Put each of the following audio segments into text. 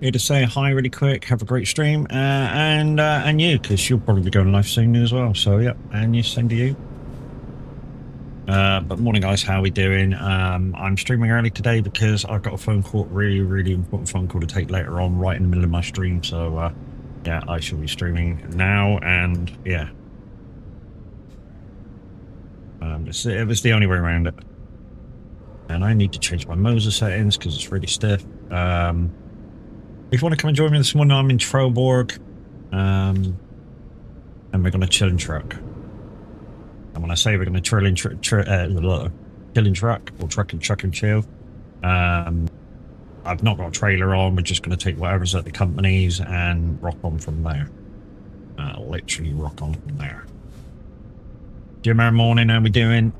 Here to say hi really quick, have a great stream, and you, because you'll probably be going live soon as well. So yeah, and you, same to you. But morning guys, how are we doing? I'm streaming early today because I've got a phone call, really important phone call to take later on, right in the middle of my stream. So yeah, I shall be streaming now, and yeah, it was the only way around it. And I need to change my Moser settings because it's really stiff. If you want to come and join me this morning, I'm in Troborg, and we're going to chill and truck. And when I say we're going to chill and truck, or truck and chill, I've not got a trailer on. We're just going to take whatever's at the companies and rock on from there. Literally rock on from there. Jim, morning, how we doing?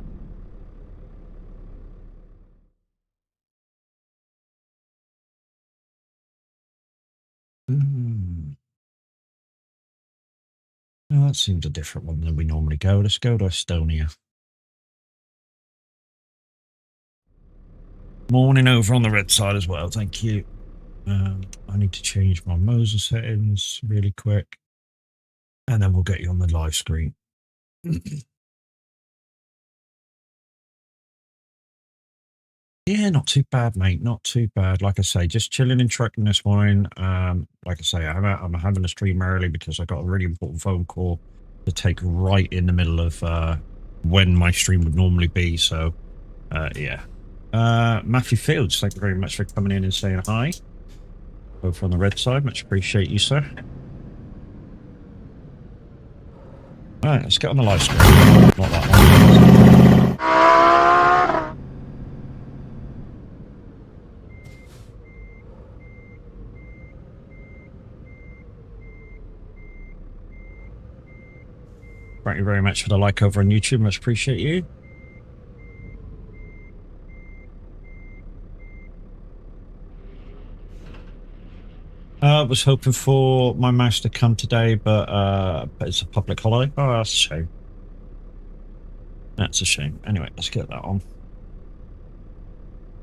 Oh, that seems a different one than we normally go. Let's go to Estonia. Morning over on the red side as well, thank you. I need to change my Moser settings really quick, and then we'll get you on the live screen. Yeah, not too bad, mate. Not too bad. Like I say, just chilling and trucking this morning. Like I say, I'm having a stream early because I got a really important phone call to take right in the middle of when my stream would normally be. So, yeah. Matthew Fields, thank you very much for coming in and saying hi. Over on the red side, much appreciate you, sir. All right, let's get on the live screen. Not that one. Thank you very much for the like over on YouTube. Much appreciate you. I was hoping for my mouse to come today, but it's a public holiday. Oh, that's a shame. That's a shame. Anyway, let's get that on.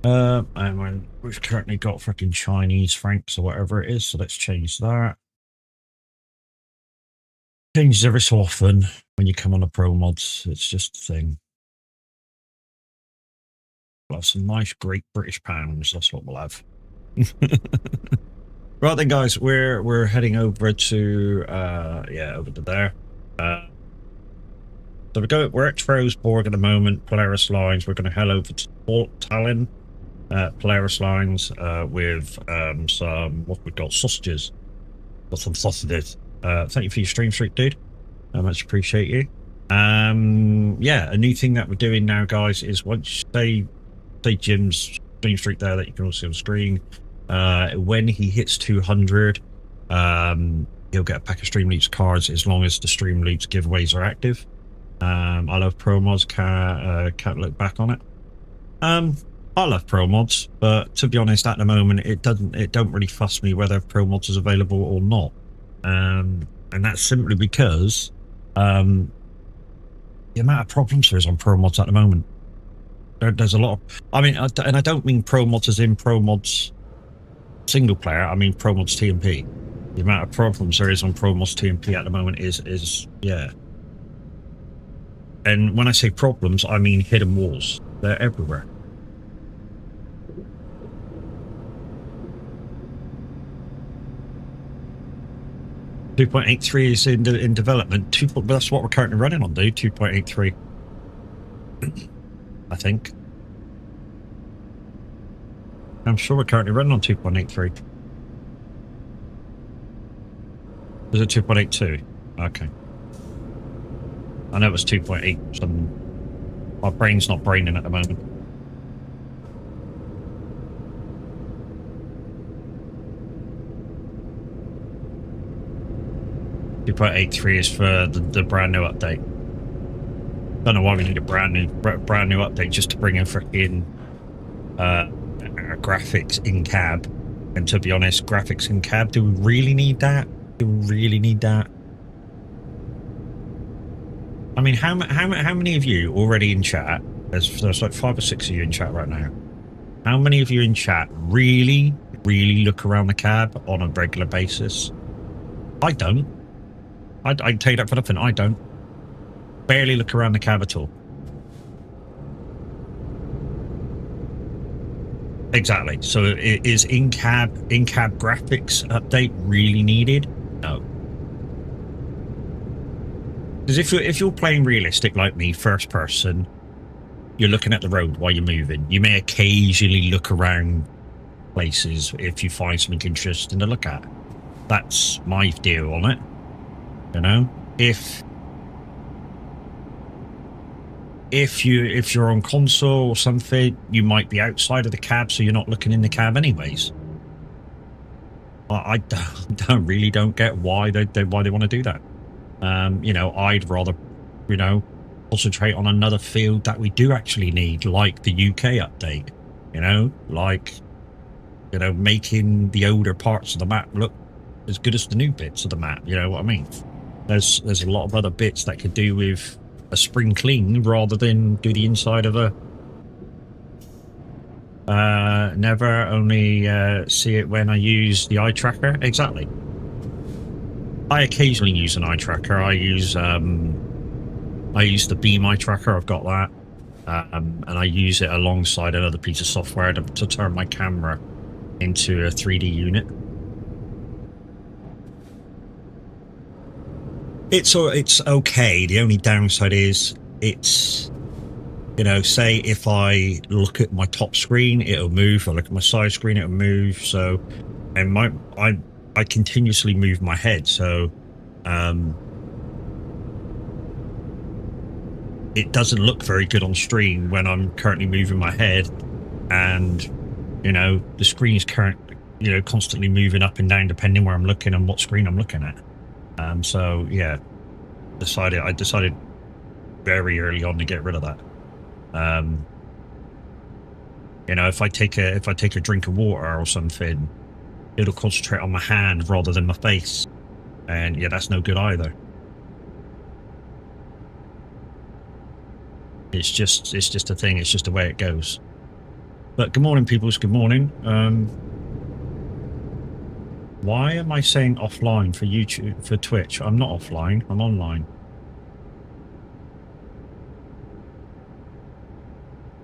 And we've currently got freaking Chinese francs or whatever it is, so let's change that. Changes every so often when you come on the pro mods. It's just a thing. We'll have some nice Great British pounds. That's what we'll have. Right then, guys, we're heading over to over to there. So we're at Trosborg at the moment. Polaris lines. We're going to head over to Port Tallinn. Polaris lines with some what we've got sausages. Got some sausages. Thank you for your stream, Street Dude. I much appreciate you. Yeah, a new thing that we're doing now, guys, is once say Jim's stream streak there that you can all see on screen. When he hits 200, he'll get a pack of Streamleaps cards as long as the Streamleaps giveaways are active. I love pro mods. Can't look back on it. I love pro mods, but to be honest, at the moment, it don't really fuss me whether pro mods is available or not. And that's simply because the amount of problems there is on pro mods at the moment. There's a lot of, I mean, and I don't mean pro mods as in pro mods single player. I mean pro mods TMP. The amount of problems there is on pro mods TMP at the moment is yeah. And when I say problems, I mean hidden walls. They're everywhere. .2.83 is in development. That's what we're currently running on, dude. 2.83. I think. I'm sure we're currently running on 2.83. Is it 2.82? Okay. I know it was 2.8. My brain's not braining at the moment. .83 is for the brand new update. Don't know why we need a brand new update just to bring in freaking graphics in cab. And to be honest, graphics in cab, do we really need that? Do we really need that? I mean, how many of you already in chat? There's like 5 or 6 of you in chat right now. How many of you in chat really look around the cab on a regular basis? I don't. I tell you that for nothing. I don't. Barely look around the cab at all. Exactly. So is in-cab graphics update really needed? No. Because if you're playing realistic like me, first person, you're looking at the road while you're moving. You may occasionally look around places if you find something interesting to look at. That's my deal on it. You know, if you're on console or something, you might be outside of the cab, so you're not looking in the cab anyways. I don't get why they want to do that. You know, I'd rather, you know, concentrate on another field that we do actually need, like the UK update. You know, like, you know, making the older parts of the map look as good as the new bits of the map. You know what I mean? There's a lot of other bits that could do with a spring clean rather than do the inside of a never only see it when I use the eye tracker. Exactly. I occasionally use an eye tracker. I use the beam eye tracker. I've got that, and I use it alongside another piece of software to turn my camera into a 3D unit. It's okay. The only downside is it's, you know, say if I look at my top screen, it'll move. If I look at my side screen, it'll move. So, and I continuously move my head. So, it doesn't look very good on stream when I'm currently moving my head, and, you know, the screen is constantly moving up and down depending where I'm looking and what screen I'm looking at. So yeah, I decided very early on to get rid of that. You know, if I take a drink of water or something, it'll concentrate on my hand rather than my face, and yeah, that's no good either. It's just a thing. It's just the way it goes. But good morning, peoples. Good morning. Why am I saying offline for YouTube, for Twitch? I'm not offline. I'm online.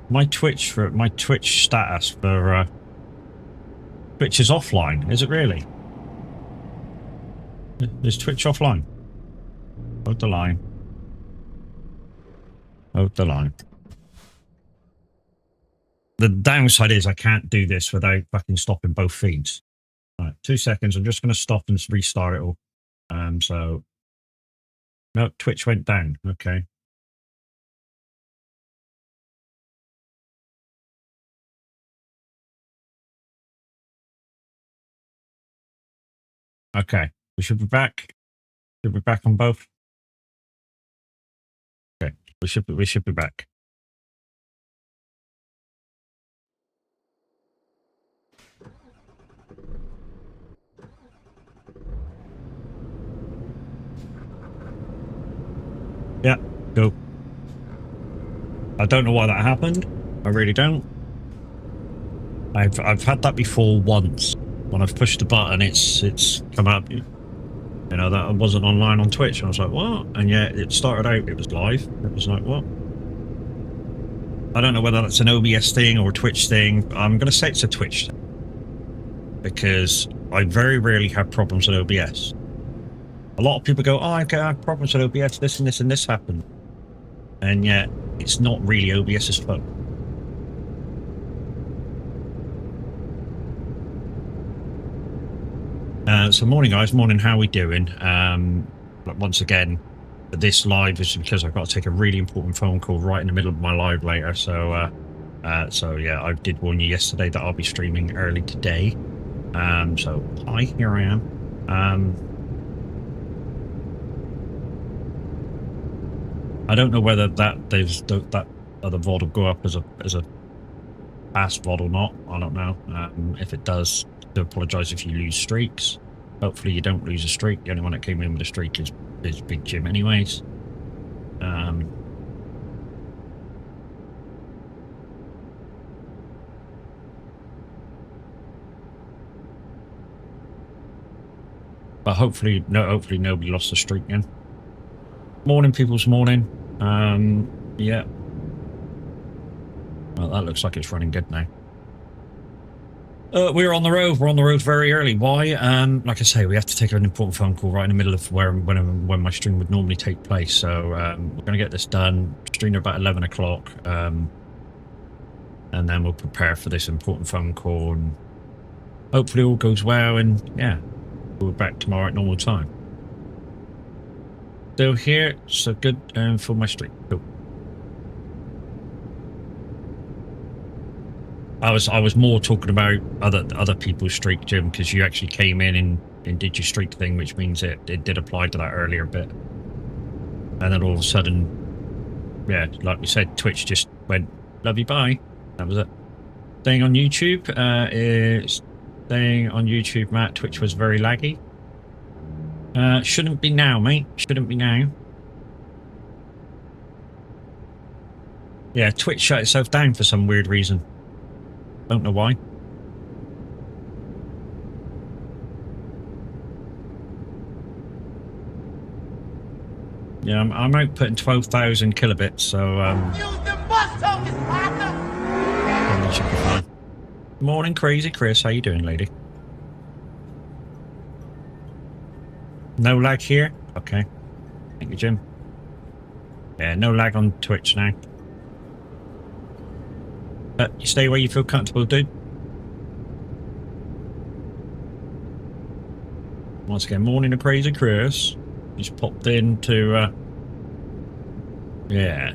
My Twitch status for Twitch is offline. Is it really? Is Twitch offline? Hold the line. Hold the line. The downside is I can't do this without fucking stopping both feeds. Right, 2 seconds. I'm just going to stop and restart it all. So, no, Twitch went down. Okay. Okay, we should be back. Should be back on both. Okay, we should be back. Yeah, go. I don't know why that happened. I really don't. I've had that before once. When I've pushed the button, it's come up. You know, that I wasn't online on Twitch. And I was like, what? And yeah, it started out, it was live. It was like, what? I don't know whether that's an OBS thing or a Twitch thing. I'm going to say it's a Twitch thing, because I very rarely have problems with OBS. A lot of people go, oh, I have problems with OBS, this and this and this happened. And yet, it's not really OBS's fault. So morning, guys. Morning, how are we doing? Once again, this live is because I've got to take a really important phone call right in the middle of my live later. So yeah, I did warn you yesterday that I'll be streaming early today. So hi, here I am. I don't know whether that other VOD will go up as a fast VOD or not. I don't know. If it does, I apologise if you lose streaks. Hopefully you don't lose a streak. The only one that came in with a streak is Big Jim anyways. But hopefully nobody lost the streak again. Morning, people's morning. Yeah. Well, that looks like it's running good now. We're on the road. We're on the road very early. Why? Like I say, we have to take an important phone call right in the middle of when my stream would normally take place. So we're going to get this done. Stream at about 11 o'clock, and then we'll prepare for this important phone call. And hopefully all goes well. And yeah, we're back tomorrow at normal time. Still here, so good for my stream. Cool. I was more talking about other people's streak, Jim, because you actually came in and did your streak thing, which means it did apply to that earlier bit. And then all of a sudden, yeah, like we said, Twitch just went, love you, bye. That was it. Staying on YouTube, staying on YouTube, Matt. Twitch was very laggy. Shouldn't be now, mate. Shouldn't be now. Yeah, Twitch shut itself down for some weird reason. Don't know why. Yeah, I'm outputting 12,000 kilobits, so Use the bus tokens, partner. probably should be fine. Morning, Crazy Chris. How you doing, lady? No lag here? Okay. Thank you, Jim. Yeah, no lag on Twitch now. You stay where you feel comfortable, dude. Once again, morning to Crazy Chris. Just popped in to, yeah,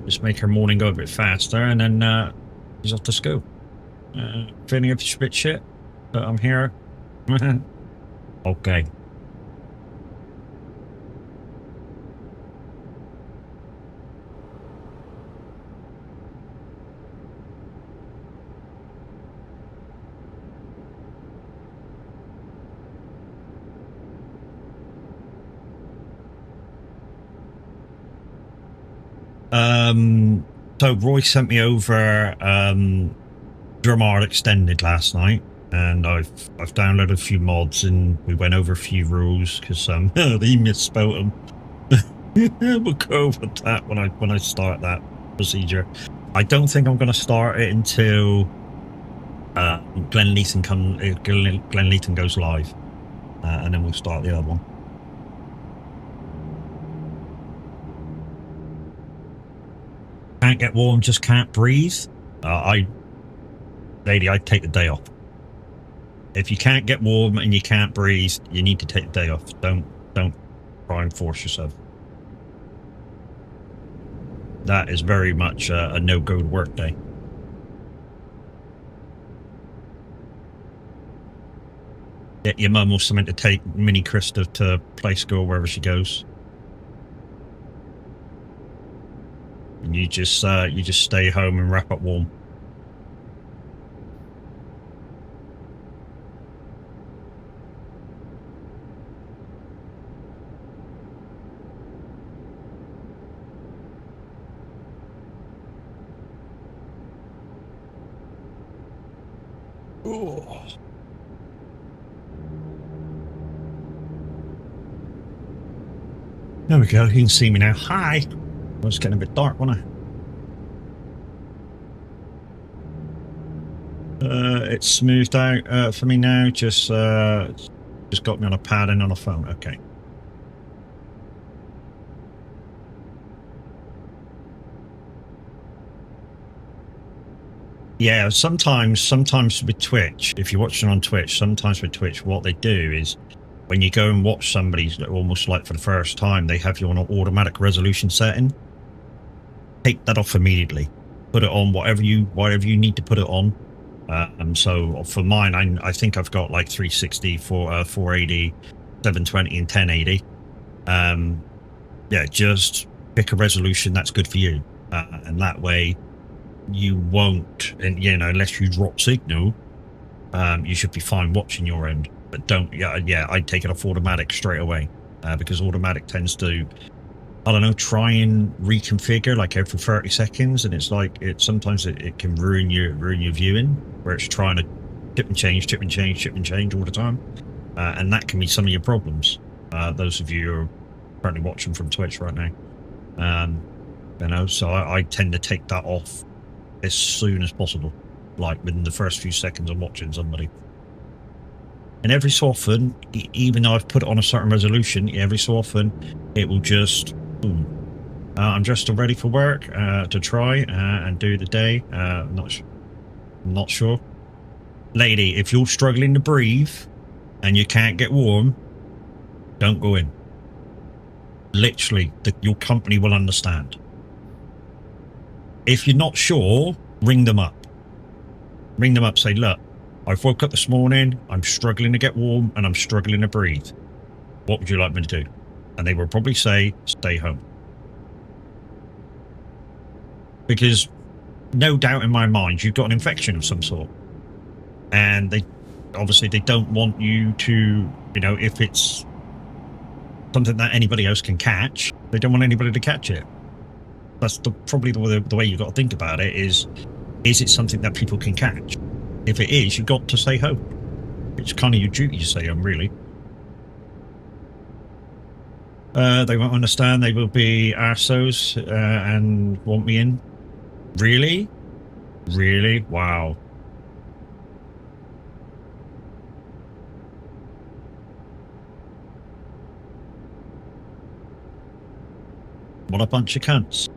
just make her morning go a bit faster, and then he's off to school. Feeling a bit shit, but I'm here. Okay. So Roy sent me over Drumart Extended last night, and I've downloaded a few mods, and we went over a few rules because he misspelled them. We'll go over that when I start that procedure. I don't think I'm going to start it until Glenn Leeton goes live, and then we'll start the other one. Can't get warm, just can't breathe. Lady, I'd take the day off. If you can't get warm and you can't breathe, you need to take the day off. Don't try and force yourself. That is very much a no-go work day. Get your mum or something to take Mini Krista to play school wherever she goes. And you just stay home and wrap up warm. Ooh. There we go. You can see me now. Hi. It was getting a bit dark, wasn't it? It's smoothed out for me now. Just got me on a pad and on a phone. Okay. Yeah, sometimes with Twitch, if you're watching on Twitch, sometimes with Twitch, what they do is when you go and watch somebody almost like for the first time, they have you on an automatic resolution setting. Take that off immediately. Put it on whatever you need to put it on. So for mine, I think I've got like 360, 480, 720, and 1080. Yeah, just pick a resolution that's good for you, and that way you won't, and unless you drop signal, you should be fine watching your end. But don't, yeah, I'd take it off automatic straight away, because automatic tends to I don't know, try and reconfigure like every 30 seconds, and it's like sometimes it can ruin your viewing, where it's trying to chip and change all the time, and that can be some of your problems. Those of you who are currently watching from Twitch right now, you know, so I tend to take that off as soon as possible, like within the first few seconds of watching somebody. And every so often, even though I've put it on a certain resolution, every so often it will just boom. I'm just ready for work to try and do the day. Not sure. Lady, if you're struggling to breathe and you can't get warm, don't go in. Literally, your company will understand. If you're not sure, ring them up. Ring them up, say, look, I've woke up this morning, I'm struggling to get warm and I'm struggling to breathe. What would you like me to do? And they will probably say, stay home. Because no doubt in my mind, you've got an infection of some sort. And they don't want you to, you know, if it's something that anybody else can catch, they don't want anybody to catch it. That's probably the way you've got to think about it is it something that people can catch? If it is, you've got to stay home. It's kind of your duty to stay home, really. They won't understand. They will be arseholes and want me in. Really? Really? Wow. What a bunch of cunts.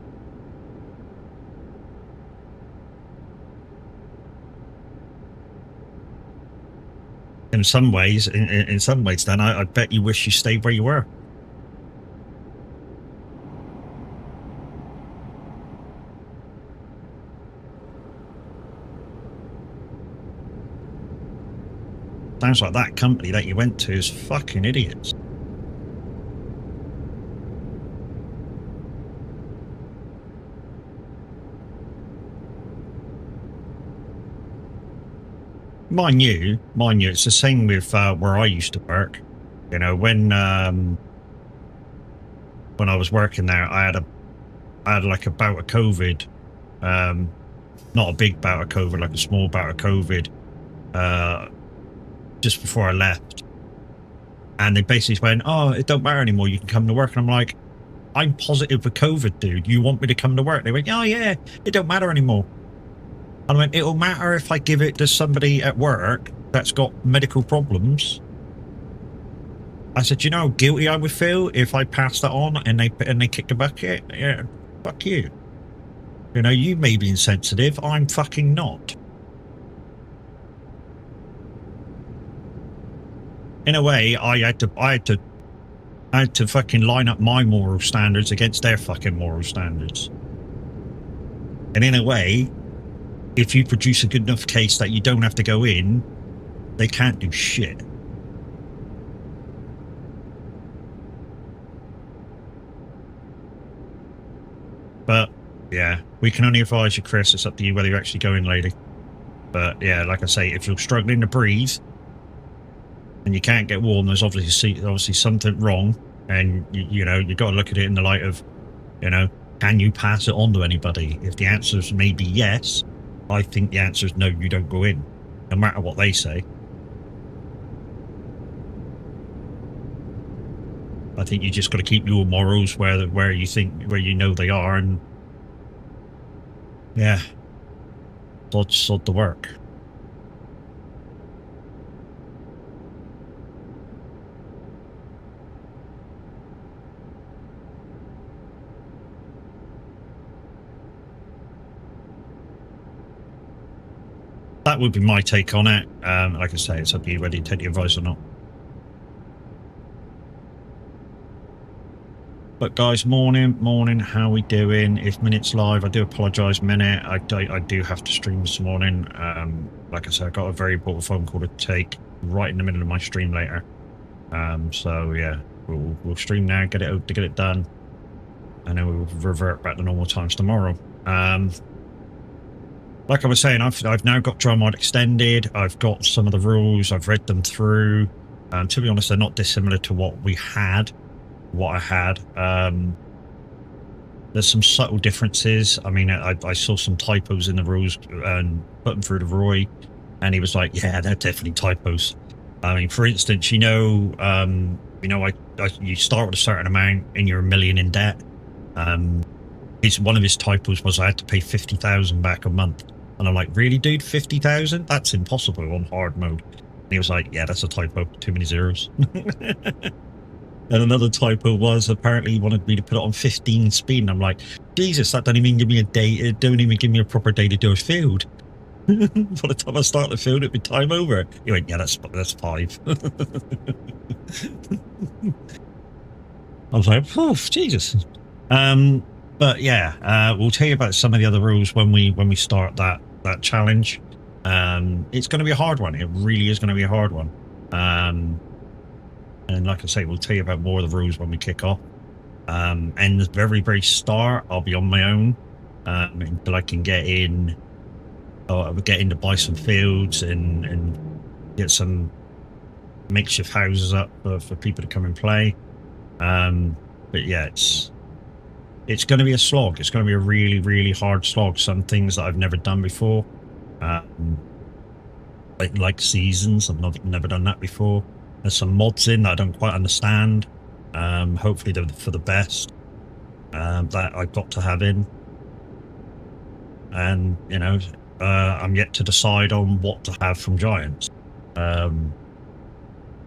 In some ways, Dan, I bet you wish you stayed where you were. Sounds like that company that you went to is fucking idiots. Mind you, it's the same with where I used to work. You know, when I was working there, I had like a bout of COVID. Not a big bout of COVID, like a small bout of COVID. Just before I left, and they basically went, "Oh, it don't matter anymore. You can come to work." And I'm like, "I'm positive for COVID, dude. You want me to come to work?" They went, "Oh yeah, it don't matter anymore." And I went, "It'll matter if I give it to somebody at work that's got medical problems." I said, "You know how guilty I would feel if I passed that on and they kicked the bucket? Yeah, fuck you. You know, you may be insensitive. I'm fucking not." In a way, I had to fucking line up my moral standards against their fucking moral standards. And in a way, if you produce a good enough case that you don't have to go in, they can't do shit. But yeah, we can only advise you, Chris. It's up to you whether you actually go in, lady. But yeah, like I say, if you're struggling to breathe and you can't get warm, there's obviously something wrong, and you know, you've got to look at it in the light of, you know, can you pass it on to anybody? If the answer is maybe yes, I think the answer is no, you don't go in, no matter what they say. I think you just got to keep your morals where you know they are, and yeah, sod the work. That would be my take on it. Like I say, it's up to you whether you take the advice or not. But guys, morning, how we doing? If Minute's live, I do apologise, Minute. I do have to stream this morning. Like I said, I got a very important phone call to take right in the middle of my stream later. So yeah, we'll stream now, get it done, and then we'll revert back to normal times tomorrow. Like I was saying, I've now got dry mod extended. I've got some of the rules. I've read them through. To be honest, they're not dissimilar to what I had. there's some subtle differences. I mean, I saw some typos in the rules and put them through to Roy, and he was like, "Yeah, they're definitely typos." I mean, for instance, you start with a certain amount and you're $1 million in debt. One of his typos was I had to pay 50,000 back a month, and I'm like, "Really, dude? 50,000? That's impossible on hard mode." And he was like, "Yeah, that's a typo. Too many zeros." And another typo was apparently he wanted me to put it on 15 speed, and I'm like, Jesus, that don't even give me a day. It don't even give me a proper day to do a field. By the time I start the field, it'd be time over. He went, yeah, that's 5. I was like, oh, Jesus. But yeah, we'll tell you about some of the other rules when we start that challenge. It's going to be a hard one. It really is going to be a hard one. And like I say, we'll tell you about more of the rules when we kick off. And the very, very start, I'll be on my own until I can get in to buy some fields and get some makeshift houses up for people to come and play. But yeah, it's going to be a slog. It's going to be a really, really hard slog. Some things that I've never done before, like seasons. I've never done that before. There's some mods in that I don't quite understand. Hopefully they're for the best. That I've got to have in. And, I'm yet to decide on what to have from Giants. I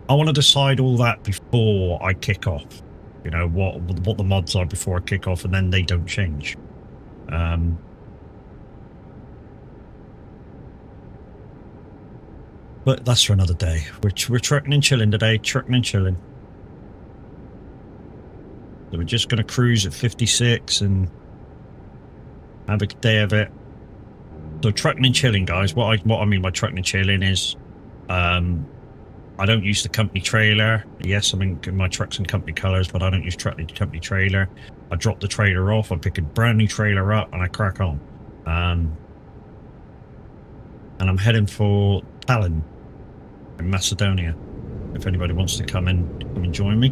want to decide all that before I kick off. What the mods are before I kick off, and then they don't change. But that's for another day. We're trucking and chilling today. Trucking and chilling. So we're just going to cruise at 56 and have a day of it. So trucking and chilling, guys. What I mean by trucking and chilling is, I don't use the company trailer. Yes, I mean my truck's in company colors, but I don't use company trailer. I drop the trailer off. I pick a brand new trailer up and I crack on. And I'm heading for Tallinn in Macedonia. If anybody wants to come and join me.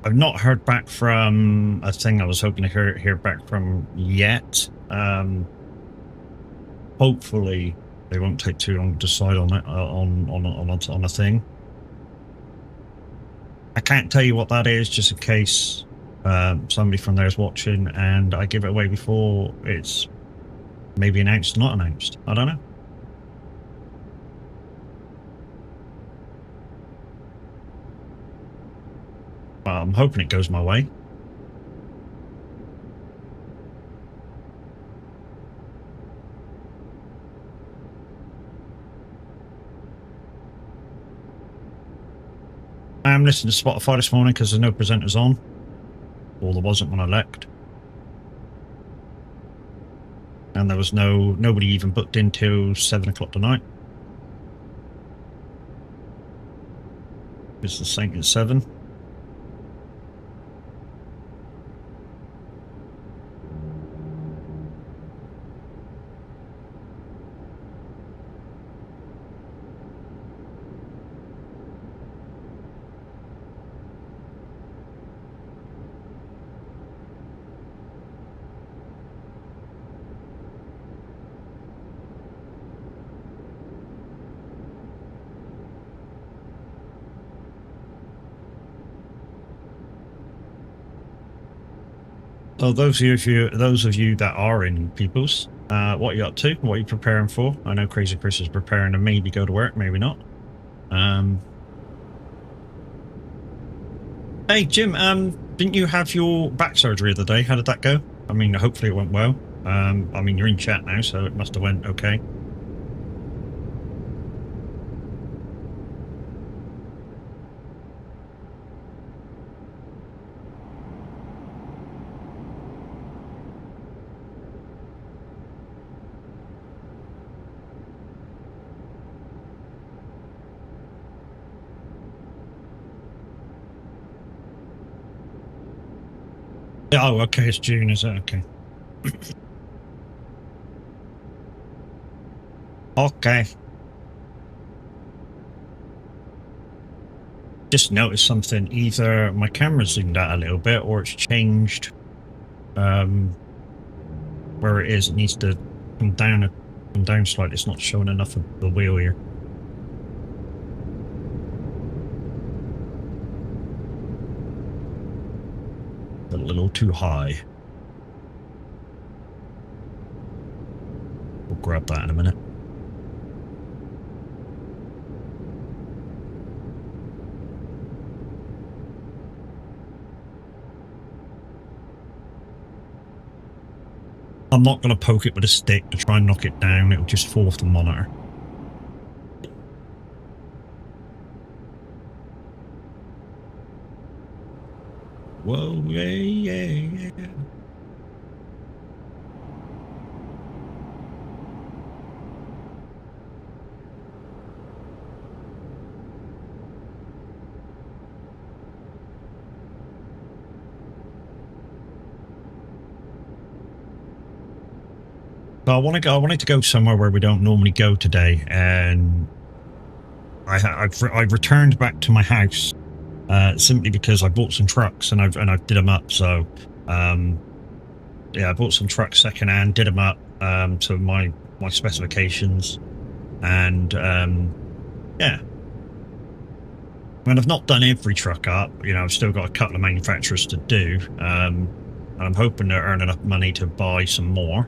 I've not heard back from a thing I was hoping to hear back from yet. Hopefully they won't take too long to decide on it on a thing. I can't tell you what that is, just in case somebody from there is watching and I give it away before it's maybe announced or not announced. I don't know. I'm hoping it goes my way. I'm listening to Spotify this morning because there's no presenters on. Or there wasn't when I left. And there was nobody even booked in till 7 o'clock tonight. It's the same at 7. So those of you that are in Peoples, what are you up to? What are you preparing for? I know Crazy Chris is preparing to maybe go to work, maybe not. Hey Jim, didn't you have your back surgery the other day? How did that go? I mean, hopefully it went well. I mean, you're in chat now, so it must have went okay. Oh, okay, it's June, is it? Okay. Okay. Just noticed something. Either my camera's zoomed out a little bit, or it's changed where it is. It needs to come down slightly. It's not showing enough of the wheel here. A little too high. We'll grab that in a minute. I'm not going to poke it with a stick to try and knock it down. It'll just fall off the monitor. Whoa, yeah. So I wanted to go somewhere where we don't normally go today, and I've returned back to my house simply because I bought some trucks and I've did them up. So yeah, I bought some trucks secondhand, did them up to my specifications, and yeah. I mean, I've not done every truck up. You know, I've still got a couple of manufacturers to do, and I'm hoping to earn enough money to buy some more.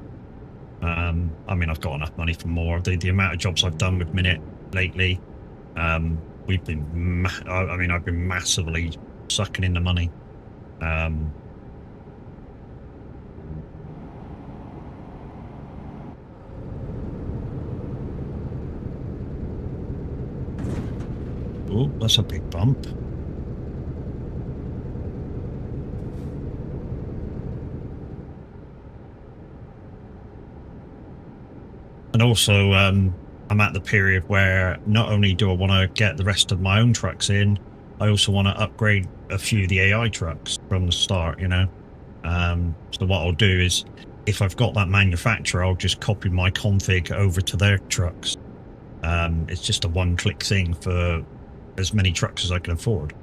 I mean, I've got enough money for more. The amount of jobs I've done with Minute lately, we've been, I mean, I've been massively sucking in the money. Oh, that's a big bump. And also, I'm at the period where not only do I want to get the rest of my own trucks in, I also want to upgrade a few of the AI trucks from the start, you know. So what I'll do is, if I've got that manufacturer, I'll just copy my config over to their trucks. It's just a one-click thing for as many trucks as I can afford.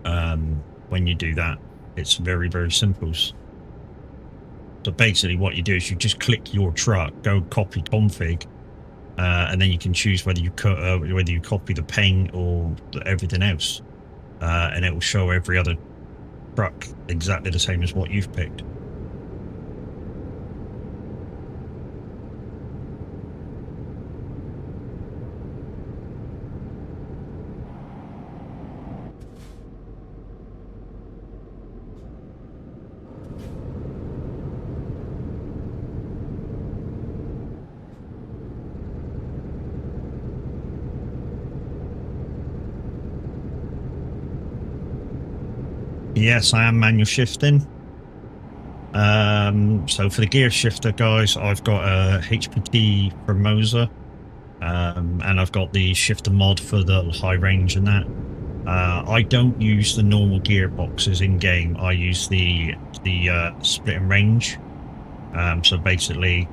When you do that, it's very, very simple. So basically what you do is you just click your truck, go copy config, and then you can choose whether you copy the paint or everything else, and it will show every other truck exactly the same as what you've picked. Yes, I am manual shifting. So for the gear shifter, guys, I've got a HPT Formosa, and I've got the shifter mod for the high range and that. I don't use the normal gearboxes in game. I use the split and range. So basically,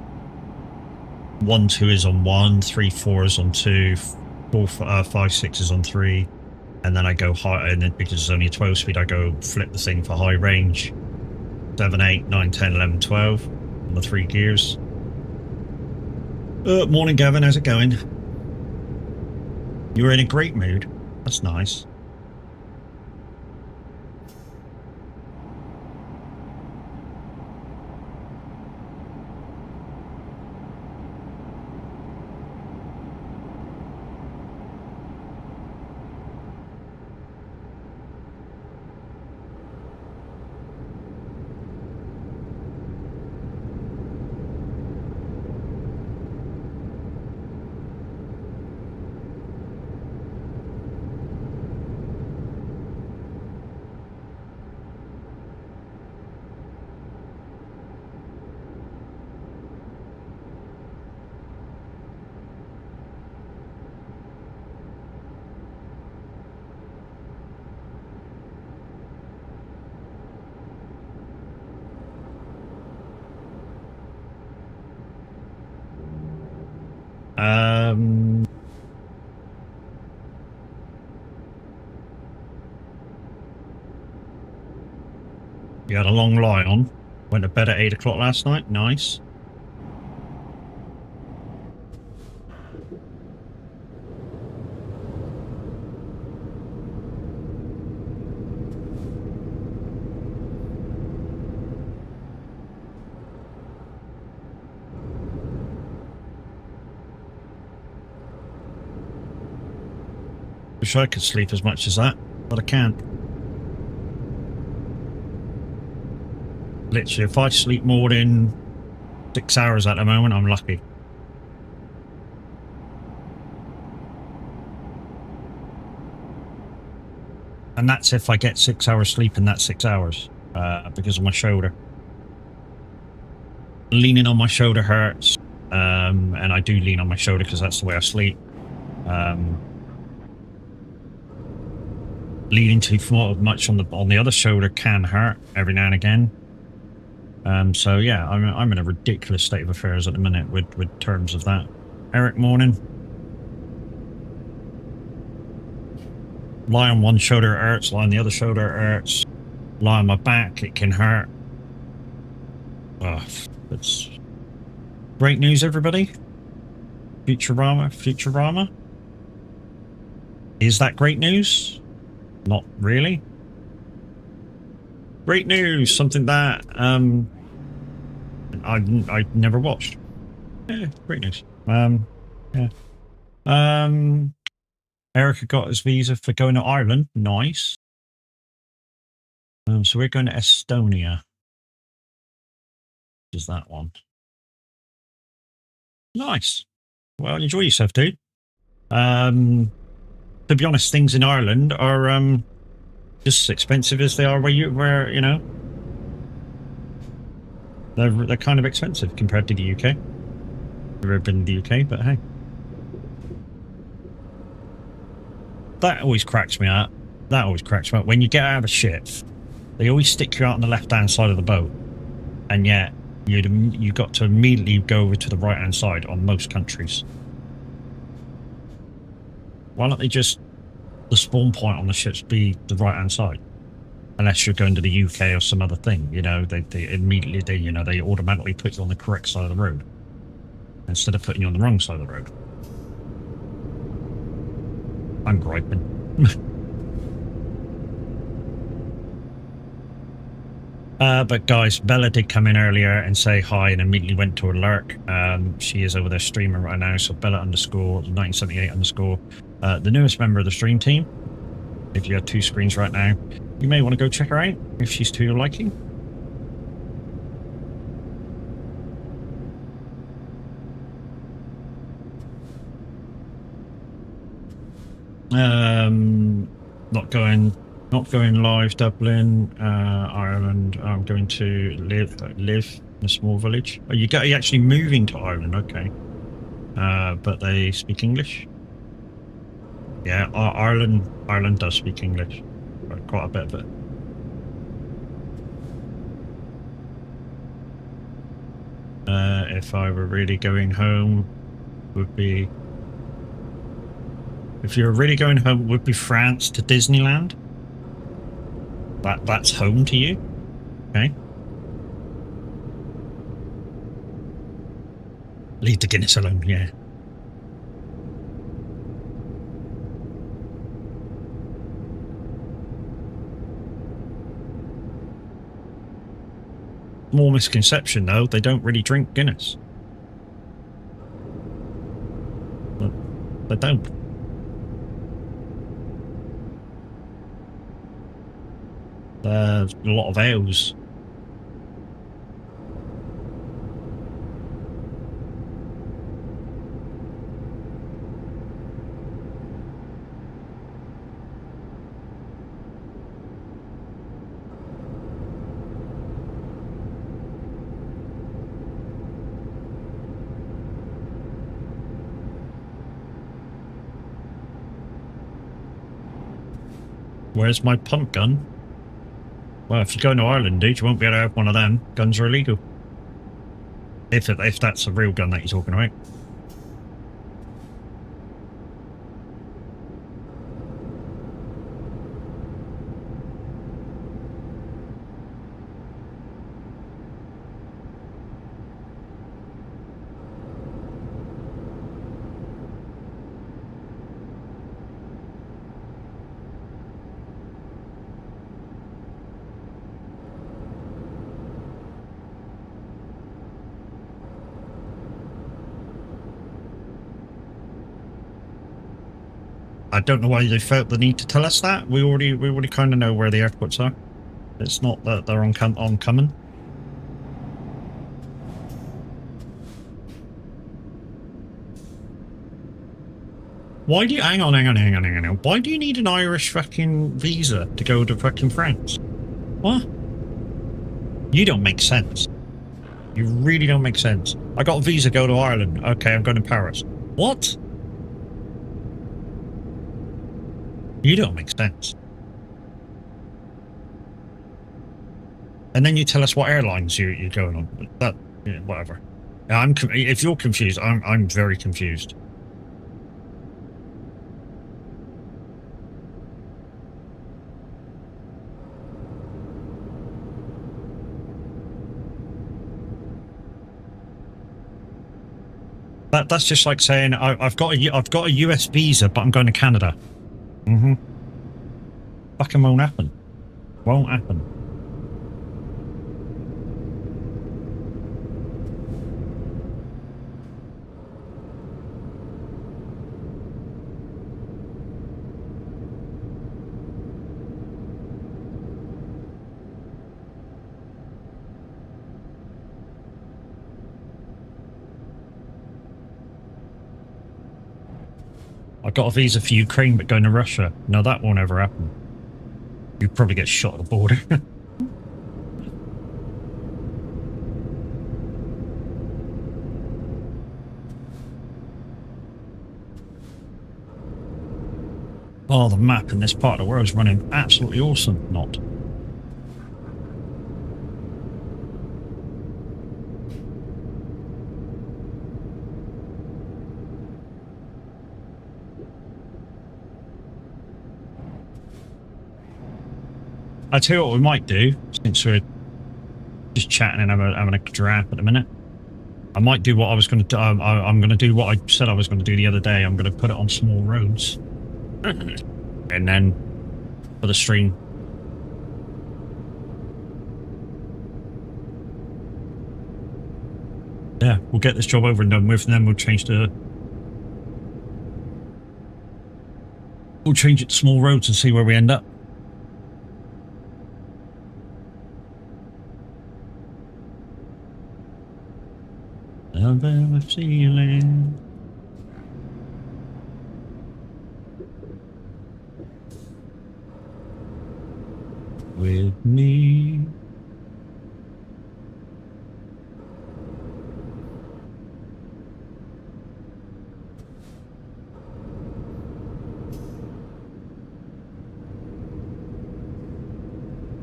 1 2 is on 1, 3 4 is on 2, 4 5 6 is on 3, and then I go high. And then because it's only a 12 speed, I go flip the thing for high range. 7 8 9 10 11 12 on the 3 gears. Morning, Gavin. How's it going? You're in a great mood. That's nice. You had a long lie on. Went to bed at 8 o'clock last night. Nice. Wish I could sleep as much as that, but I can't. Literally, if I sleep more than 6 hours at the moment, I'm lucky. And that's if I get 6 hours sleep in that 6 hours, because of my shoulder. Leaning on my shoulder hurts, and I do lean on my shoulder because that's the way I sleep. Leaning too much on the other shoulder can hurt every now and again. So yeah, I'm in a ridiculous state of affairs at the minute with terms of that. Eric, morning. Lie on one shoulder, it hurts. Lie on the other shoulder, it hurts. Lie on my back, it can hurt. Oh, it's great news, everybody. Futurama. Is that great news? Not really. Great news, something that I never watched. Yeah, great news. Yeah. Erica got his visa for going to Ireland. Nice. So we're going to Estonia. Is that one? Nice. Well, enjoy yourself, dude. To be honest, things in Ireland are just as expensive as they are where you know. They're kind of expensive compared to the UK. I've never been to the UK, but hey. That always cracks me up. That always cracks me up. When you get out of a ship, they always stick you out on the left-hand side of the boat, and yet you got to immediately go over to the right-hand side on most countries. Why don't they just the spawn point on the ships be the right-hand side? Unless you're going to the UK or some other thing, you know, they immediately they automatically put you on the correct side of the road instead of putting you on the wrong side of the road. I'm griping. But guys, Bella did come in earlier and say hi and immediately went to alert. She is over there streaming right now, so Bella _1978 _ the newest member of the stream team. If you have two screens right now, you may want to go check her out if she's to your liking. Not going live. Dublin, Ireland. I'm going to live in a small village. Oh, you're actually moving to Ireland, okay? But they speak English. Yeah, Ireland does speak English, quite a bit of it. If I were really going home, would be. If you're really going home, would be France to Disneyland. That's home to you, okay? Leave the Guinness alone, yeah. More misconception though, they don't really drink Guinness. They don't. There's a lot of ales. Where's my pump gun? Well, if you go to Ireland, dude, you won't be able to have one of them. Guns are illegal. If that's a real gun that you're talking about. I don't know why they felt the need to tell us that. We already kind of know where the airports are. It's not that they're oncoming. Why do you hang on? Why do you need an Irish fucking visa to go to fucking France? What? You don't make sense. You really don't make sense. I got a visa to go to Ireland. Okay, I'm going to Paris. What? You don't make sense. And then you tell us what airlines you're going on. That, yeah, whatever. If you're confused, I'm very confused. That's just like saying I've got a US visa, but I'm going to Canada. Fucking won't happen. Won't happen. I got a visa for Ukraine, but going to Russia. No, that won't ever happen. You'd probably get shot at the border. Oh, the map in this part of the world is running absolutely awesome. Not. I tell you what we might do, since we're just chatting and having a draft at the minute. I might do what I was going to do. I'm going to do what I said I was going to do the other day. I'm going to put it on small roads. And then for the stream. Yeah, we'll get this job over and done with, and then we'll change it to small roads and see where we end up. Above the ceiling. With me.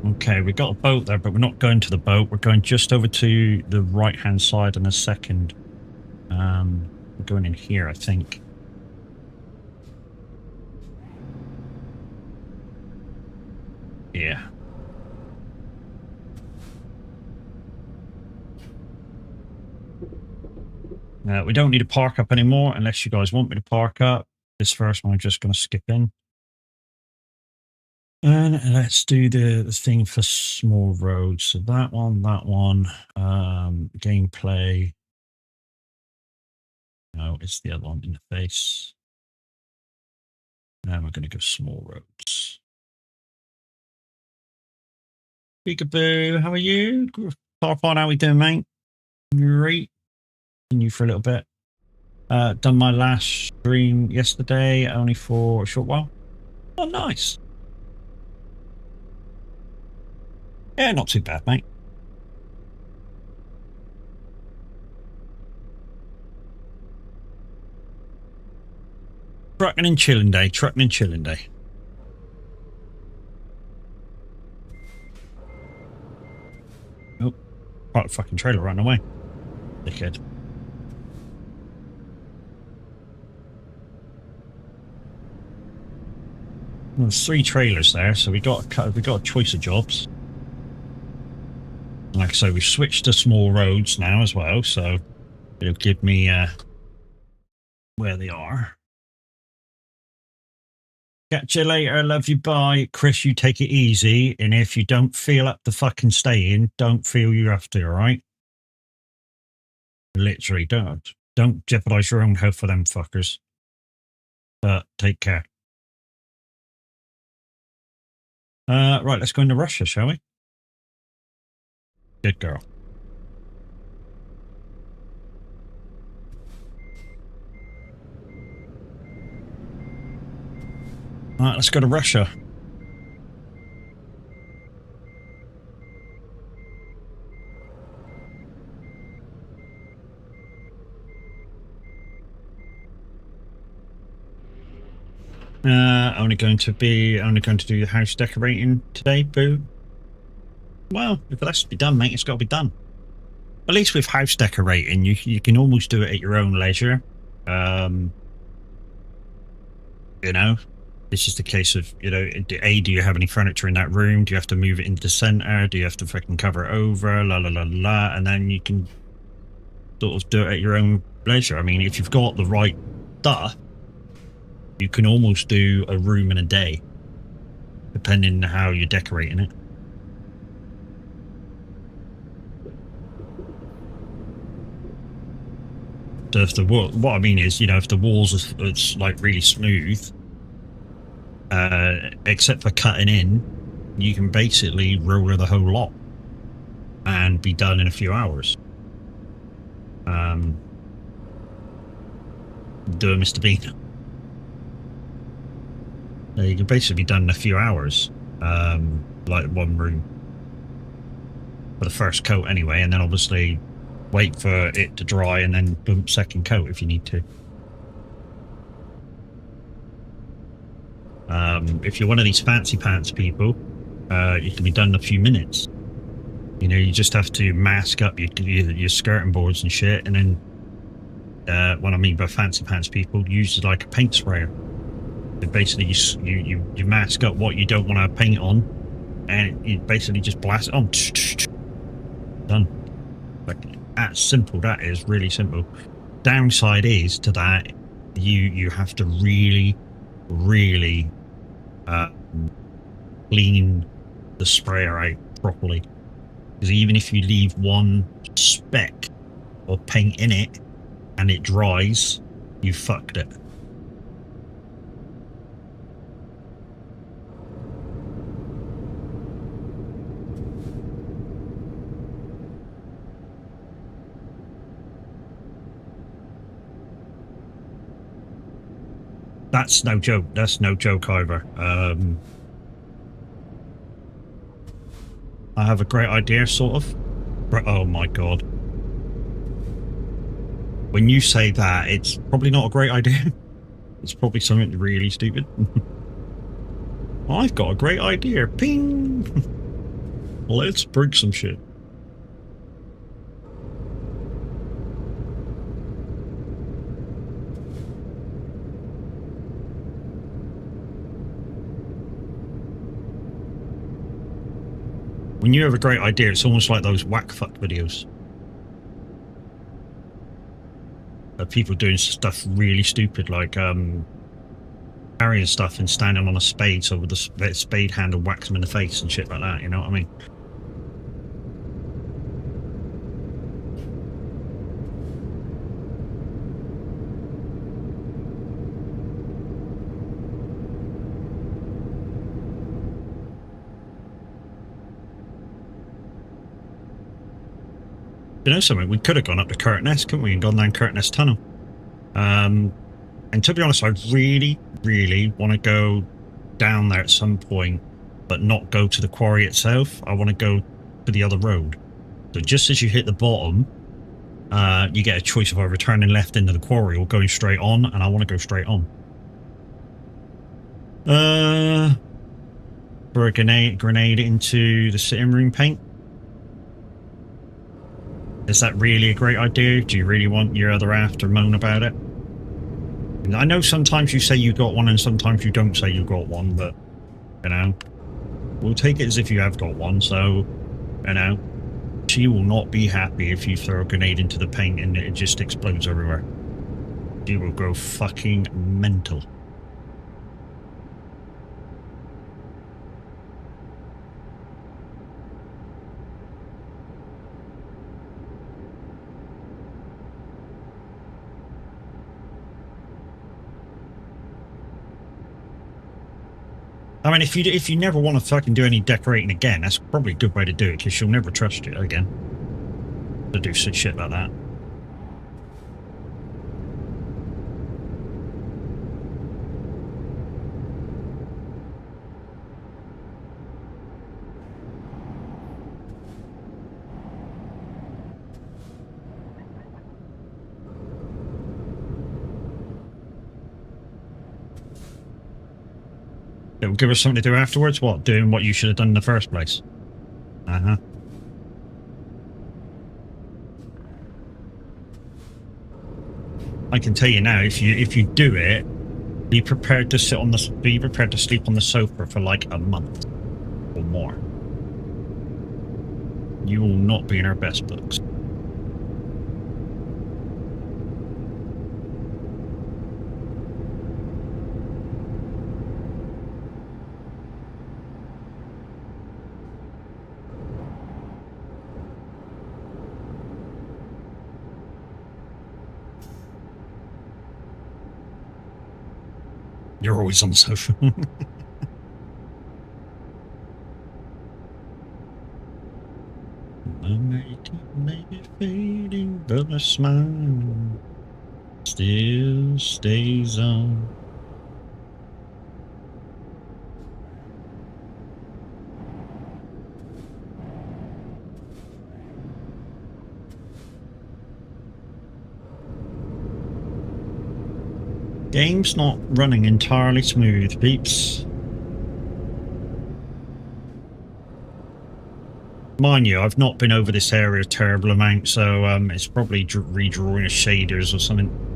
Okay, we got a boat there, but we're not going to the boat. We're going just over to the right-hand side in a second. We're going in here, I think. Yeah. We don't need to park up anymore unless you guys want me to park up. This first one I'm just going to skip in. And let's do the thing for small roads. So that one, gameplay. No, it's the other one, interface. Now we're going to go small roads. Peekaboo, how are you? Parpon, how we doing, mate? Great. Been you for a little bit. Done my last stream yesterday, only for a short while. Oh, nice. Yeah, not too bad, mate. Truckin and Chillin day. Truckin and Chillin day. Oh, part of the fucking trailer ran away. Dickhead. Well, there's 3 trailers there, so we got a choice of jobs. Like I say, we've switched to small roads now as well, so it'll give me where they are. Catch you later, love you, bye. Chris, you take it easy, and if you don't feel up to fucking staying, don't feel you have to, alright? Literally, don't jeopardize your own health for them fuckers. But take care. Right, let's go into Russia, shall we? Good girl. Right, let's go to Russia. Only going to do the house decorating today, boo. Well, if it has to be done, mate, it's got to be done. At least with house decorating, you can almost do it at your own leisure. You know, it's just a case of, you know, A, do you have any furniture in that room? Do you have to move it into the center? Do you have to fucking cover it over? La la la la, and then you can sort of do it at your own leisure. I mean, if you've got the right stuff, you can almost do a room in a day, depending on how you're decorating it. So if the wall, what I mean is, you know, if the walls are like really smooth, except for cutting in, you can basically roller the whole lot and be done in a few hours. Do a Mr. Bean. You can basically be done in a few hours, like one room for the first coat anyway, and then obviously wait for it to dry and then boom, second coat if you need to. If you're one of these fancy pants people, you can be done in a few minutes. You know, you just have to mask up your skirting boards and shit, and then what I mean by fancy pants people, use like a paint sprayer. So basically, you mask up what you don't want to paint on, and you basically just blast it on. Done. Like, that's simple. That is really simple. Downside is to that, you have to really clean the sprayer out properly, because even if you leave one speck of paint in it and it dries, you fucked it. That's no joke. That's no joke either. I have a great idea, sort of. Oh my god. When you say that, it's probably not a great idea. It's probably something really stupid. I've got a great idea. Ping! Let's break some shit. When you have a great idea, it's almost like those whack fuck videos of people doing stuff really stupid, like carrying stuff and standing on a spade, so with the spade handle whacks them in the face and shit like that. You know what I mean? You know something? We could have gone up to Curtness, couldn't we, and gone down Curtness Tunnel. And to be honest, I really want to go down there at some point, but not go to the quarry itself. I want to go to the other road. So just as you hit the bottom, you get a choice of either turning left into the quarry or going straight on, and I want to go straight on. For a grenade into the sitting room paint. Is that really a great idea? Do you really want your other half to moan about it? I know sometimes you say you got one and sometimes you don't say you got one, but, you know, we'll take it as if you have got one, so, you know, she will not be happy if you throw a grenade into the paint and it just explodes everywhere. She will go fucking mental. I mean, if you never want to fucking do any decorating again, that's probably a good way to do it, because she'll never trust you again to do shit like that. It will give us something to do afterwards. What? Doing what you should have done in the first place. Uh-huh. I can tell you now, if you do it, be prepared to sleep on the sofa for like a month or more. You will not be in our best books. You're always on the sofa. My makeup may be fading, but my smile still stays on. Game's not running entirely smooth, peeps. Mind you, I've not been over this area a terrible amount, so it's probably redrawing of shaders or something.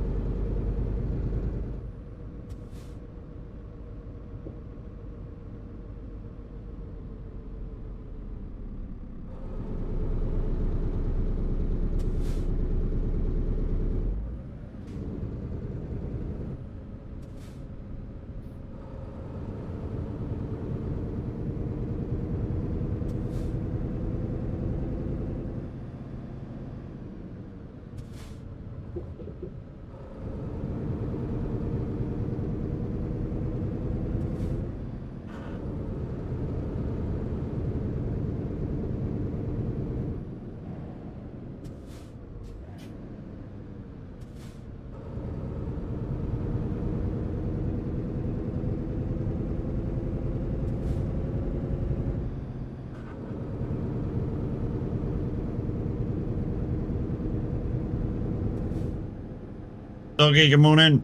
Okay, good morning.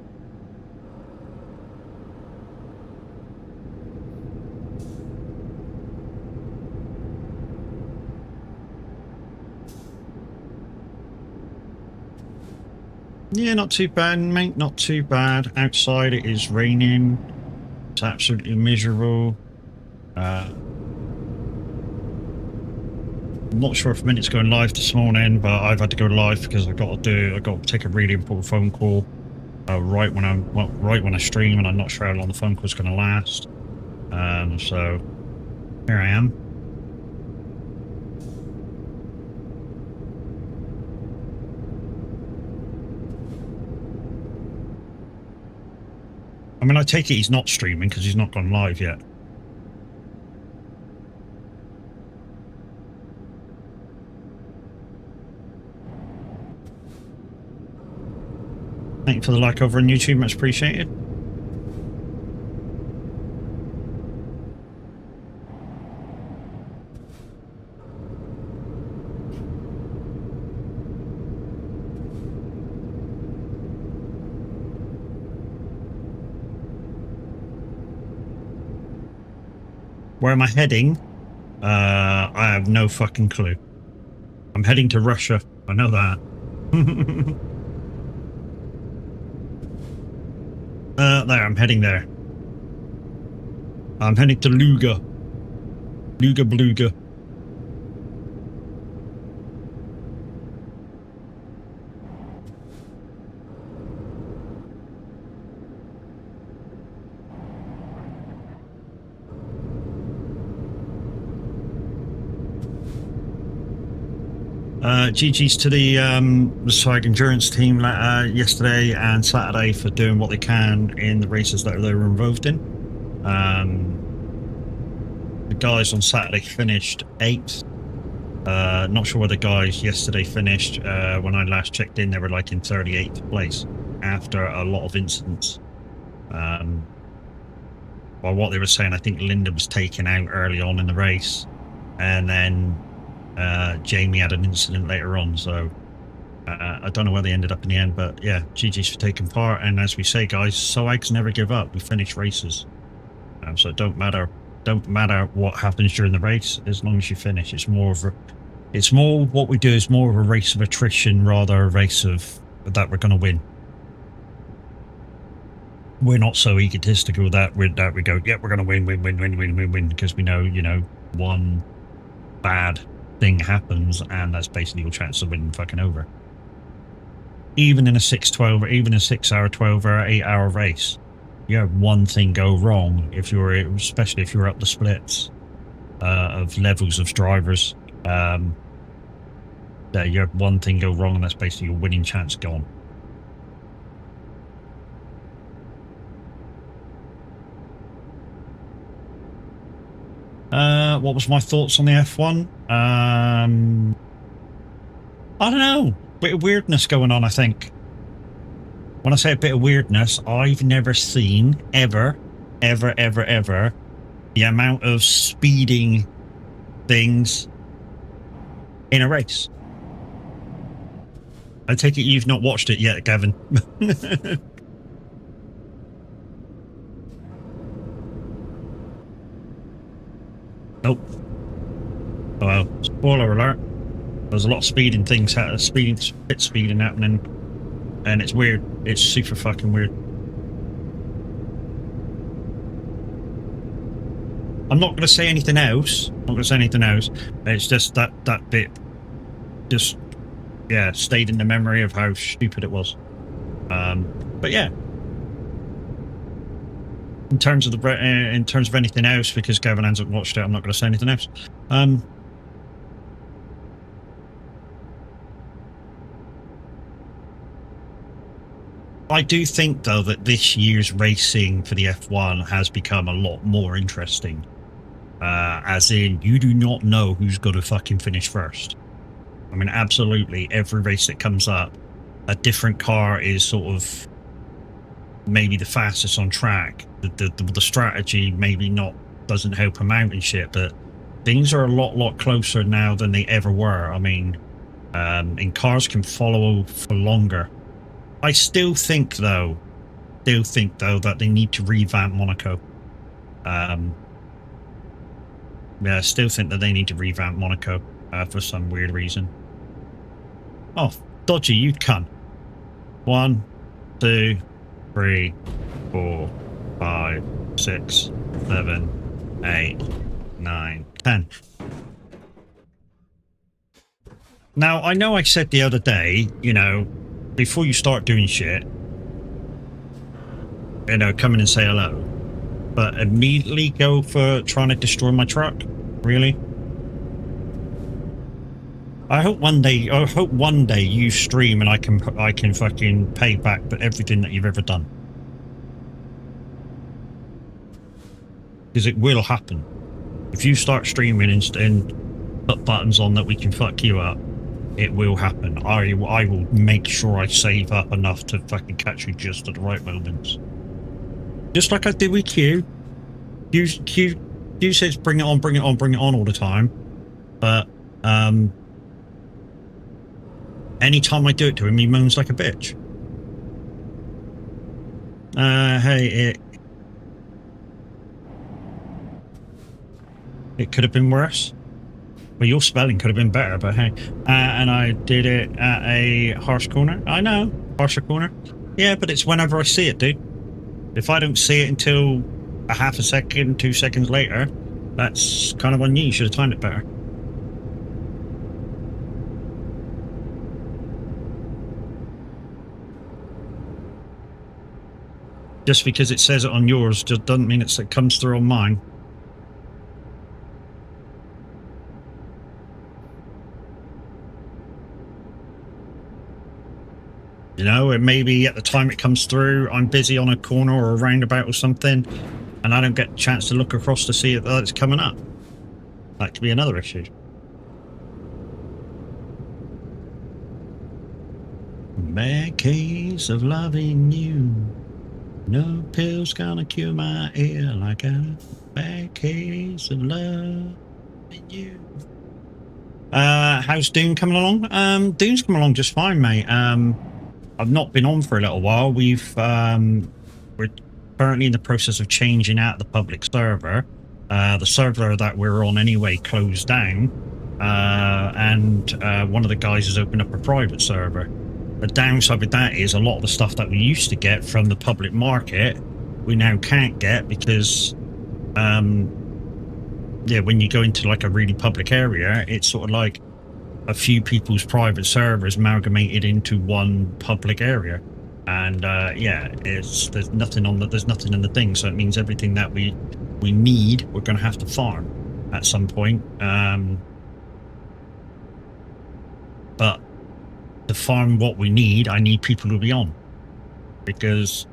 Yeah, not too bad, mate. Not too bad. Outside it is raining. It's absolutely miserable. I'm not sure if Minute's going live this morning, but I've had to go live because I've got to take a really important phone call right when I stream, and I'm not sure how long the phone call's going to last. So here I am. I mean, I take it he's not streaming because he's not gone live yet. Thank you for the like over on YouTube, much appreciated. Where am I heading? I have no fucking clue. I'm heading to Russia. I know that. There, I'm heading there. I'm heading to Luga. Luga Bluga. GG's to the Swag Endurance team yesterday and Saturday for doing what they can in the races that they were involved in. The guys on Saturday finished 8th. Not sure where the guys yesterday finished. When I last checked in, they were like in 38th place after a lot of incidents. Well, what they were saying, I think Linda was taken out early on in the race, and then Jamie had an incident later on. So I don't know where they ended up in the end, but yeah, GG's for taking part. And as we say, guys, SOAGs never give up. We finish races, so it don't matter what happens during the race, as long as you finish. It's more what we do is more of a race of attrition rather a race of that we're going to win. We're not so egotistical that we go, yeah, we're going to win, because we know, you know, one bad thing happens and that's basically your chance of winning fucking over. Even in a 6-12 or even a 6 hour, 12 or 8 hour race, you have one thing go wrong, especially if you're up the splits of levels of drivers, that you have one thing go wrong and that's basically your winning chance gone. What was my thoughts on the F1? I don't know. Bit of weirdness going on, I think. When I say a bit of weirdness, I've never seen, ever, the amount of speeding things in a race. I take it you've not watched it yet, Gavin. Nope. Oh, well, spoiler alert. There's a lot of speeding things, pit speeding happening, and it's weird. It's super fucking weird. I'm not going to say anything else. It's just that bit, just, yeah, stayed in the memory of how stupid it was. But yeah. In terms of anything else, because Gavin hasn't watched it, I'm not going to say anything else. I do think, though, that this year's racing for the F1 has become a lot more interesting. As in, you do not know who's going to fucking finish first. I mean, absolutely, every race that comes up, a different car is sort of maybe the fastest on track. The strategy maybe doesn't help them out and shit, but things are a lot closer now than they ever were. I mean, and cars can follow for longer. I still think though that they need to revamp Monaco. Yeah, I still think that they need to revamp Monaco for some weird reason. Oh, dodgy, you cunt. 1, 2, 3, 4, 5, 6, 7, 8, 9, 10. Now, I know I said the other day, you know, before you start doing shit, you know, come in and say hello. But immediately go for trying to destroy my truck? Really? I hope one day you stream and I can fucking pay back for everything that you've ever done. Because it will happen. If you start streaming and put buttons on that we can fuck you up, it will happen. I will make sure I save up enough to fucking catch you just at the right moments. Just like I did with Q. Q says bring it on all the time. But anytime I do it to him, he moans like a bitch. Hey, it could have been worse. Well, your spelling could have been better, but hey. And I did it at a harsh corner. I know, harsher corner. Yeah, but it's whenever I see it, dude. If I don't see it until a half a second, 2 seconds later, that's kind of on you. You should have timed it better. Just because it says it on yours just doesn't mean it comes through on mine. You know, it may be at the time it comes through, I'm busy on a corner or a roundabout or something, and I don't get a chance to look across to see that it's coming up. That could be another issue. Bad case of loving you. No pill's gonna cure my ear like a bad case of loving you. How's Doom coming along? Doom's coming along just fine, mate. I've not been on for a little while. We're currently in the process of changing out the public server. The server that we're on anyway closed down, and one of the guys has opened up a private server. The downside with that is a lot of the stuff that we used to get from the public market, we now can't get because, yeah, when you go into like a really public area, it's sort of like a few people's private servers amalgamated into one public area, and yeah, there's nothing in the thing, so it means everything that we need, we're going to have to farm at some point. But to farm what we need, I need people to be on, because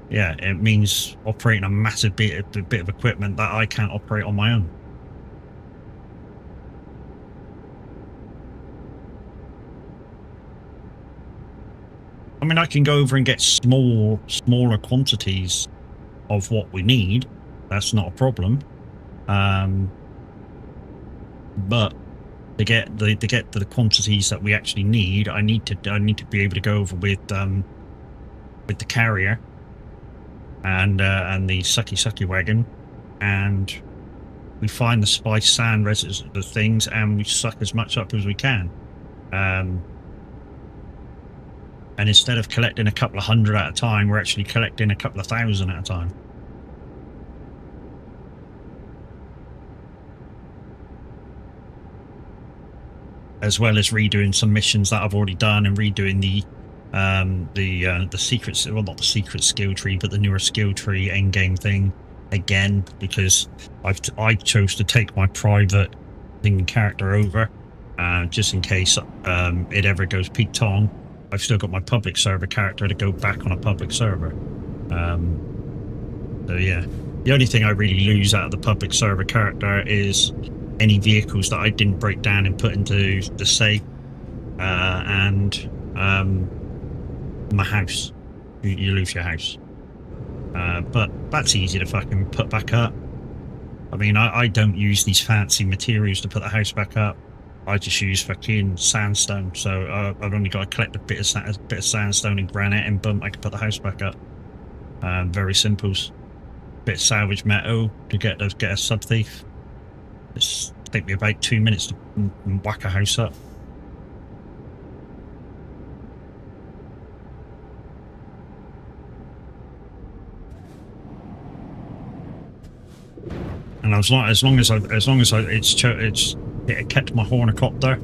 yeah, it means operating a massive bit of equipment that I can't operate on my own. I mean, I can go over and get smaller quantities of what we need. That's not a problem. But to get the quantities that we actually need, I need to be able to go over with the carrier and the sucky wagon, and we find the spice sand residue, the things, and we suck as much up as we can. And instead of collecting a couple of hundred at a time, we're actually collecting a couple of thousand at a time. As well as redoing some missions that I've already done, and redoing the secrets, well, not the secret skill tree, but the newer skill tree end game thing again, because I chose to take my private thing character over, just in case it ever goes peak tong. I've still got my public server character to go back on a public server. So yeah, the only thing I really lose out of the public server character is any vehicles that I didn't break down and put into the safe, and my house. You lose your house, but that's easy to fucking put back up. I mean, I don't use these fancy materials to put the house back up. I just use fucking sandstone, so I've only got to collect a bit of sandstone and granite, and boom, I can put the house back up. Very simple. Bit of salvage metal to get a sub thief. It's take me about 2 minutes to whack a house up. And as long as it kept my hornicopter,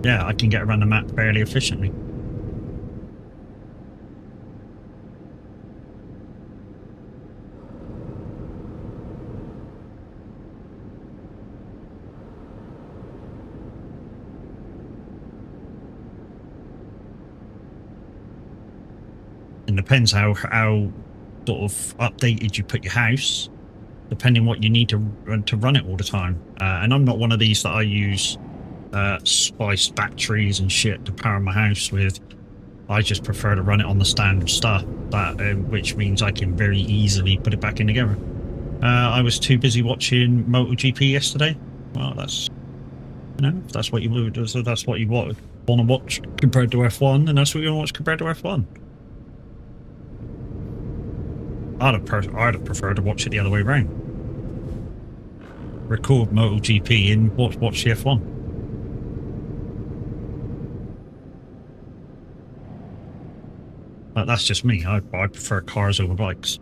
yeah, I can get around the map fairly efficiently. It depends how sort of updated you put your house, depending what you need to run it all the time. And I'm not one of these that I use spiced batteries and shit to power my house with. I just prefer to run it on the standard stuff, that which means I can very easily put it back in together. I was too busy watching MotoGP yesterday. Well, that's, you know, if that's what you would, so that's what you want to watch compared to F1, then that's what you want to watch compared to F1. I'd have preferred to watch it the other way around. Record MotoGP and watch the F1. But that's just me. I prefer cars over bikes.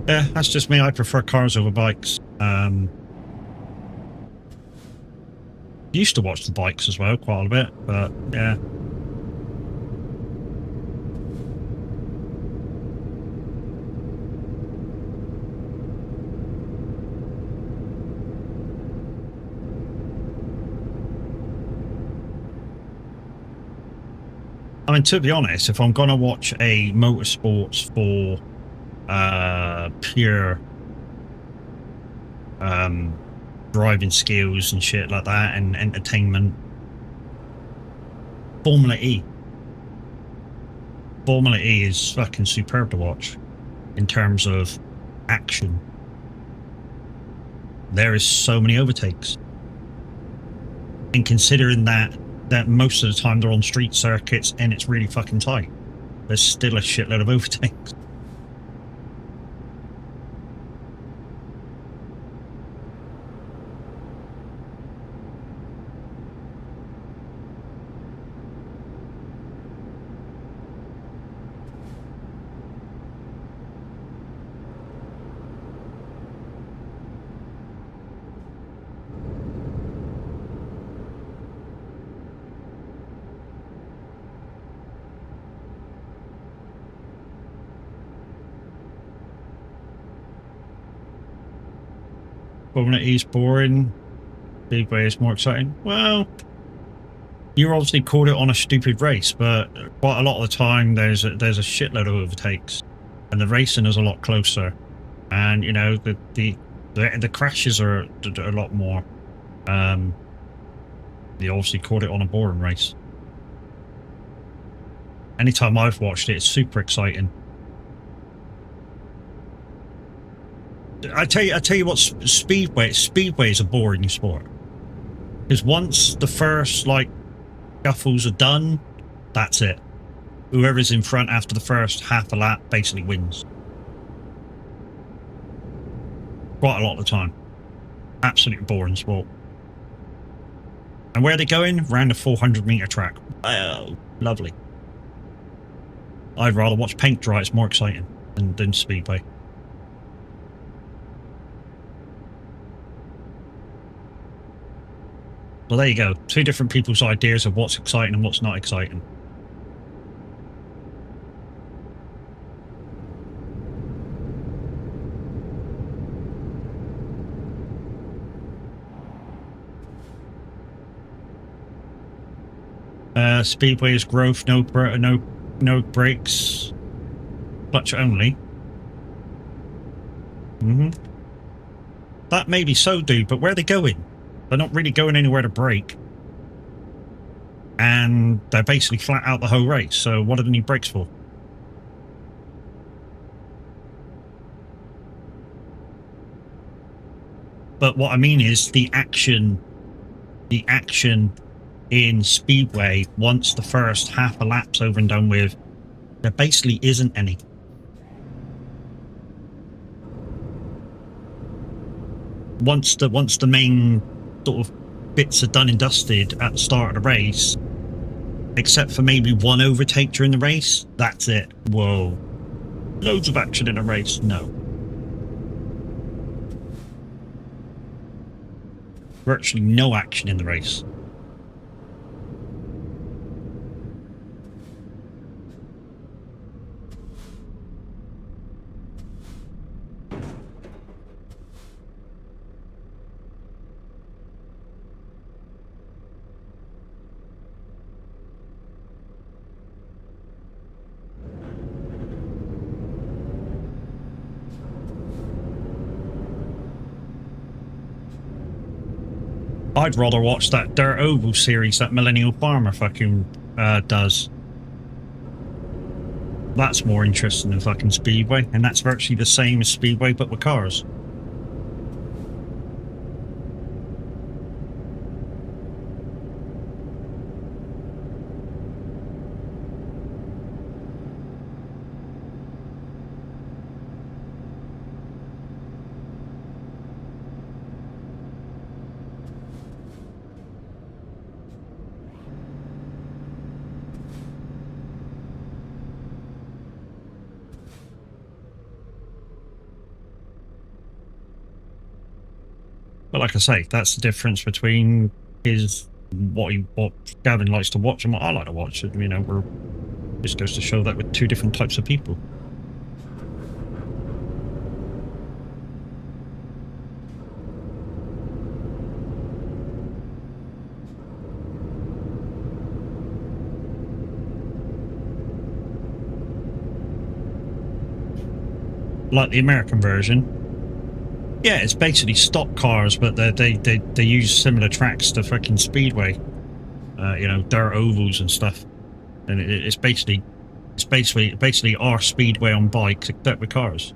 Yeah, that's just me. I prefer cars over bikes. Used to watch the bikes as well quite a bit, but yeah. mean, to be honest, if I'm going to watch a motorsports for pure driving skills and shit like that and entertainment, Formula E. Formula E is fucking superb to watch in terms of action. There is so many overtakes. And considering that most of the time they're on street circuits and it's really fucking tight, there's still a shitload of overtakes. Formula E is boring. Speedway is more exciting. Well, you obviously called it on a stupid race, but quite a lot of the time there's a shitload of overtakes, and the racing is a lot closer, and you know the crashes are a lot more. You obviously called it on a boring race. Anytime I've watched it, it's super exciting. I tell you what, Speedway is a boring sport. Because once the first, like, scuffles are done, that's it. Whoever's in front after the first half a lap basically wins. Quite a lot of the time. Absolutely boring sport. And where are they going? Around a 400-metre track. Oh, lovely. I'd rather watch paint dry, it's more exciting than Speedway. Well, there you go. Two different people's ideas of what's exciting and what's not exciting. Speedway is growth, no brakes, clutch only. That may be so, dude, but where are they going? They're not really going anywhere to brake. And they're basically flat out the whole race, so what do they need brakes for? But what I mean is the action in Speedway, once the first half a lap's over and done with, there basically isn't any. Once the main sort of bits are done and dusted at the start of the race, except for maybe one overtake during the race, that's it. Whoa. Loads of action in a race? No. Virtually no action in the race. I'd rather watch that Dirt Oval series that Millennial Farmer fucking does. That's more interesting than fucking Speedway, and that's virtually the same as Speedway but with cars. But like I say, that's the difference between what Gavin likes to watch and what I like to watch. You know, just goes to show that we're two different types of people. like the American version. Yeah, it's basically stock cars, but they use similar tracks to fucking Speedway. You know, dirt ovals and stuff, and it's basically our Speedway on bikes except with cars.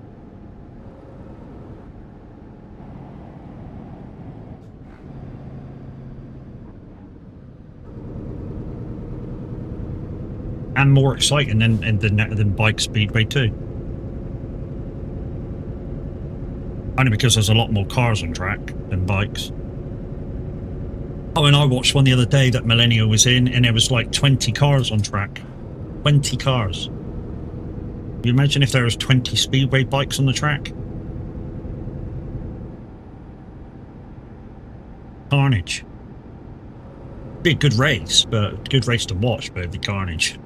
And more exciting than bike Speedway too. Only because there's a lot more cars on track than bikes. Oh, and I watched one the other day that Millennial was in, and there was like 20 cars on track. 20 cars. Can you imagine if there was 20 Speedway bikes on the track? Carnage. Be a good race, but a good race to watch, but it'd be carnage.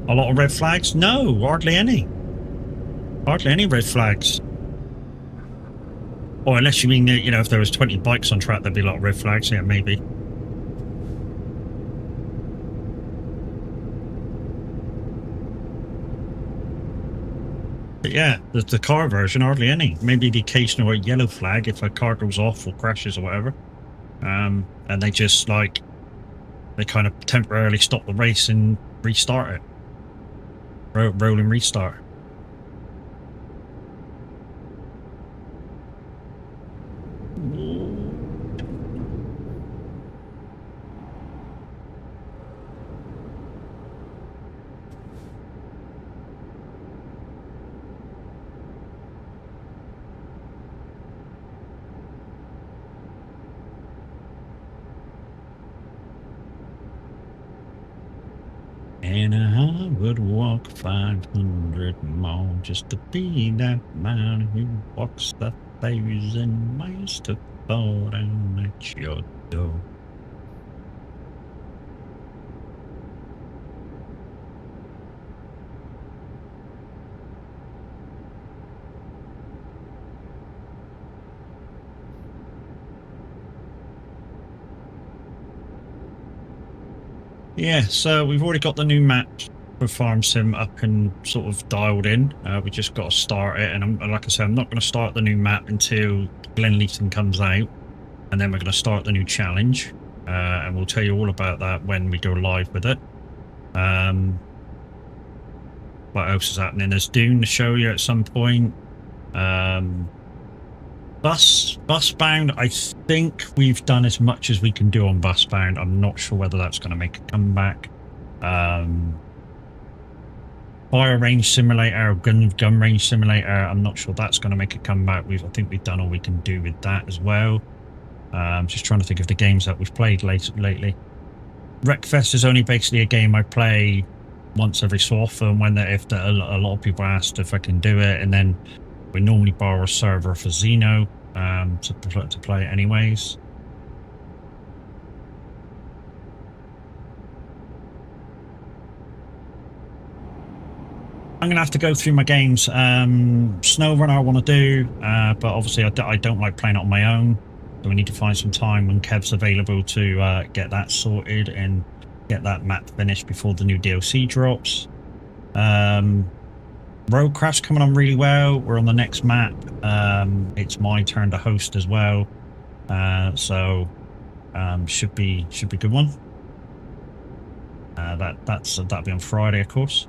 A lot of red flags? No, hardly any. Hardly any red flags. Or unless you mean, you know, if there was 20 bikes on track, there'd be a lot of red flags. Yeah, maybe. But yeah, the car version, hardly any. Maybe the occasional yellow flag if a car goes off or crashes or whatever. And they just, like, they kind of temporarily stop the race and restart it. Roll and restart. And I would walk 500 more just to be that man who walks 1,000 miles to fall down at your door. Yeah, so we've already got the new map for Farm Sim up and sort of dialed in. We just got to start it, and like I said, I'm not going to start the new map until Glenleason comes out, and then we're going to start the new challenge, and we'll tell you all about that when we go live with it. What else is happening? There's Dune to show you at some point. Busbound, I think we've done as much as we can do on Busbound. I'm not sure whether that's going to make a comeback. Fire range simulator, gun range simulator, I'm not sure that's going to make a comeback. I think we've done all we can do with that as well. Just trying to think of the games that we've played lately. Wreckfest is only basically a game I play once every so often if a lot of people ask if I can do it, and then we normally borrow a server for Xeno to play it anyways. I'm going to have to go through my games. SnowRunner I want to do, but obviously I don't like playing it on my own. So we need to find some time when Kev's available to get that sorted and get that map finished before the new DLC drops. Road Crash coming on really well. We're on the next map. It's my turn to host as well, so should be a good one. That'll be on Friday, of course.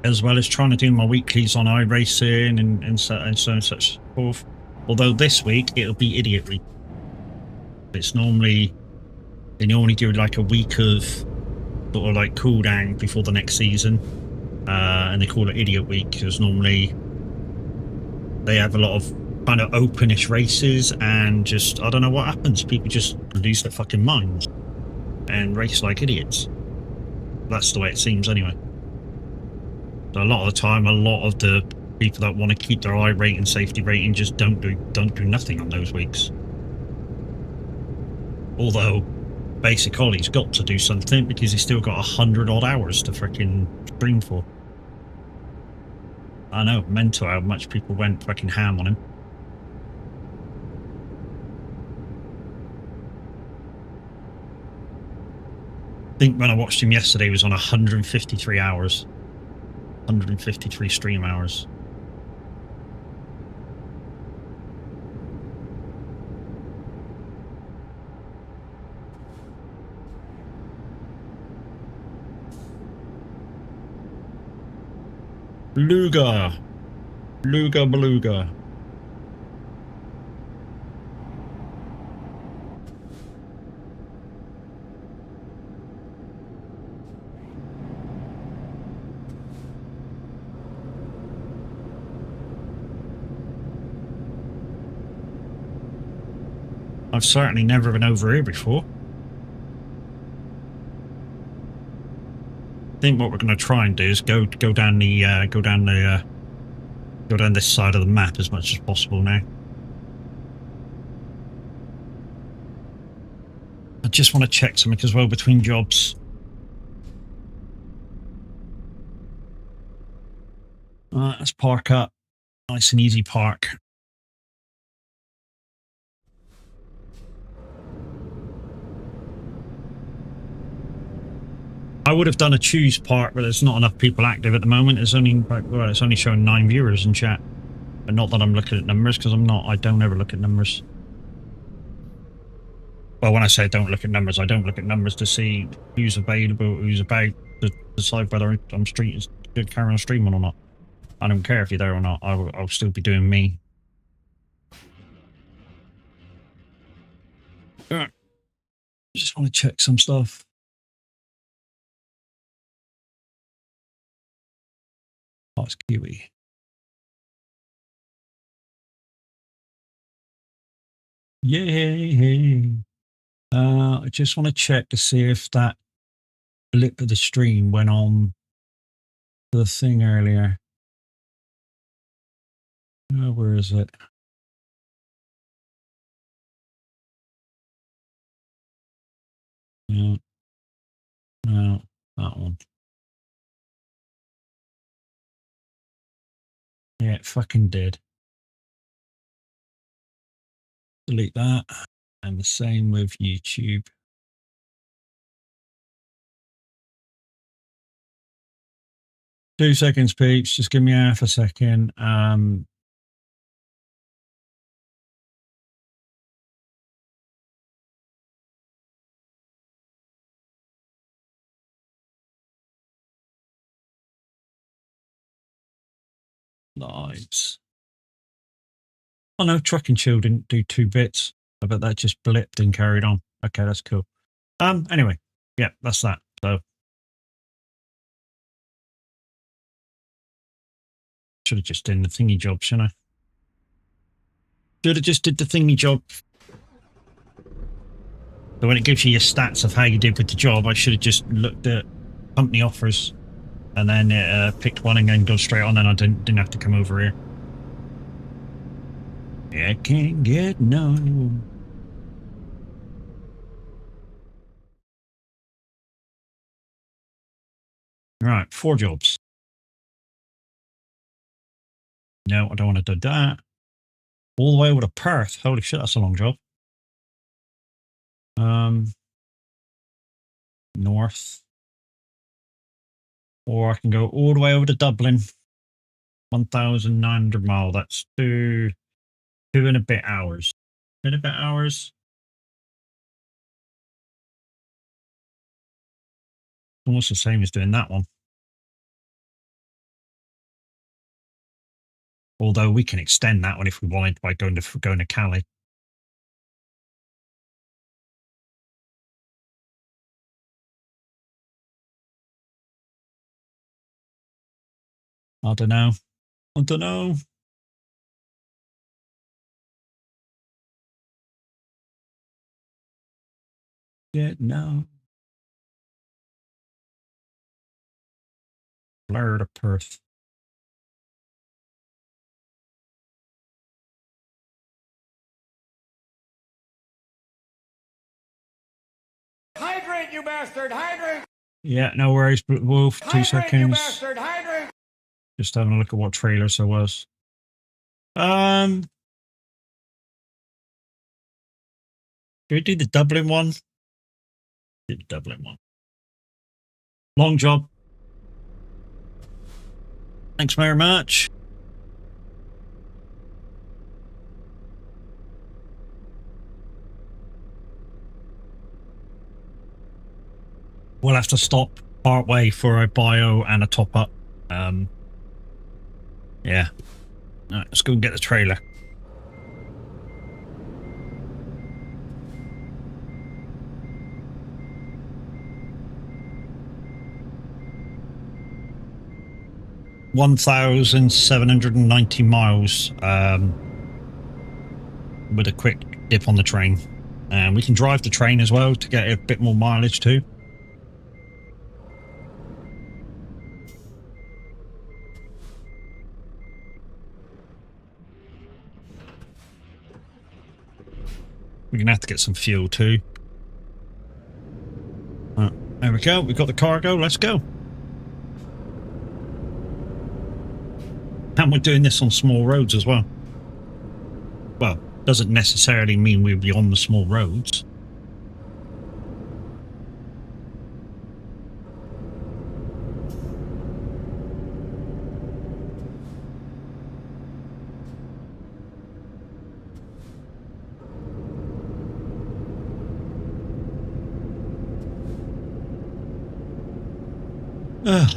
As well as trying to do my weeklies on iRacing and so on and such forth. Although this week it'll be Idiot Week. They normally do like a week of sort of like cool down before the next season, and they call it Idiot Week because normally they have a lot of kind of openish races, and just, I don't know what happens. People just lose their fucking minds and race like idiots. That's the way it seems anyway. So a lot of the time, a lot of the people that want to keep their I rating, safety rating, just don't do nothing on those weeks. Although Basic Ollie's got to do something, because he's still got 100 odd hours to freaking stream for. I know, mental how much people went fucking ham on him. I think when I watched him yesterday, he was on 153 hours. 153 stream hours. Beluga. Beluga. I've certainly never been over here before. I think what we're going to try and do is go down this side of the map as much as possible now. I just want to check something as well between jobs. Let's park up. Nice and easy park. I would have done a choose part, but there's not enough people active at the moment. It's only it's only showing 9 viewers in chat. But not that I'm looking at numbers, because I don't ever look at numbers. Well, when I say I don't look at numbers, I don't look at numbers to see who's available, who's about, to decide whether I'm carrying on streaming or not. I don't care if you're there or not. I'll still be doing me. Just want to check some stuff. Oh, it's Kiwi. Yay! I just want to check to see if that blip of the stream went on the thing earlier. Where is it? No, that one. Yeah, it fucking did. Delete that. And the same with YouTube. Two seconds, peeps. Just give me half a second. Lives. Oh no, Truck and Chill didn't do 2 bits. I bet that just blipped and carried on. Okay, that's cool. Anyway, yeah, that's that. So should have just done the thingy job, shouldn't I? Should have just did the thingy job. So when it gives you your stats of how you did with the job, I should have just looked at company offers and then picked one and then go straight on, and I didn't have to come over here. I can't get no. Right, 4 jobs. No, I don't want to do that. All the way over to Perth. Holy shit, that's a long job. North. Or I can go all the way over to Dublin. 1,900 miles. That's 2 and a bit hours. 2 and a bit hours. Almost the same as doing that one. Although we can extend that one if we wanted by going to Cali. I don't know. Getting out. Blur to Perth. Hydrate, you bastard! Hydrate! Yeah, no worries, Wolf. 2 Hydrate, you seconds. bastard! Hydrate! Just having a look at what trailers there was. Can we do the Dublin one? Do the Dublin one. Long job. Thanks very much. We'll have to stop part way for a bio and a top up. Yeah. All right, let's go and get the trailer. $1,790 miles with a quick dip on the train, and we can drive the train as well to get a bit more mileage too. We're gonna have to get some fuel too. There we go. We've got the cargo. Let's go. And we're doing this on small roads as well. Well, doesn't necessarily mean we'll be on the small roads.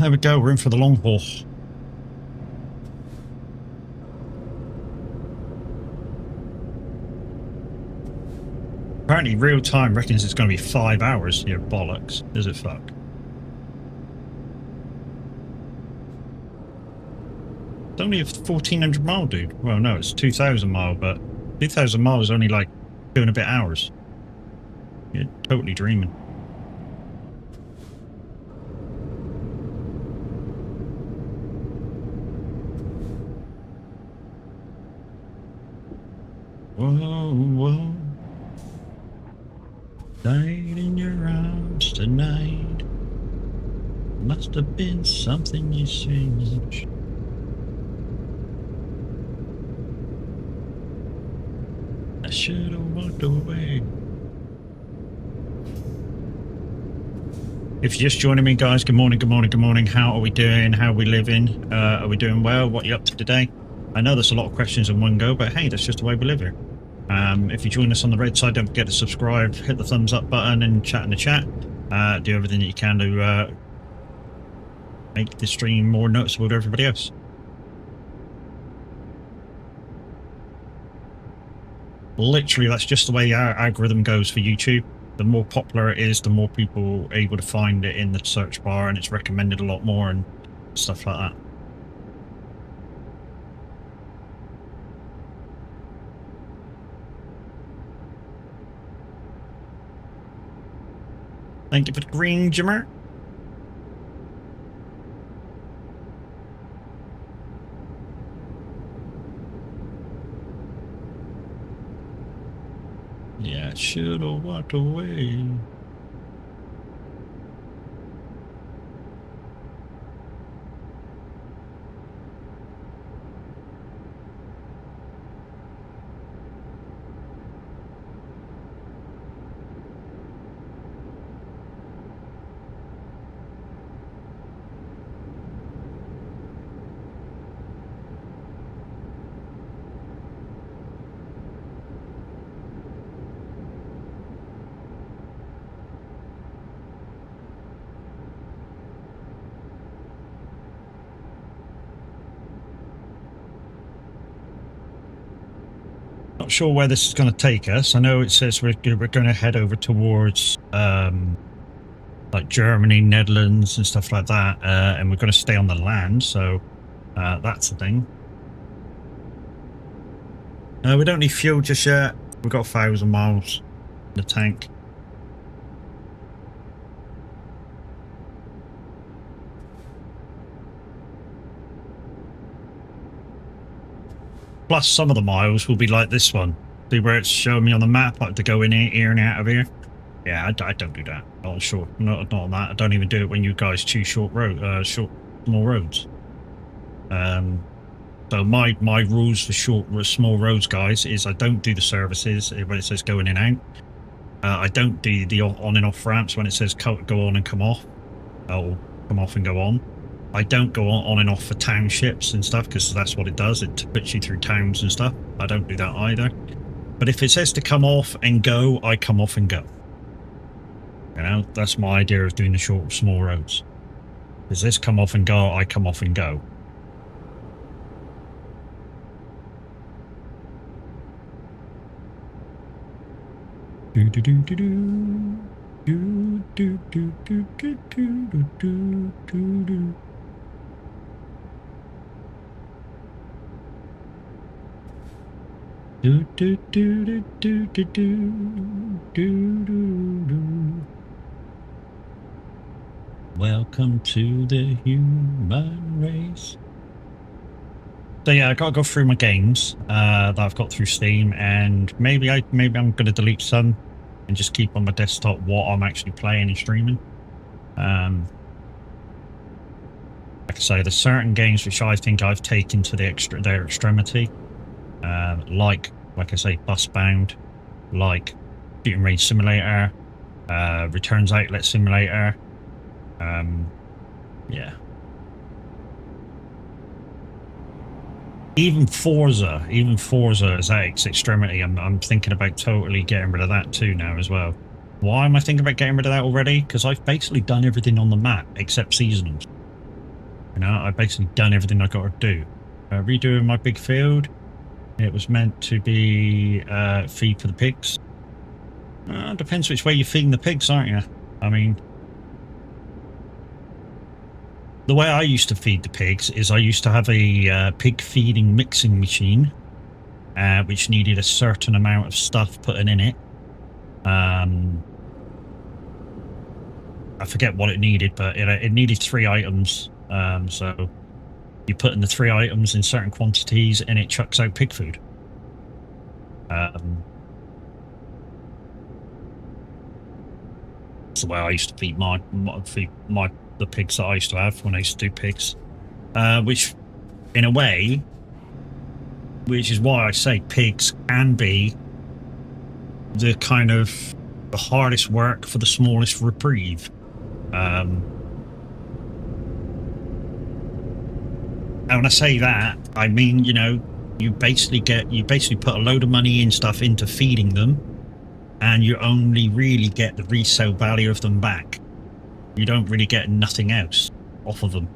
There we go. We're in for the long haul. Apparently real time reckons it's going to be 5 hours. Yeah, bollocks. Is it fuck? It's only a 1,400 mile, dude. Well, no, it's 2,000 mile, but 2,000 miles is only like 2 and a bit hours. You're totally dreaming. Whoa, whoa. Died in your arms tonight. Must have been something you changed. I should have walked away. If you're just joining me, guys, good morning, good morning, good morning. How are we doing? How are we living? Are we doing well? What are you up to today? I know there's a lot of questions in one go, but hey, that's just the way we live here. If you join us on the red side, don't forget to subscribe, hit the thumbs up button, and chat in the chat. Do everything that you can to make the stream more noticeable to everybody else. Literally, that's just the way our algorithm goes for YouTube. The more popular it is, the more people are able to find it in the search bar, and it's recommended a lot more and stuff like that. Thank you for the green, Jimmer. Yeah, I should have walked away. Not sure where this is going to take us. I know it says we're going to head over towards like Germany, Netherlands and stuff like that, and we're going to stay on the land, so that's the thing. We don't need fuel just yet. We've got 1,000 miles in the tank. Plus, some of the miles will be like this one. See where it's showing me on the map, like to go in here and out of here. Yeah, I don't do that. Not sure. Not on that. I don't even do it when you guys choose small roads. So my rules for small roads, guys, is I don't do the services when it says going in and out. I don't do the on and off ramps when it says go on and come off, or come off and go on. I don't go on and off for townships and stuff because that's what it does. It puts you through towns and stuff. I don't do that either. But if it says to come off and go, I come off and go. You know, that's my idea of doing the small roads. Is this come off and go, I come off and go. Do do do do do do do do do do do do do. Do do do do do do do do do. Welcome to the human race. So yeah, I gotta go through my games that I've got through Steam, and maybe I'm gonna delete some and just keep on my desktop what I'm actually playing and streaming. Like I say, there's certain games which I think I've taken to their extremity, like I say, Busbound, like Shooting Range Simulator, Returns Outlet Simulator. Yeah. Even Forza is at its extremity. I'm thinking about totally getting rid of that too now as well. Why am I thinking about getting rid of that already? Because I've basically done everything on the map except seasonals. You know, I've basically done everything I got to do. Redoing my big field. It was meant to be feed for the pigs. Depends which way you're feeding the pigs, aren't you? I mean, the way I used to feed the pigs is I used to have a pig feeding mixing machine, which needed a certain amount of stuff put in it. I forget what it needed, but it needed 3 items. So you put in the 3 items in certain quantities, and it chucks out pig food. That's the way I used to feed the pigs that I used to have when I used to do pigs, which in a way, which is why I say pigs can be the kind of the hardest work for the smallest reprieve. And when I say that, I mean, you know, you basically put a load of money and stuff into feeding them, and you only really get the resale value of them back. You don't really get nothing else off of them.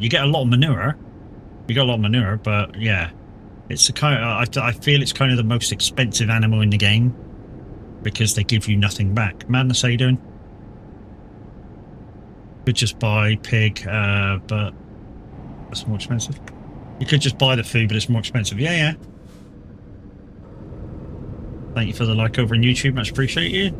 You get a lot of manure. But yeah, it's the kind of, I feel it's kind of the most expensive animal in the game because they give you nothing back. Madness, how you doing? Could just buy pig, but that's more expensive. You could just buy the food, but it's more expensive. Yeah. Thank you for the like over on YouTube. Much appreciate you.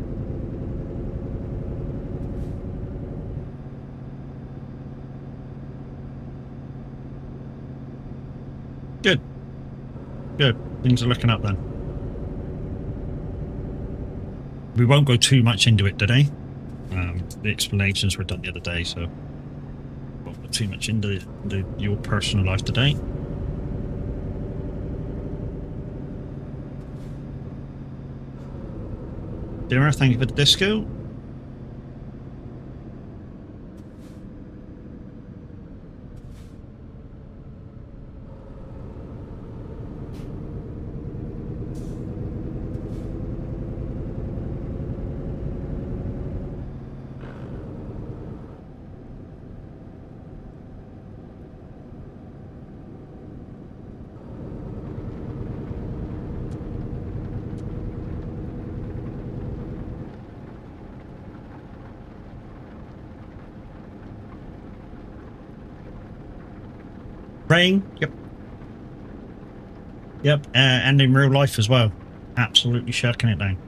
Good. Things are looking up then. We won't go too much into it today. The explanations were done the other day, so won't go too much into your personal life today. Dara, thank you for the disco. Rain, yep, and in real life as well. Absolutely shutting it down.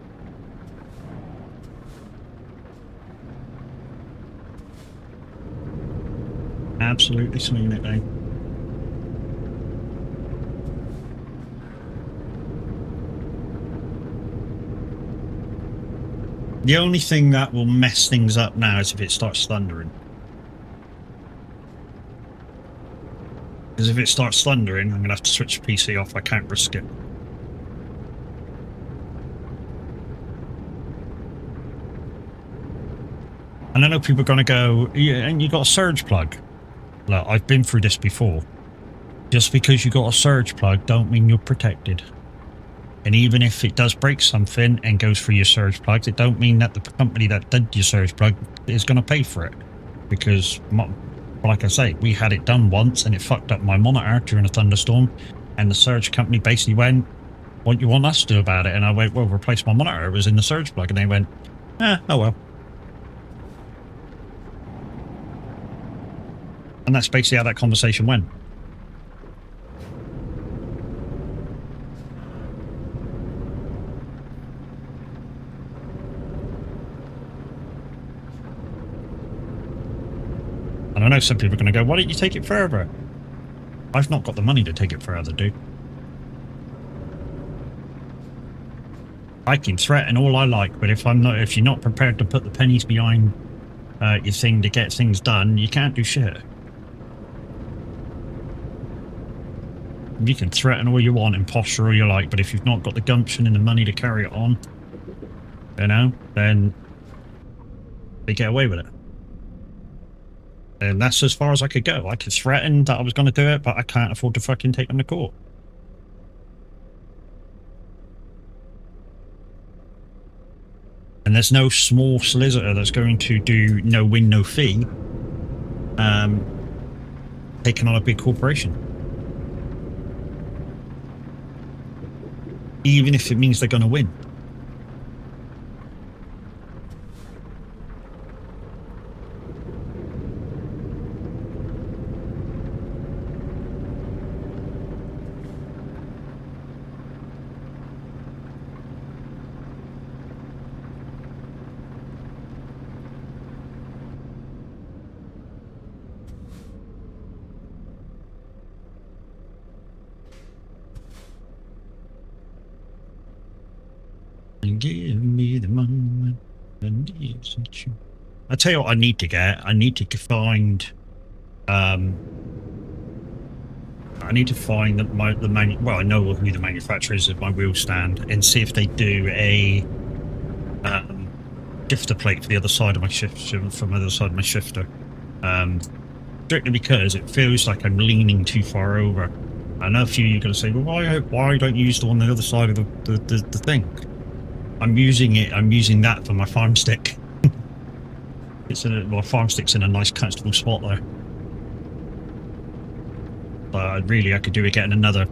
Absolutely slinging it down. The only thing that will mess things up now is if it starts thundering. Because if it starts thundering, I'm going to have to switch the PC off. I can't risk it. And I know people are going to go, yeah, and you got a surge plug. Look, I've been through this before. Just because you got a surge plug don't mean you're protected. And even if it does break something and goes through your surge plugs, it don't mean that the company that did your surge plug is going to pay for it. Because, like I say, we had it done once and it fucked up my monitor during a thunderstorm. And the surge company basically went, what do you want us to do about it? And I went, well, replace my monitor. It was in the surge plug. And they went, oh well. And that's basically how that conversation went. And I know some people are going to go, why don't you take it further? I've not got the money to take it further, dude. I can threaten all I like, but if you're not prepared to put the pennies behind your thing to get things done, you can't do shit. You can threaten all you want and posture all you like, but if you've not got the gumption and the money to carry it on, you know, then they get away with it. And that's as far as I could go. I could threaten that I was going to do it, but I can't afford to fucking take them to court. And there's no small solicitor that's going to do no win, no fee, taking on a big corporation. Even if it means they're going to win. Give me the moment and it's you. I tell you what I need to get. I need to find I need to find well, I know who the manufacturer is of my wheel stand and see if they do a shifter plate for the other side of my shifter, from the other side of my shifter. Strictly because it feels like I'm leaning too far over. I know a few of you are going to say, well, why don't you use the one on the other side of the thing? I'm using that for my farm stick. My farm stick's in a nice comfortable spot there. But I could do with getting another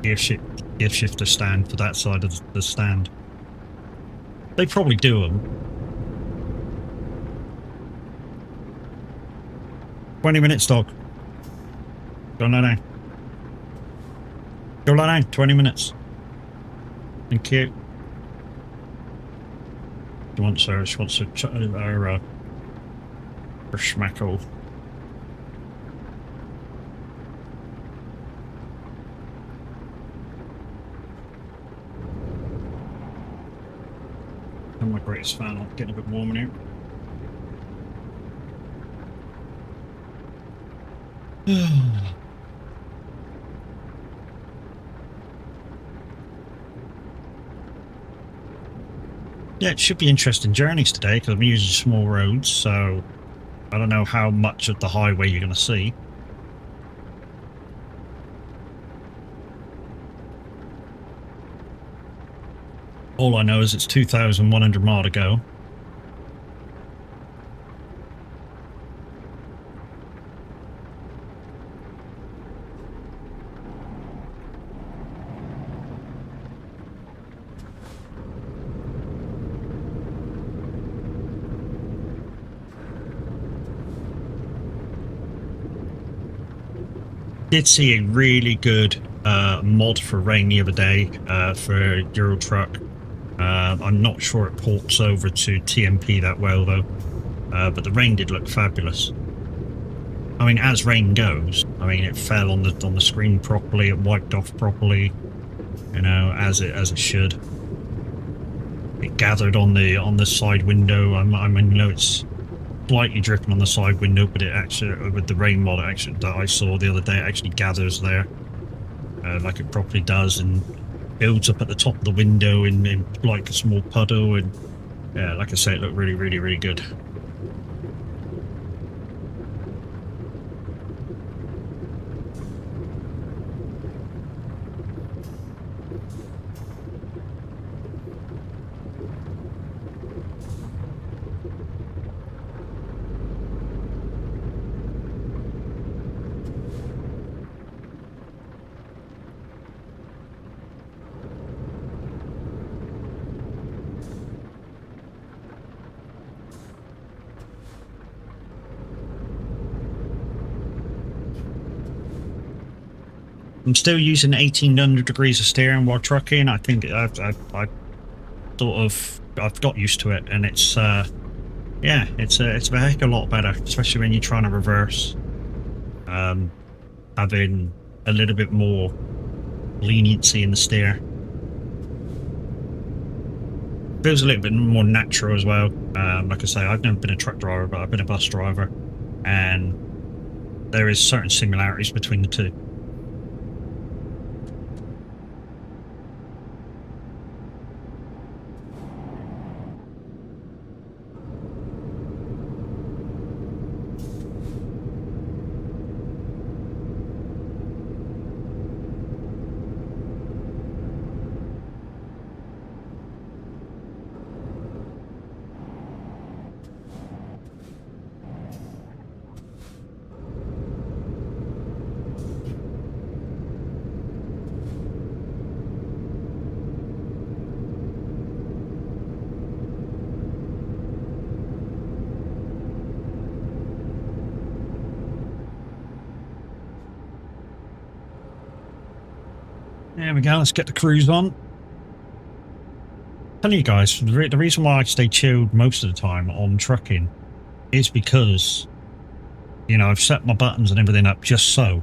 gear shifter stand for that side of the stand. They probably do them. 20 minutes, dog. Go now. Go now. 20 minutes. Thank you. She wants her schmackle. I'm my greatest fan. I'm getting a bit warm in here. Yeah, it should be interesting journeys today because I'm using small roads, so I don't know how much of the highway you're going to see. All I know is it's 2,100 miles to go. Did see a really good mod for rain the other day for Euro Truck. I'm not sure it ports over to TMP that well though, but the rain did look fabulous. I mean, as rain goes, I mean, it fell on the screen properly, it wiped off properly, you know, as it should. it gathered on the side window. I mean, you know, it's slightly dripping on the side window, but it actually, with the rain mod actually that I saw the other day, it actually gathers there like it properly does, and builds up at the top of the window in like a small puddle. And yeah, like I say, it looked really good. I'm still using 1800 degrees of steering while trucking. I think I've got used to it, and it's yeah, it's a heck of a lot better, especially when you're trying to reverse. Having a little bit more leniency in the steer feels a little bit more natural as well. Like I say, I've never been a truck driver, but I've been a bus driver, and there is certain similarities between the two. There we go, let's get the cruise on. Tell you guys, the reason why I stay chilled most of the time on trucking is because, you know, I've set my buttons and everything up just so.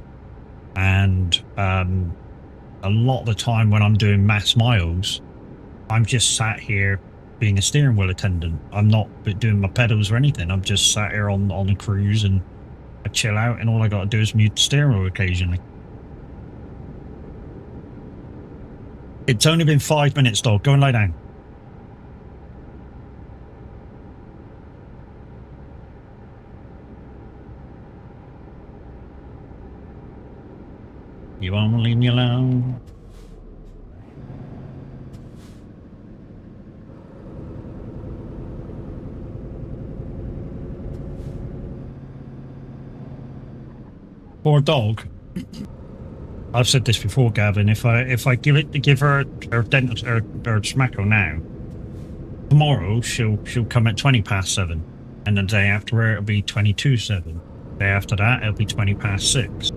And a lot of the time when I'm doing mass miles, I'm just sat here being a steering wheel attendant. I'm not doing my pedals or anything. I'm just sat here on the cruise, and I chill out, and all I got to do is mute the steering wheel occasionally. It's only been 5 minutes, dog. Go and lie down. You won't leave me alone. Poor dog. I've said this before, Gavin. If I give her dentist or smacko now, tomorrow she'll come at 7:20, and the day after her it'll be 7:22. Day after that it'll be 6:20.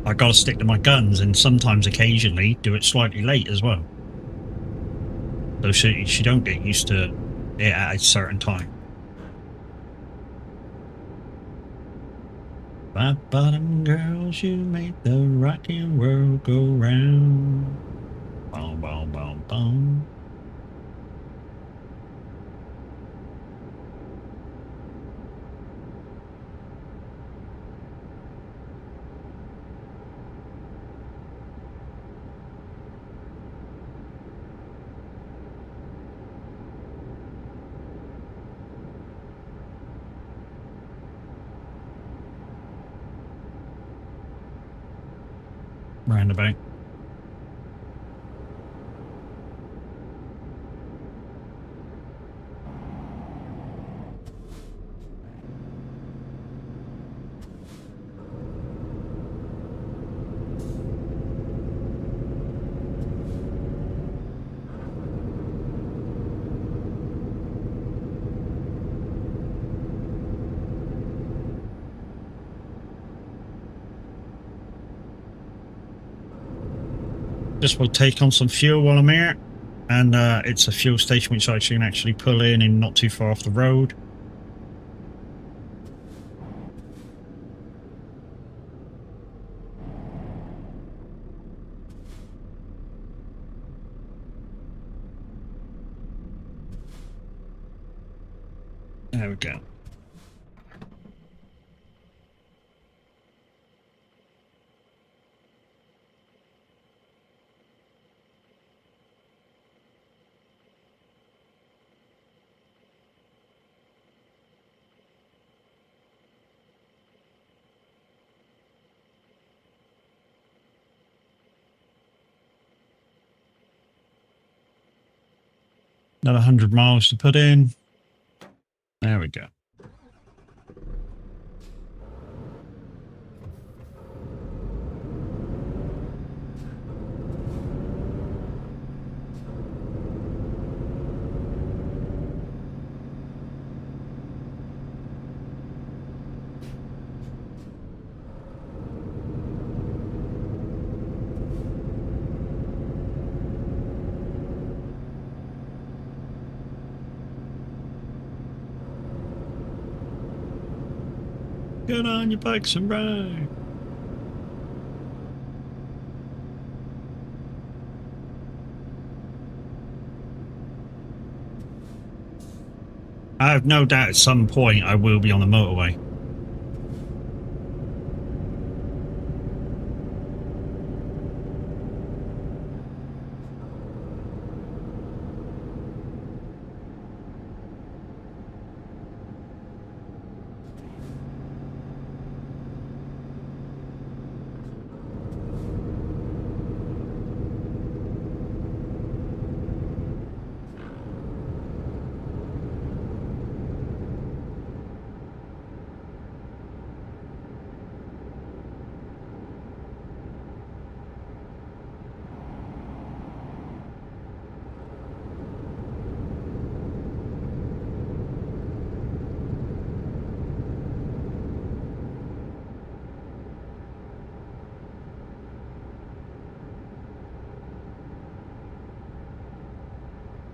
I gotta stick to my guns, and sometimes occasionally do it slightly late as well. So she don't get used to it at a certain time. Bottom girls, you make the rockin' world go round. Boom, boom, boom, boom. Roundabout. Just will take on some fuel while I'm here, and it's a fuel station which I can actually pull in and not too far off the road. There we go. Another 100 miles to put in. There we go. Get on your bikes and ride. I have no doubt at some point I will be on the motorway.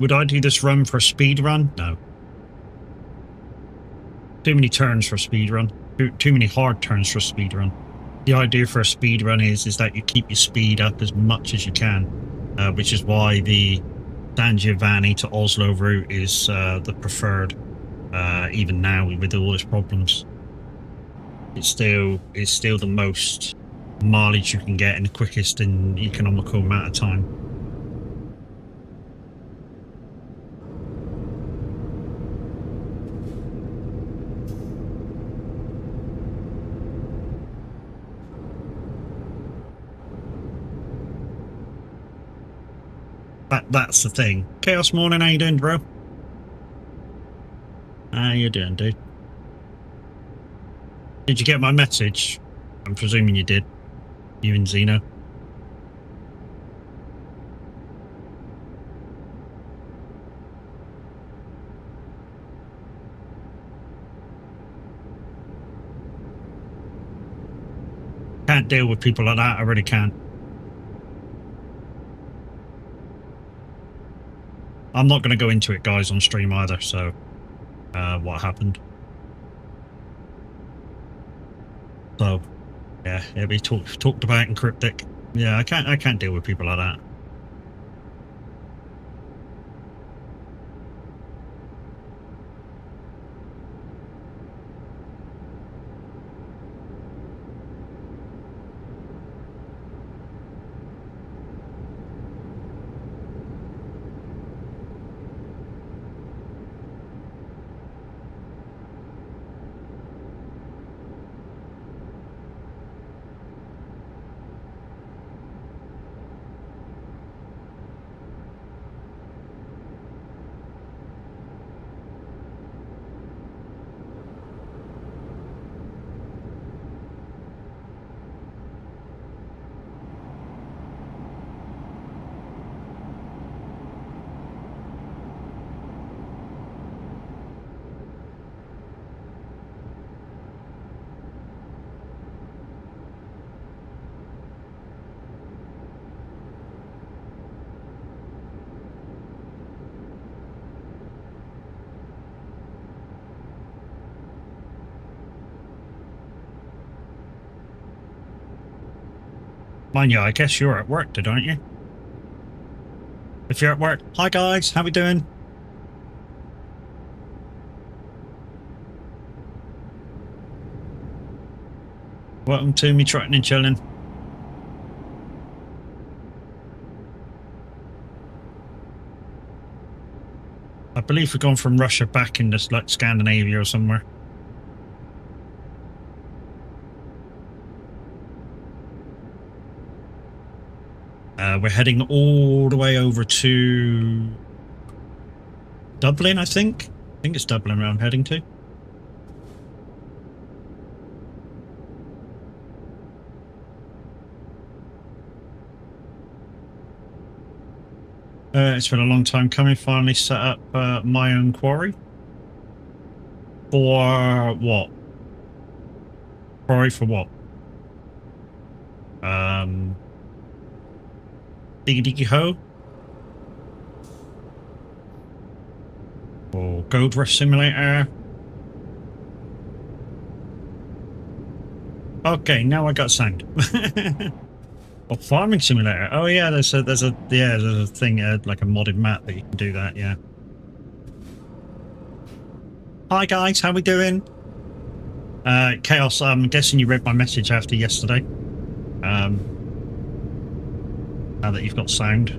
Would I do this run for a speed run? No. Too many turns for a speed run. Too many hard turns for a speed run. The idea for a speed run is that you keep your speed up as much as you can, which is why the San Giovanni to Oslo route is the preferred, even now with all its problems. It's still the most mileage you can get in the quickest and economical amount of time. That's the thing. Chaos Morning, how you doing, bro? How you doing, dude? Did you get my message? I'm presuming you did. You and Zeno. Can't deal with people like that, I really can't. I'm not going to go into it, guys, on stream either, so what happened. So, yeah, we talked about in Cryptic. Yeah, I can't deal with people like that. Mind you, I guess you're at work today, aren't you? If you're at work, hi guys, how we doing? Welcome to me, Truckin and Chillin. I believe we've gone from Russia back into like Scandinavia or somewhere. We're heading all the way over to Dublin, I think. I think it's Dublin where I'm heading to. It's been a long time coming. Finally set up my own quarry. For what? Quarry for what? Diggy Diggy Ho? Or Gold Rush Simulator? Okay, now I got sound. Or Farming Simulator. Oh yeah, there's a thing like a modded map that you can do that. Yeah. Hi guys, how we doing? Chaos. I'm guessing you read my message after yesterday. Now that you've got sound.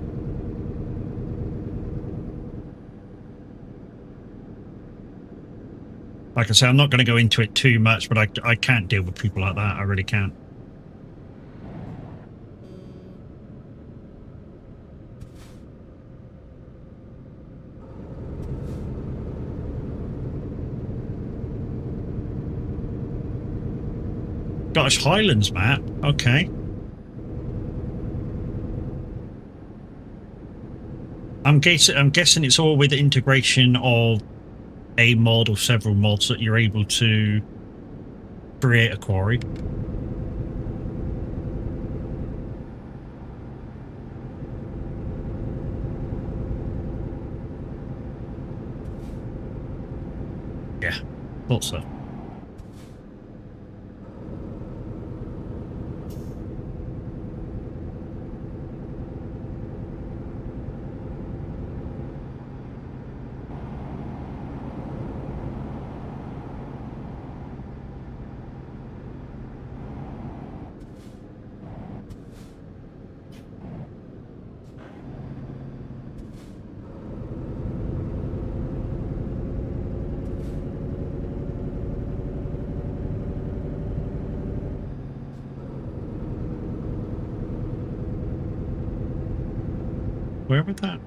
Like I say, I'm not going to go into it too much, but I can't deal with people like that. I really can't. Scottish Highlands map. Okay. I'm guessing it's all with the integration of a mod or several mods that you're able to create a quarry. Yeah, thought so. Where was that?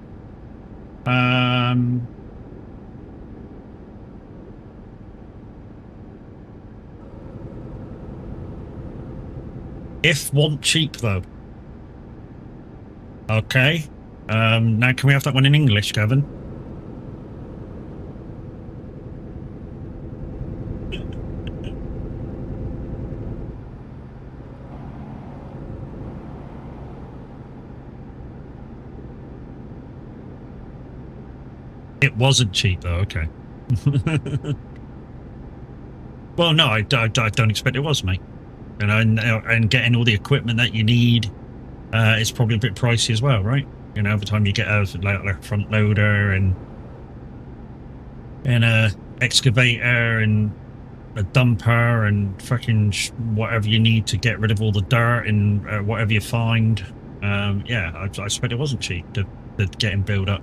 If want cheap though. Okay. Now can we have that one in English, Kevin? It wasn't cheap though, okay. Well, no, I don't expect it was, mate. You know, and getting all the equipment that you need, it's probably a bit pricey as well, right? You know, every time you get a like a front loader and a excavator and a dumper and fucking whatever you need to get rid of all the dirt and whatever you find. Yeah, I expect it wasn't cheap to get him built up.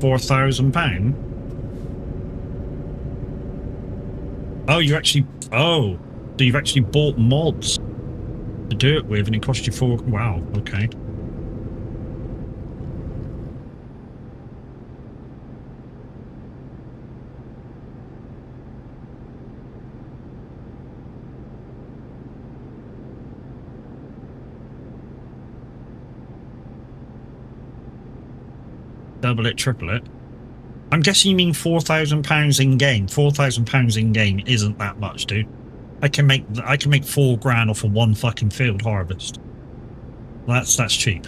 £4,000. Oh, you actually. Oh, so you've actually bought mods to do it with, and it cost you four. Wow. Okay. Double it, triple it. I'm guessing you mean £4,000 in game. £4,000 in game isn't that much, dude. I can make £4 off of one fucking field harvest. That's cheap.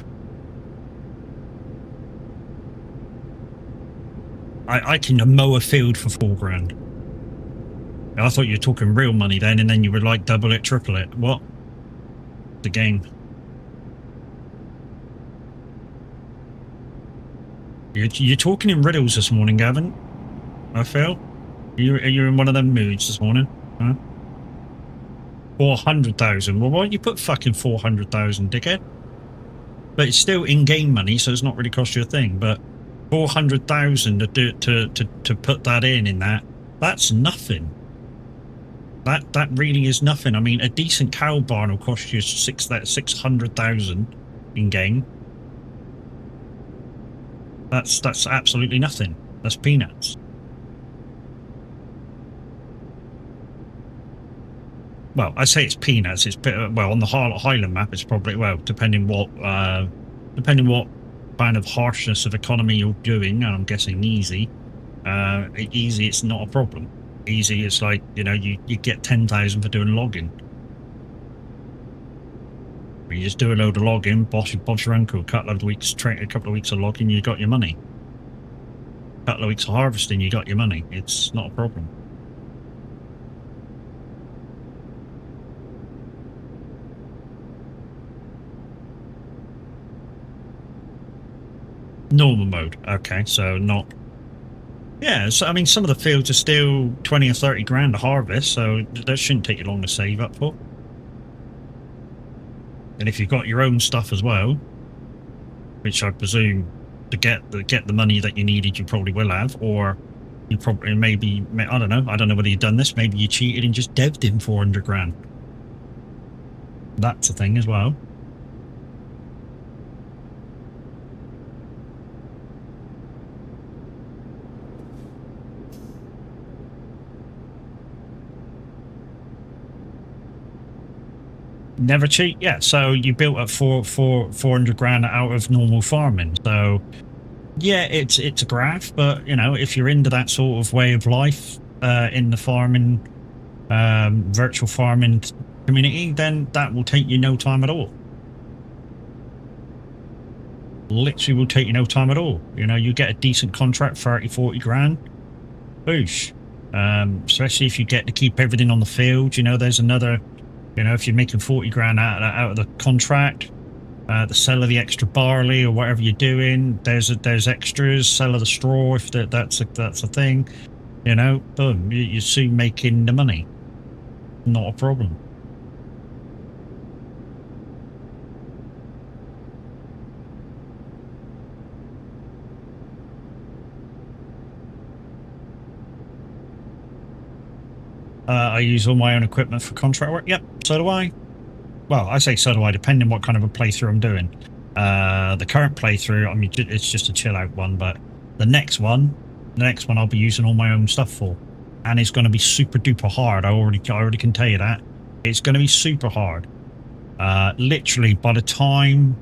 I can mow a field for £4,000. I thought you were talking real money then, and then you were like double it, triple it. What? The game. You're talking in riddles this morning, Gavin. I feel. You're in one of them moods this morning, huh? 400,000. Well, why don't you put fucking 400,000, dickhead? But it's still in-game money, so it's not really cost you a thing. But 400,000 to put that in that's nothing. That really is nothing. I mean, a decent cow barn will cost you 600,000 in-game. That's absolutely nothing. That's peanuts. Well, I say it's peanuts. It's well on the Highland map. It's probably depending what kind of harshness of economy you're doing. And I'm guessing easy. Easy, it's not a problem. Easy, it's like you get 10,000 for doing login. You just do a load of login, boss your uncle. A couple of weeks of logging, you got your money. A couple of weeks of harvesting, you got your money. It's not a problem. Normal mode. Okay, so not. Yeah, so I mean, some of the fields are still 20 or 30 grand to harvest, so that shouldn't take you long to save up for. And if you've got your own stuff as well, which I presume to get the money that you needed, you probably will have, or you probably I don't know whether you've done this. Maybe you cheated and just devved in 400 grand. That's a thing as well. Never cheat. Yeah, so you built up 400 grand out of normal farming. So yeah, it's a graft, but if you're into that sort of way of life in the farming virtual farming community, then that will take you no time at all. Literally will take you no time at all. You get a decent contract, 30-40 grand, boosh. Especially if you get to keep everything on the field. There's another. If you're making 40 grand out of the contract, the sell of the extra barley or whatever you're doing, there's extras, sell of the straw if that's a thing, boom, you're soon making the money. Not a problem. I use all my own equipment for contract work. Yep, so do I. Well, I say so do I, depending what kind of a playthrough I'm doing. The current playthrough, I mean, it's just a chill out one, but the next one I'll be using all my own stuff for, and it's going to be super duper hard. I already can tell you that it's going to be super hard. Literally, by the time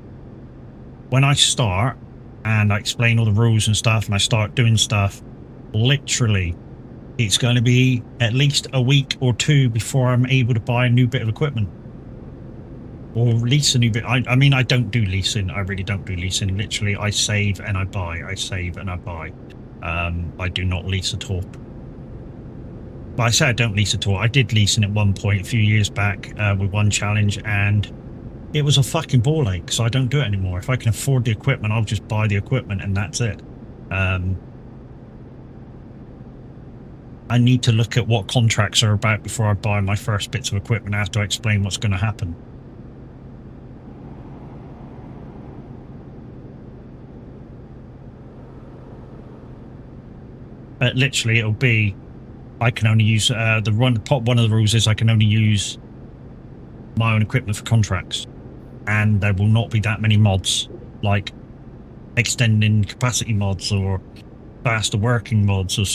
when I start and I explain all the rules and stuff, and I start doing stuff, literally. It's going to be at least a week or two before I'm able to buy a new bit of equipment. Or lease a new bit. I mean, I don't do leasing. I really don't do leasing. Literally, I save and I buy. I save and I buy. I do not lease at all. But I say I don't lease at all. I did leasing at one point a few years back with one challenge, and it was a fucking ball ache, so I don't do it anymore. If I can afford the equipment, I'll just buy the equipment and that's it. I need to look at what contracts are about before I buy my first bits of equipment after I explain what's going to happen. But literally, it'll be I can only use one of the rules is I can only use my own equipment for contracts, and there will not be that many mods like extending capacity mods or faster working mods or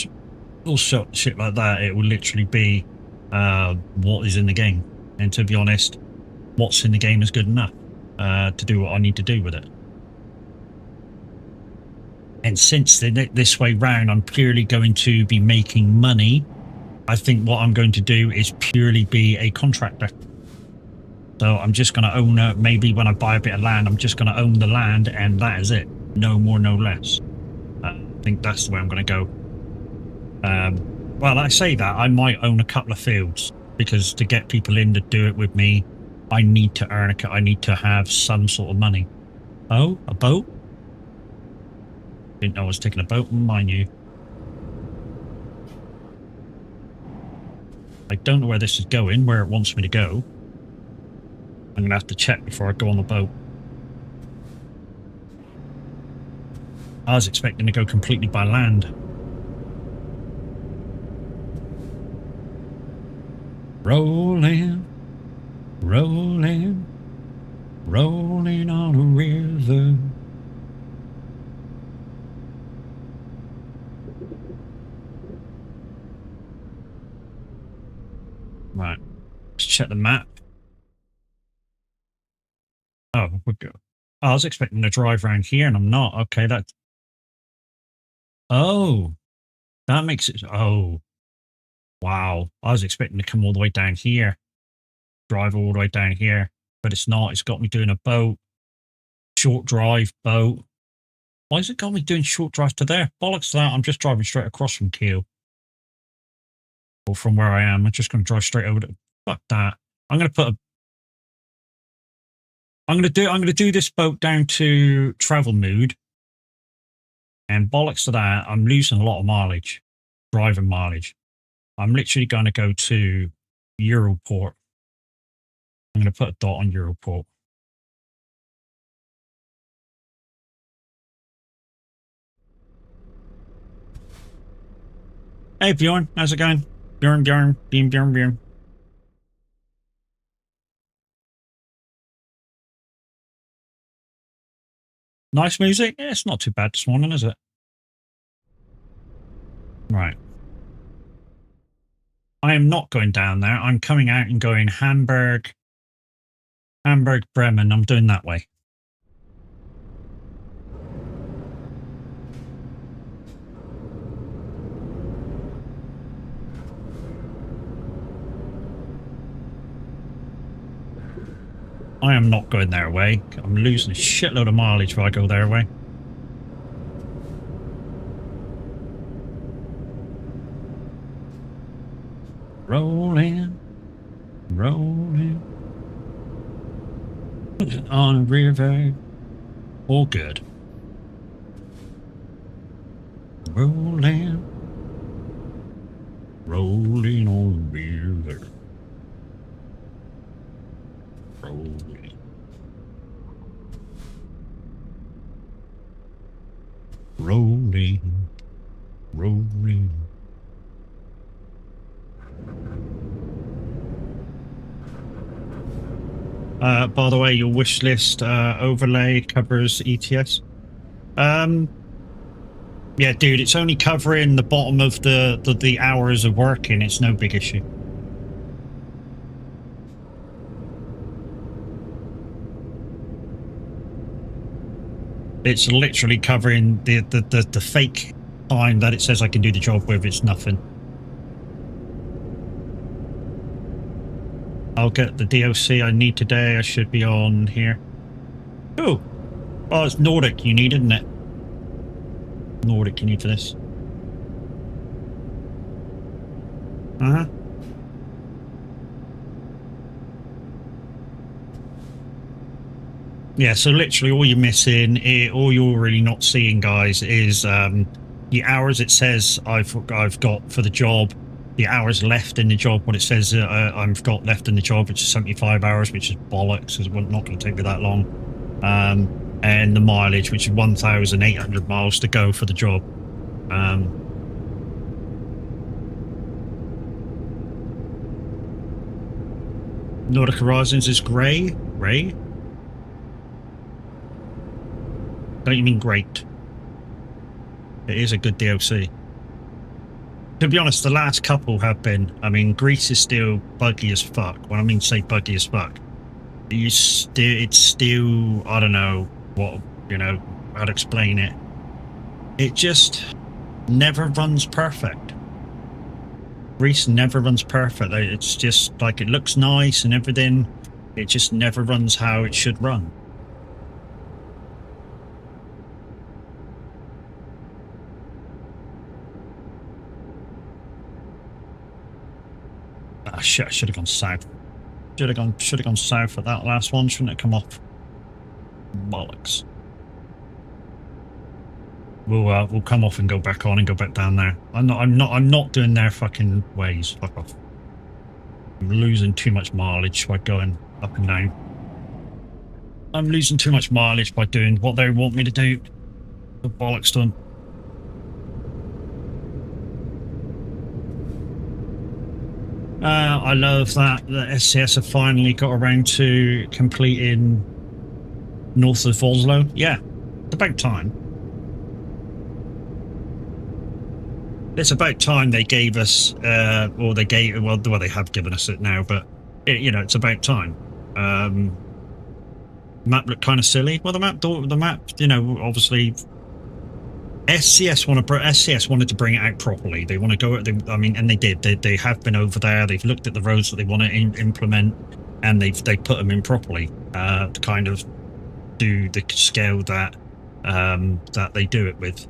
all shit like that. It will literally be what is in the game, and to be honest, what's in the game is good enough to do what I need to do with it. And since this way round I'm purely going to be making money, I think what I'm going to do is purely be a contractor. So I'm just going to own maybe when I buy a bit of land, I'm just going to own the land, and that is it. No more, no less. I think that's the way I'm going to go. Well, I say that I might own a couple of fields, because to get people in to do it with me, I need to earn I need to have some sort of money. Oh, a boat? Didn't know I was taking a boat, mind you. I don't know where this is going, where it wants me to go. I'm going to have to check before I go on the boat. I was expecting to go completely by land. Rolling, rolling, rolling on a river. Right, let's check the map. Oh, we're good. I was expecting to drive around here and I'm not. Okay, that... Oh, that makes it... Oh, wow. I was expecting to come all the way down here. Drive all the way down here. But it's not. It's got me doing a boat. Short drive, boat. Why has it got me doing short drive to there? Bollocks to that. I'm just driving straight across from Kiel. Or from where I am. I'm just going to drive straight over to... Fuck that. I'm going to put a... I'm going to do this boat down to travel mood. And bollocks to that, I'm losing a lot of mileage. Driving mileage. I'm literally going to go to Europort. I'm going to put a dot on Europort. Hey Bjorn, how's it going? Bjorn, Bjorn. Nice music? Yeah, it's not too bad this morning, is it? Right. I am not going down there. I'm coming out and going Hamburg, Bremen. I'm doing that way. I am not going their way. I'm losing a shitload of mileage if I go their way. Rolling, rolling on a river. All good. Rolling, rolling on a river. Rolling. Rolling, rolling. By the way, your wish list overlay covers ETS. Yeah, dude, it's only covering the bottom of the hours of working. It's no big issue. It's literally covering the fake time that it says I can do the job with. It's nothing. I'll get the DLC I need today. I should be on here. Oh, oh, it's Nordic you need, isn't it? Nordic you need for this. Uh-huh. Yeah, so literally all you're missing, all you're really not seeing, guys, is the hours it says I've got for the job, the hours left in the job, what it says I've got left in the job, which is 75 hours, which is bollocks, because it's not going to take me that long. And the mileage, which is 1,800 miles to go for the job. Nordic Horizons is grey? Grey? Don't you mean great? It is a good DLC. To be honest, the last couple have been. I mean, Greece is still buggy as fuck. When I mean say buggy as fuck, it's still, I don't know what, you know, how to explain it. It just never runs perfect. Greece never runs perfect. It's just like, it looks nice and everything. It just never runs how it should run. Ah, shit, I should have gone south. Should have gone south at that last one. Shouldn't have come off. Bollocks. We'll come off and go back on and go back down there. I'm not doing their fucking ways. Fuck off. I'm losing too much mileage by going up and down. I'm losing too much mileage by doing what they want me to do. The bollocks to them. I love that the SCS have finally got around to completing north of Oslo. Yeah, it's about time. It's about time they gave us, or they gave, well, they have given us it now, but, you know, it's about time. Map looked kind of silly. Well, the map, you know, obviously, SCS wanted to bring it out properly. They want to go, I mean, and they did. They have been over there. They've looked at the roads that they want to implement, and they put them in properly to kind of do the scale that that they do it with.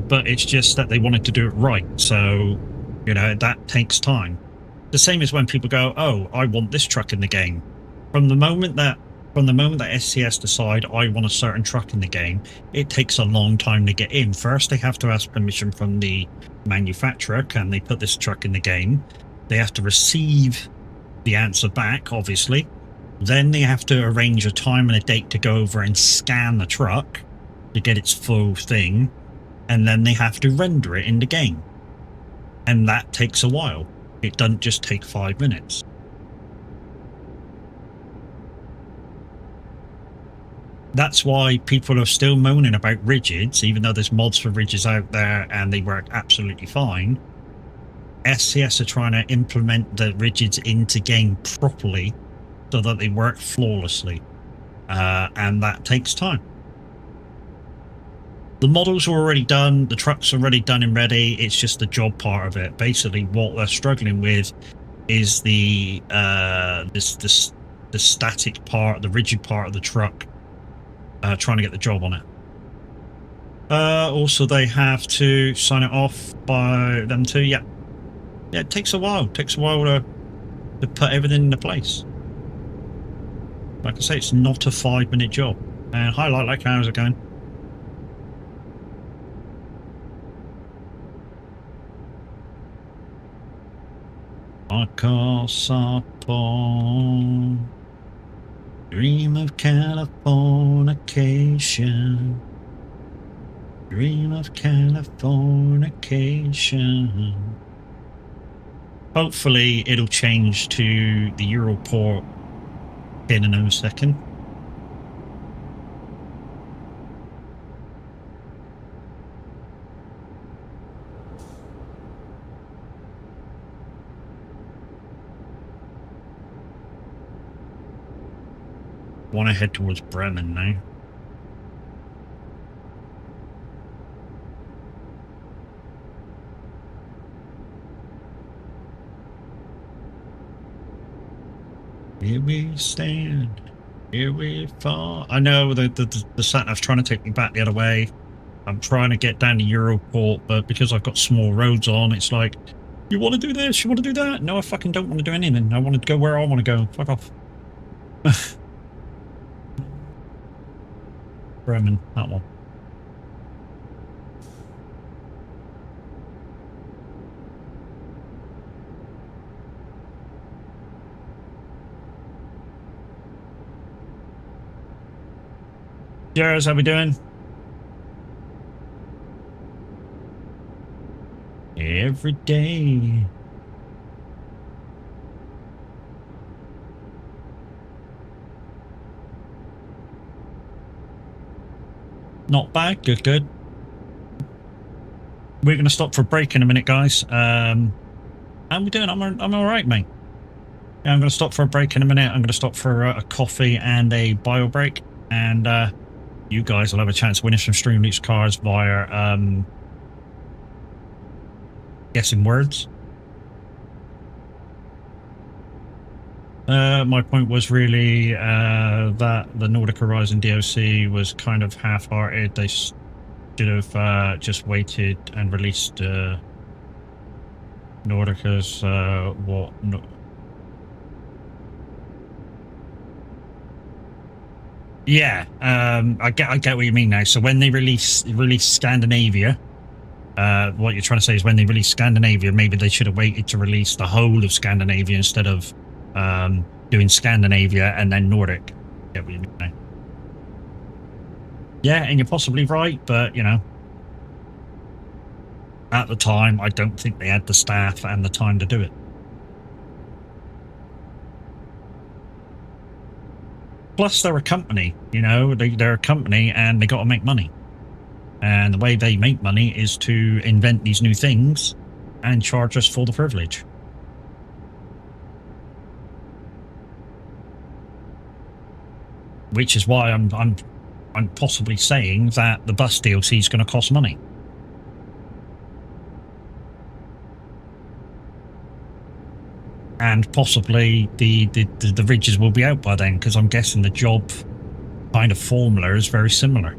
But it's just that they wanted to do it right, so, you know, that takes time. The same as when people go, oh, I want this truck in the game. From the moment that SCS decide I want a certain truck in the game, it takes a long time to get in. First, they have to ask permission from the manufacturer, can they put this truck in the game? They have to receive the answer back, obviously. Then they have to arrange a time and a date to go over and scan the truck to get its full thing. And then they have to render it in the game. And that takes a while. It doesn't just take 5 minutes. That's why people are still moaning about rigids, even though there's mods for rigids out there and they work absolutely fine. SCS are trying to implement the rigids into game properly so that they work flawlessly. And that takes time. The models are already done, the truck's already done and ready, it's just the job part of it. Basically, what they're struggling with is the static part, the rigid part of the truck, trying to get the job on it. Also, they have to sign it off by them too, yeah. Yeah, it takes a while. It takes a while to put everything into place. Like I say, it's not a 5-minute job. And hi, like, how's it going? I call upon dream of Californication. Dream of Californication. Hopefully it'll change to the Europort in a second. Want to head towards Bremen now. Here we stand, here we fall. I know the sat nav's trying to take me back the other way. I'm trying to get down to Europort, but because I've got small roads on, it's like, you want to do this, you want to do that? No, I fucking don't want to do anything. I want to go where I want to go. Fuck off. Bremen, that one. Jared, how we doing? Every day. Not bad, good. We're going to stop for a break in a minute, guys. How we doing? I'm all right, mate. Yeah, I'm going to stop for a break in a minute. I'm going to stop for a coffee and a bio break, and you guys will have a chance to win some Stream Leaks cards via guessing words. My point was really that the Nordic Horizon DLC was kind of half-hearted. They should have just waited and released Nordica's what? No, yeah, I get what you mean now. So when they release Scandinavia, what you're trying to say is when they release Scandinavia, maybe they should have waited to release the whole of Scandinavia instead of doing Scandinavia and then Nordic. Get what you mean now. Yeah, and you're possibly right, but you know, at the time, I don't think they had the staff and the time to do it. Plus, they're a company, you know, they're a company and they got to make money. And the way they make money is to invent these new things and charge us for the privilege. Which is why I'm possibly saying that the bus DLC is going to cost money. And possibly the ridges will be out by then, because I'm guessing the job kind of formula is very similar.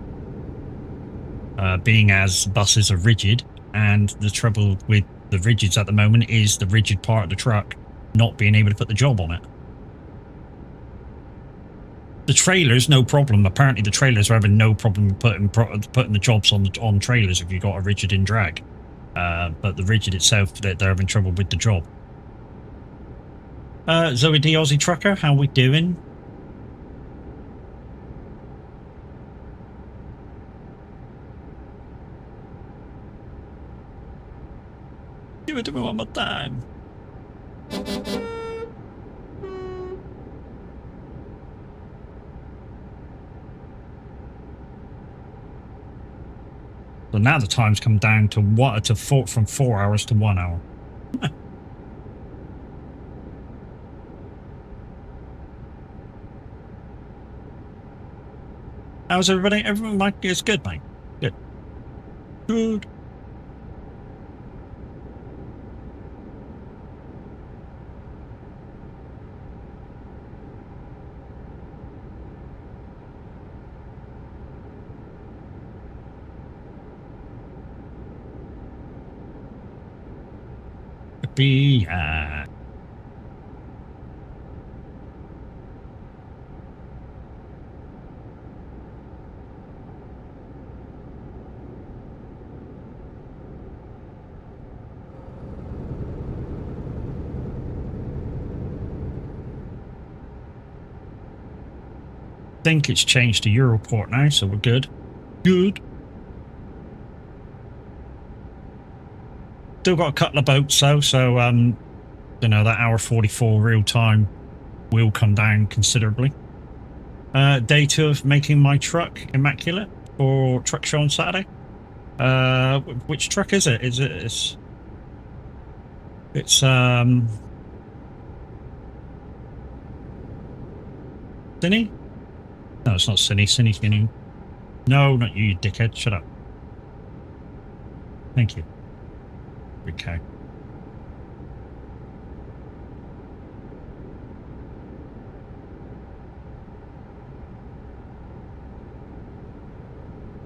Being as buses are rigid, and the trouble with the rigids at the moment is the rigid part of the truck not being able to put the job on it. The trailers, no problem. Apparently the trailers are having no problem putting the jobs on trailers if you got a rigid in drag. But the rigid itself, they're having trouble with the job. Zoe D. Aussie Trucker, how we doing? Give it to me one more time. So now the time's come down to from 4 hours to 1 hour. How's everybody? Everyone, Mike, it's good, mate. Good. Good. Be I think it's changed to Europort now, so we're good. Good. Still got a couple of boats though, so you know, that hour 44 real time will come down considerably. Day 2 of making my truck immaculate for truck show on Saturday. Which truck is it? It's Cinny? No, it's not Cinny. Cinny's getting... No, not you, you dickhead. Shut up. Thank you. Okay.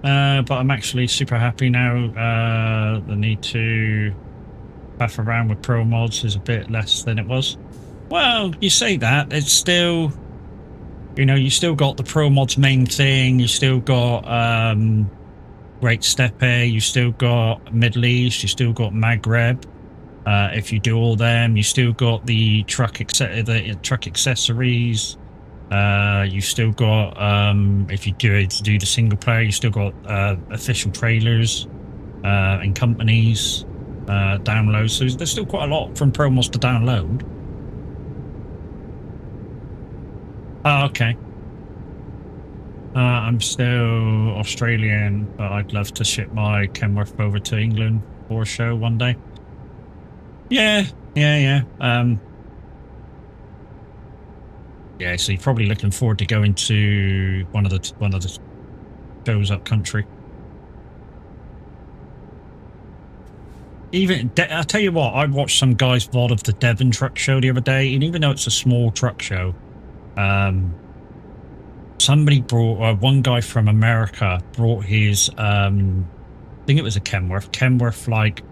But I'm actually super happy now. The need to faff around with pro mods is a bit less than it was. Well, you say that, it's still... You know, you still got the pro mods main thing, you still got Great Steppe, you still got Middle East, you still got Maghreb. If you do all them, you still got the truck accessories. You still got if you do the single player, you still got official trailers and companies downloads. So there's still quite a lot from pro mods to download. Oh, okay. I'm still Australian, but I'd love to ship my Kenworth over to England for a show one day. Yeah. Yeah, so you're probably looking forward to going to one of the shows up country. I'll tell you what, I watched some guy's VOD of the Devon truck show the other day, and even though it's a small truck show, somebody brought, one guy from America brought his, I think it was a Kenworth like,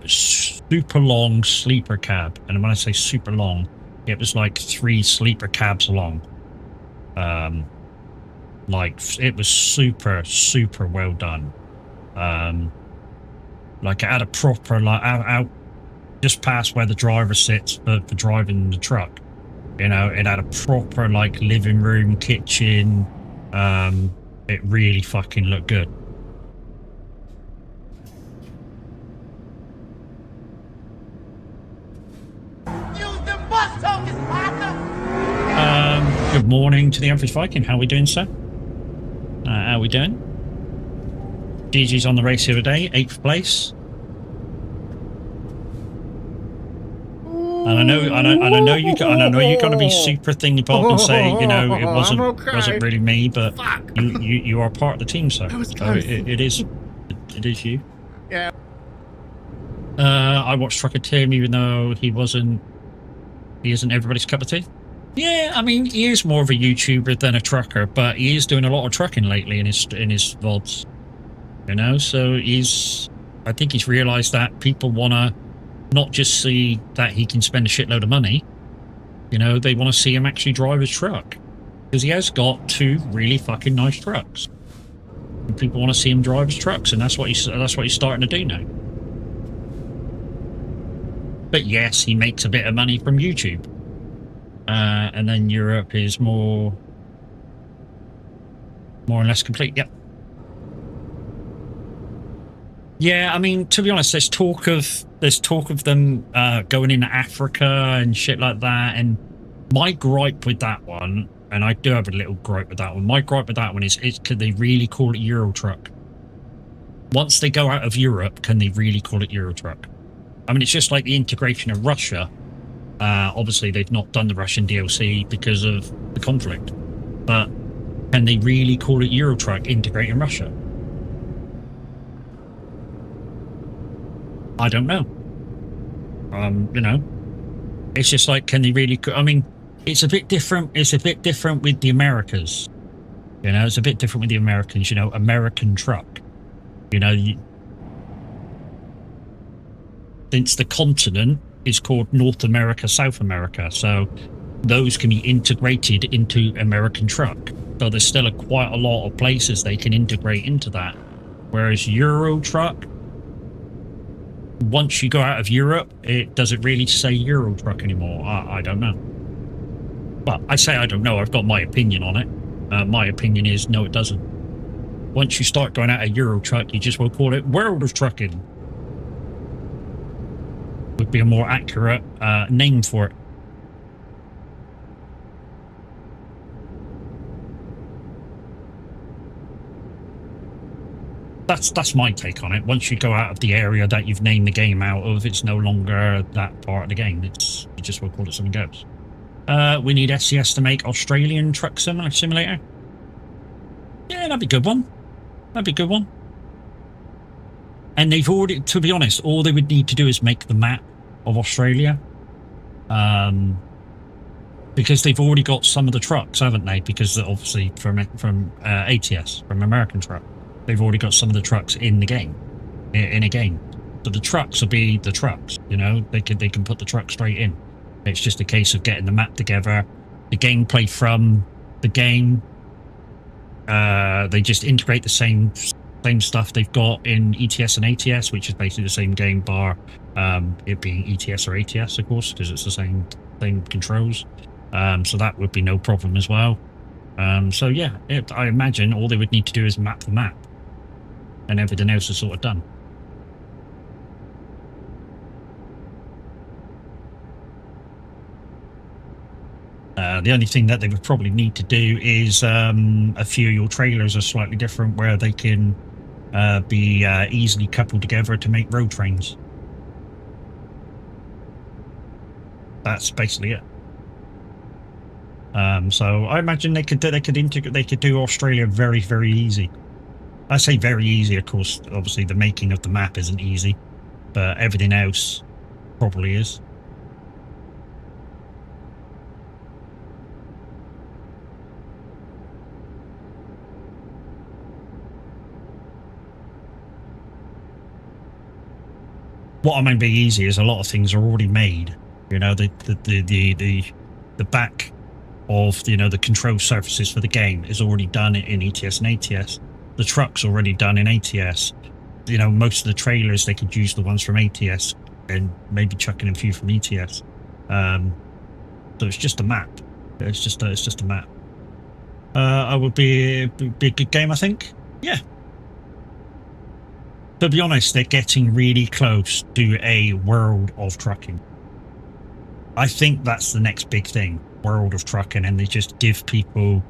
super long sleeper cab. And when I say super long, it was like 3 sleeper cabs long. Like, it was super well done. Like, it had a proper, like, out just past where the driver sits for driving the truck. You know, it had a proper, like, living room, kitchen. It really fucking looked good. Use the bus tokens, partner! Good morning to the average Viking. How are we doing, sir? How are we doing? DG's on the race the other day, 8th place. And I know you're gonna be super thingy bob and say, you know, it wasn't really me, but you are part of the team, sir. So it is you. Yeah. I watched Truckin' Tim, even though he isn't everybody's cup of tea. Yeah, I mean, he is more of a YouTuber than a trucker, but he is doing a lot of trucking lately in his VODs. You know, so I think he's realised that people wanna not just see that he can spend a shitload of money, you know, they want to see him actually drive his truck. Because he has got 2 really fucking nice trucks. And people want to see him drive his trucks, and that's what he's starting to do now. But yes, he makes a bit of money from YouTube. And then Europe is more or less complete. Yep. Yeah, I mean, to be honest, there's talk of them going into Africa and shit like that. And my gripe with that one, and I do have a little gripe with that one. My gripe with that one is could they really call it Euro Truck? Once they go out of Europe, can they really call it Euro Truck? I mean, it's just like the integration of Russia. Obviously, they've not done the Russian DLC because of the conflict. But can they really call it Euro Truck integrating Russia? I don't know. You know, it's just like, can they really? I mean, it's a bit different. It's a bit different with the Americas. You know, it's a bit different with the Americans. You know, American truck. You know, since the continent is called North America, South America, so those can be integrated into American truck. So there's still quite a lot of places they can integrate into that. Whereas Euro Truck, once you go out of Europe, it doesn't really say Euro Truck anymore. I don't know. Well, I say I don't know. I've got my opinion on it. My opinion is no, it doesn't. Once you start going out of Euro Truck, you just will call it World of Trucking. Would be a more accurate name for it. That's my take on it. Once you go out of the area that you've named the game out of, it's no longer that part of the game. You just will call it something else. We need SCS to make Australian truck simulator. Yeah, that'd be a good one. That'd be a good one. And they've already, to be honest, all they would need to do is make the map of Australia. Because they've already got some of the trucks, haven't they? Because obviously from ATS, from American Truck, they've already got some of the trucks in the game, in a game. So the trucks will be the trucks, you know, they can put the truck straight in. It's just a case of getting the map together, the gameplay from the game. They just integrate the same stuff they've got in ETS and ATS, which is basically the same game bar, it being ETS or ATS, of course, because it's the same controls. So that would be no problem as well. So yeah, I imagine all they would need to do is map the map, and everything else is sort of done. The only thing that they would probably need to do is a few of your trailers are slightly different, where they can be easily coupled together to make road trains. That's basically it. So I imagine they could do Australia very easy. I say very easy, of course. Obviously, the making of the map isn't easy. but everything else probably is. What I mean by easy is a lot of things are already made. You know, the back of, you know, the control surfaces for the game is already done in ETS and ATS. The truck's already done in ATS. You know, most of the trailers, they could use the ones from ATS and maybe chuck in a few from ETS. So it's just a map. It's just a map. I would be a good game, I think. Yeah. To be honest, they're getting really close to a world of trucking. I think that's the next big thing, world of trucking, and they just give people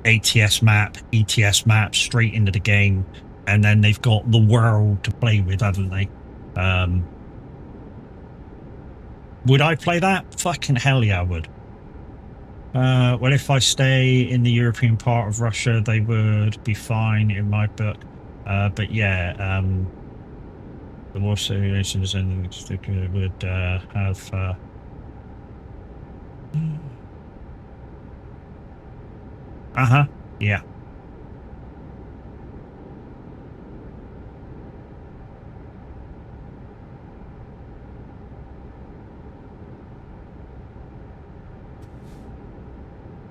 ATS map, ETS map straight into the game, and then they've got the world to play with, haven't they? Would I play that? Fucking hell yeah, I would. Well, if I stay in the European part of Russia, they would be fine in my book. But yeah, the more simulations and would have. Yeah.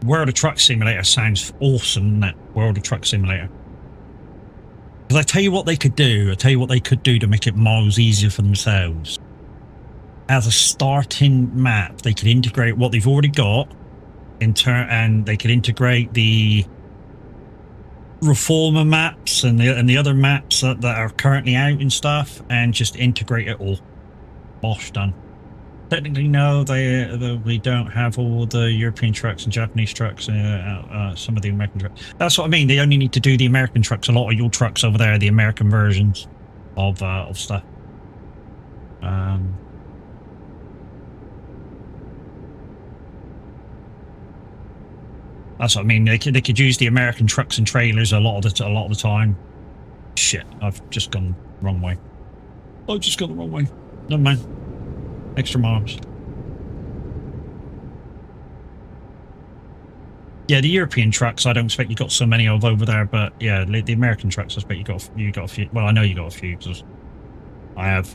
World of Truck Simulator sounds awesome, that World of Truck Simulator. Because I tell you what they could do. I tell you what they could do to make it miles easier for themselves. As a starting map, they could integrate what they've already got, and they could integrate the Reformer maps and the other maps that are currently out and stuff, and just integrate it all. Bosh, done. Technically, no, we don't have all the European trucks and Japanese trucks, some of the American trucks. That's what I mean. They only need to do the American trucks. A lot of your trucks over there are the American versions of stuff. That's what I mean. They could use the American trucks and trailers a lot of the time. Shit, I've just gone the wrong way. I've just gone the wrong way. Never mind. Extra miles. Yeah, the European trucks, I don't expect you got so many of over there, but yeah, the American trucks, I expect you got a few. Well, I know you got a few because I have.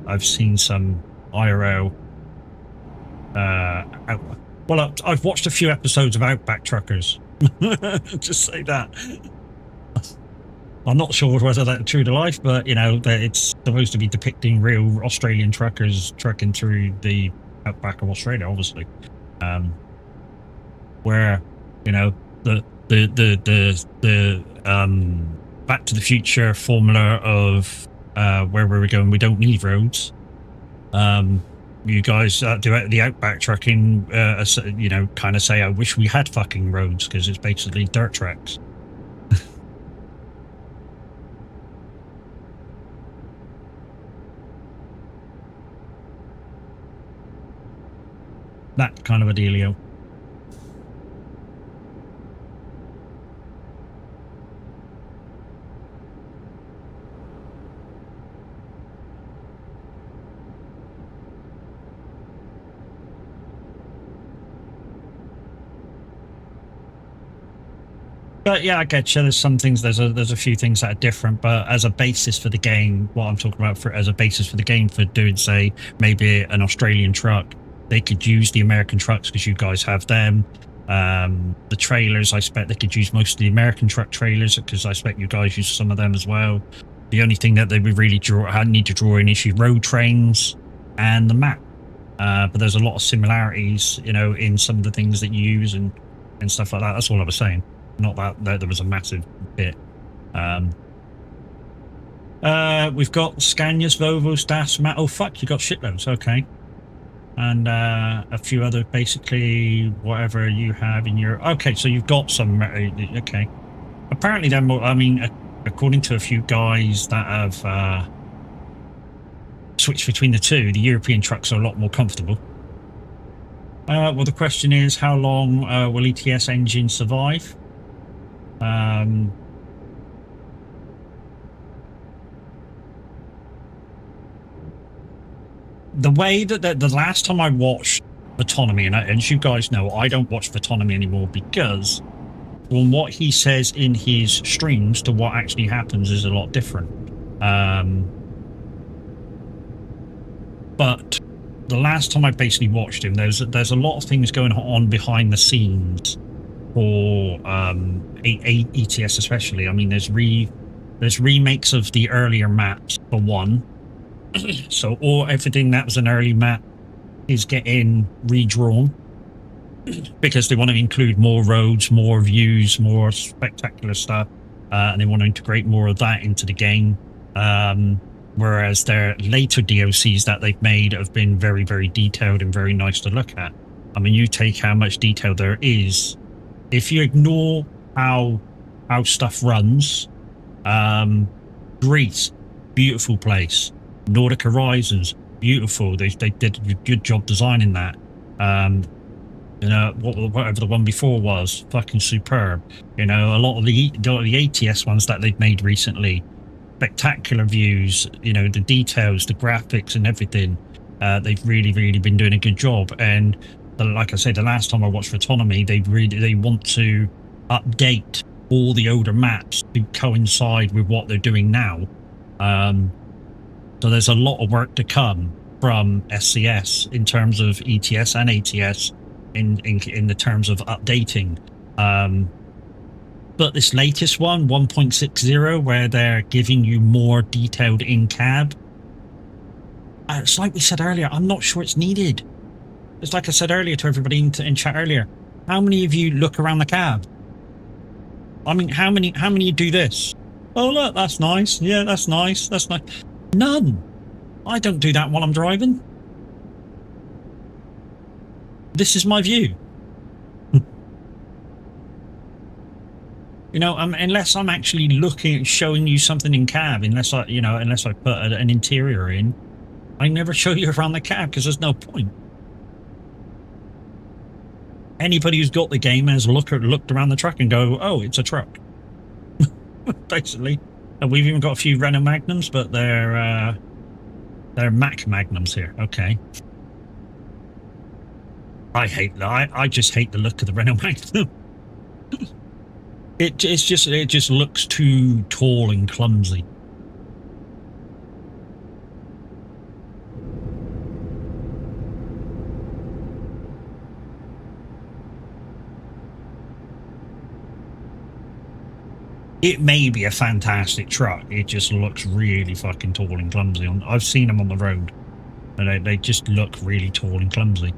I've seen some IRL. Well, I've watched a few episodes of Outback Truckers. Just say that. I'm not sure whether that's true to life, but you know, it's supposed to be depicting real Australian truckers trucking through the outback of Australia, obviously. Where, you know, the Back to the Future formula of where we were going, we don't need roads. You guys do the outback trucking, you know, kind of say, I wish we had fucking roads, because it's basically dirt tracks. That kind of a dealio. But yeah, I get you. There's some things. There's a few things that are different, but as a basis for the game, what I'm talking about as a basis for the game for doing, say, maybe an Australian truck, they could use the American trucks because you guys have them. The trailers, I expect they could use most of the American truck trailers because I expect you guys use some of them as well. The only thing that they would really need to draw in is your road trains and the map. But there's a lot of similarities, you know, in some of the things that you use and stuff like that. That's all I was saying. Not that there was a massive bit. We've got Scanias, Volvos, DAFs, Matt. Oh fuck, you got shitloads. Okay, and a few other, basically whatever you have in your. Okay, so you've got some. Okay, apparently then. I mean, according to a few guys that have switched between the two, the European trucks are a lot more comfortable. Well, the question is, how long will ETS engines survive? the way that the last time I watched Autonomy, and as you guys know, I don't watch Autonomy anymore because from what he says in his streams to what actually happens is a lot different. But the last time I basically watched him, there's a lot of things going on behind the scenes for ETS especially. I mean, there's remakes of the earlier maps for one. So everything that was an early map is getting redrawn because they want to include more roads, more views, more spectacular stuff, and they want to integrate more of that into the game. Whereas their later DLCs that they've made have been very, very detailed and very nice to look at. I mean, you take how much detail there is. If you ignore how stuff runs, Greece, beautiful place. Nordic Horizons, beautiful. They did a good job designing that. You know, whatever the one before was, fucking superb. You know, a lot of the ATS ones that they've made recently, spectacular views. You know, the details, the graphics, and everything. They've really, really been doing a good job. And like I said, the last time I watched Autonomy, they want to update all the older maps to coincide with what they're doing now. So there's a lot of work to come from SCS in terms of ETS and ATS in the terms of updating. But this latest one, 1.60, where they're giving you more detailed in-cab, it's like we said earlier, I'm not sure it's needed. It's like I said earlier to everybody in chat earlier. How many of you look around the cab? I mean, how many do this? Oh, look, that's nice. Yeah, that's nice. That's nice. None. I don't do that while I'm driving. This is my view. You know, unless I'm actually looking, showing you something in cab, unless I put an interior in, I never show you around the cab because there's no point. Anybody who's got the game has looked around the truck and go, oh, it's a truck. Basically. And we've even got a few Renault Magnums, but they're Mac Magnums here. Okay. I just hate the look of the Renault Magnum. It just looks too tall and clumsy. It may be a fantastic truck. It just looks really fucking tall and clumsy. I've seen them on the road, and they just look really tall and clumsy.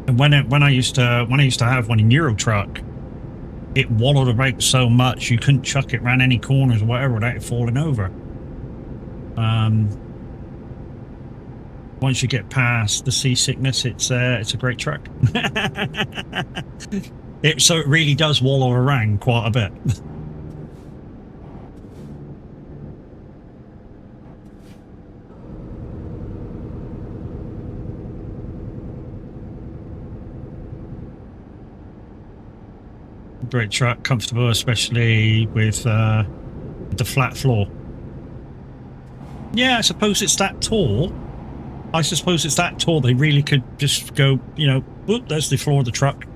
And when I used to have one in Euro Truck, it wallowed about so much you couldn't chuck it around any corners or whatever without it falling over. Once you get past the seasickness, it's a great truck. So it really does wallow around quite a bit. Great truck, comfortable, especially with the flat floor. Yeah, I suppose it's that tall. They really could just go, you know, whoop, there's the floor of the truck.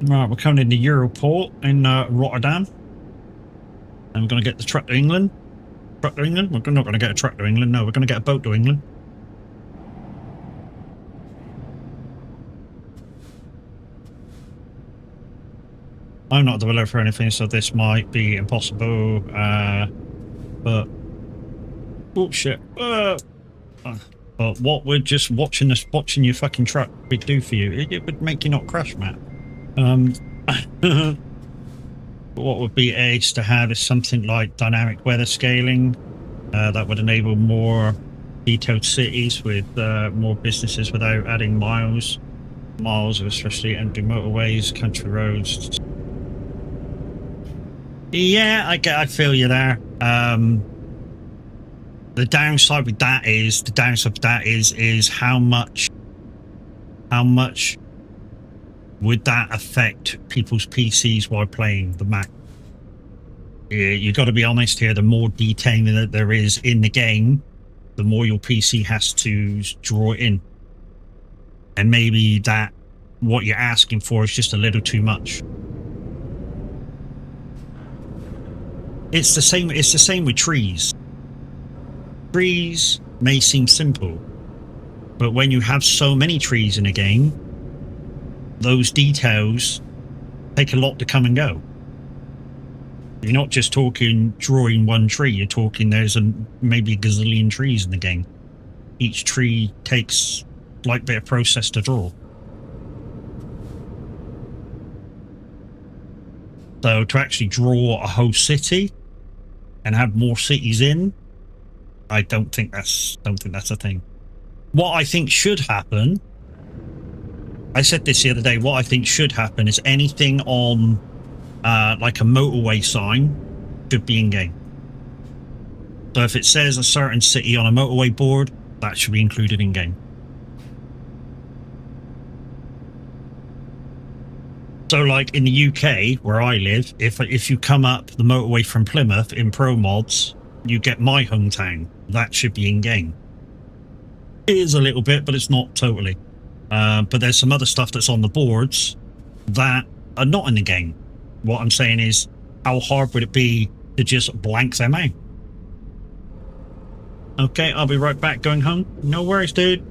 Right, we're coming into Europort in Rotterdam. And we're going to get the truck to England. Truck to England? We're not going to get a truck to England, no, we're going to get a boat to England. I'm not a developer or anything, so this might be impossible. But oh shit. But what would just watching your fucking truck would do for you? It would make you not crash, Matt. What would be ace to have is something like dynamic weather scaling that would enable more detailed cities with more businesses without adding miles of especially empty motorways, country roads. Yeah, I feel you there. The downside with that is how much would that affect people's PCs while playing the Mac? Yeah, you got to be honest here. The more detailing that there is in the game, the more your PC has to draw it in, and maybe that what you're asking for is just a little too much. It's the same. It's the same with trees. Trees may seem simple, but when you have so many trees in a game, those details take a lot to come and go. You're not just talking drawing one tree, you're talking there's maybe a gazillion trees in the game. Each tree takes like a bit of process to draw. So to actually draw a whole city and have more cities in, I don't think that's a thing. What I think should happen, I said this the other day, what I think should happen is anything on like a motorway sign should be in game. So if it says a certain city on a motorway board, that should be included in game. So like in the UK where I live, if you come up the motorway from Plymouth in Pro Mods, you get my hometown. That should be in game. It is a little bit, but it's not totally. But there's some other stuff that's on the boards that are not in the game. What I'm saying is, how hard would it be to just blank them out? Okay, I'll be right back going home. No worries, dude.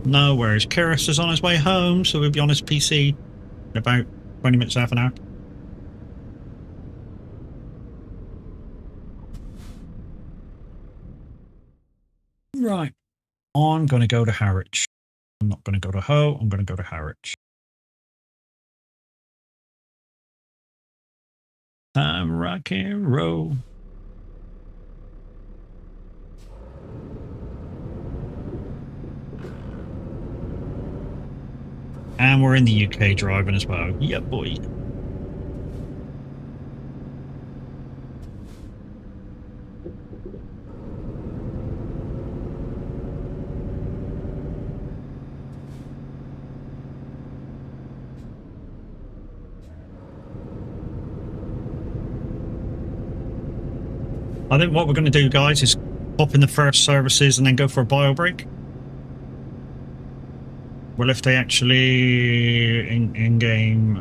No worries. Kiris is on his way home, so we'll be on his PC in about 20 minutes, half an hour. Right. I'm going to go to Harwich. I'm not going to go to Ho, I'm going to go to Harwich. Time rock and roll. And we're in the UK driving as well. Yeah, boy. I think what we're going to do, guys, is pop in the first services and then go for a bio break. Well, if they actually in-game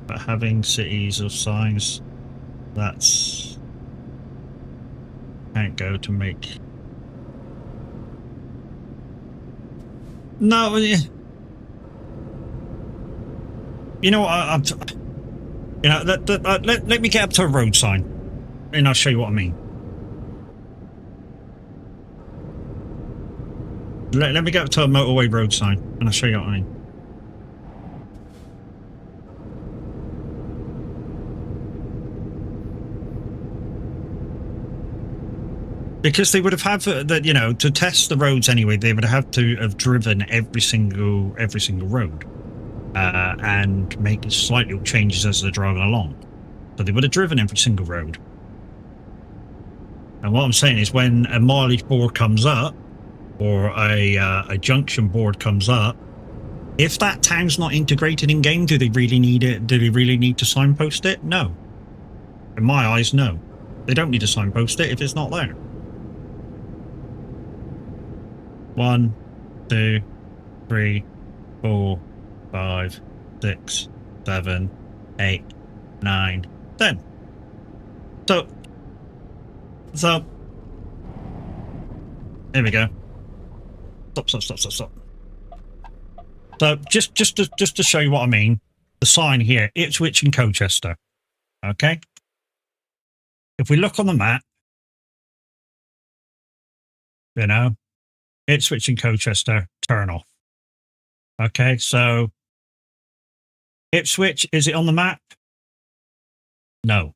but having cities or signs, that's can't go to make. No, you know what? You know, let me get up to a road sign, and I'll show you what I mean. Let me get up to a motorway road sign, and I'll show you what I mean. Because they would have had that, you know, to test the roads anyway. They would have to have driven every single road, and make slight little changes as they're driving along. So they would have driven every single road. And what I'm saying is, when a mileage board comes up, or a junction board comes up, if that town's not integrated in game, do they really need it? Do they really need to signpost it? No. In my eyes, no. They don't need to signpost it if it's not there. 1, 2, 3, 4, 5, 6, 7, 8, 9, 10. So there we go. Stop. So just to show you what I mean, the sign here, Ipswich and Colchester. Okay. If we look on the map, you know, Ipswich and Colchester, turn off. Okay, so Ipswich, is it on the map? No.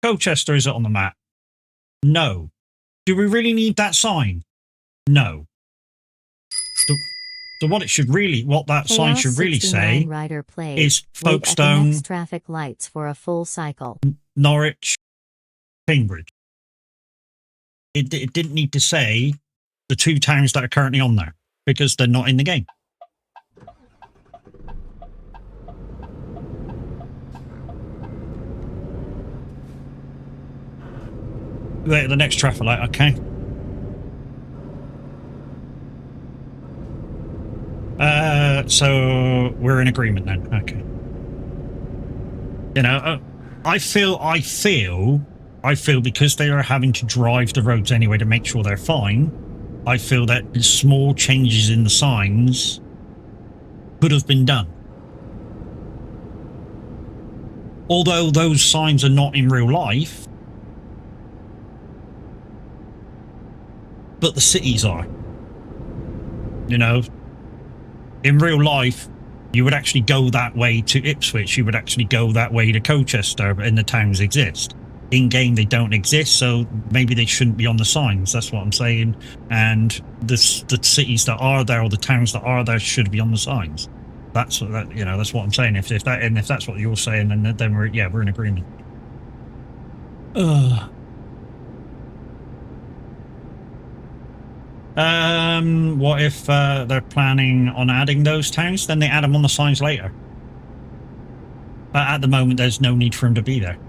Colchester, is it on the map? No. Do we really need that sign? No. So what it should really, what that sign should really say is Folkestone, traffic lights for a full cycle. Norwich, Cambridge. It didn't need to say the two towns that are currently on there because they're not in the game. The next traffic light, okay. So we're in agreement then, okay. You know, I feel because they are having to drive the roads anyway to make sure they're fine, I feel that small changes in the signs could have been done. Although those signs are not in real life, but the cities are. You know, in real life, you would actually go that way to Ipswich, you would actually go that way to Colchester, and the towns exist. In game, they don't exist, so maybe they shouldn't be on the signs. That's what I'm saying. And the cities that are there, or the towns that are there, should be on the signs. That's what that, you know. That's what I'm saying. If that's what you're saying, then we're in agreement. What if they're planning on adding those towns? Then they add them on the signs later. But at the moment, there's no need for them to be there.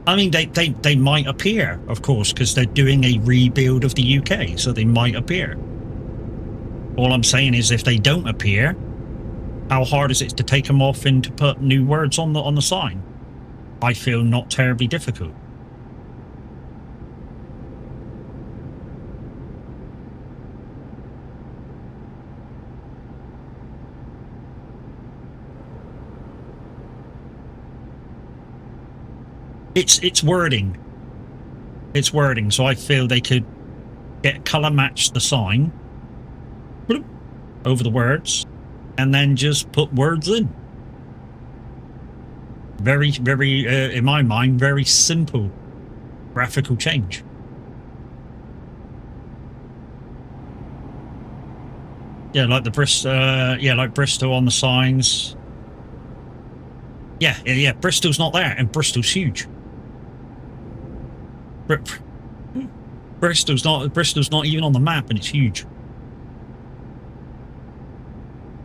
I mean, they might appear, of course, because they're doing a rebuild of the UK, so they might appear. All I'm saying is, if they don't appear, how hard is it to take them off and to put new words on the sign? I feel not terribly difficult. It's wording. It's wording, so I feel they could colour match the sign over the words and then just put words in. Very, very, in my mind, very simple graphical change. Yeah, like the Bristol on the signs. Yeah, Bristol's not there, and Bristol's huge. Bristol's not even on the map, and it's huge.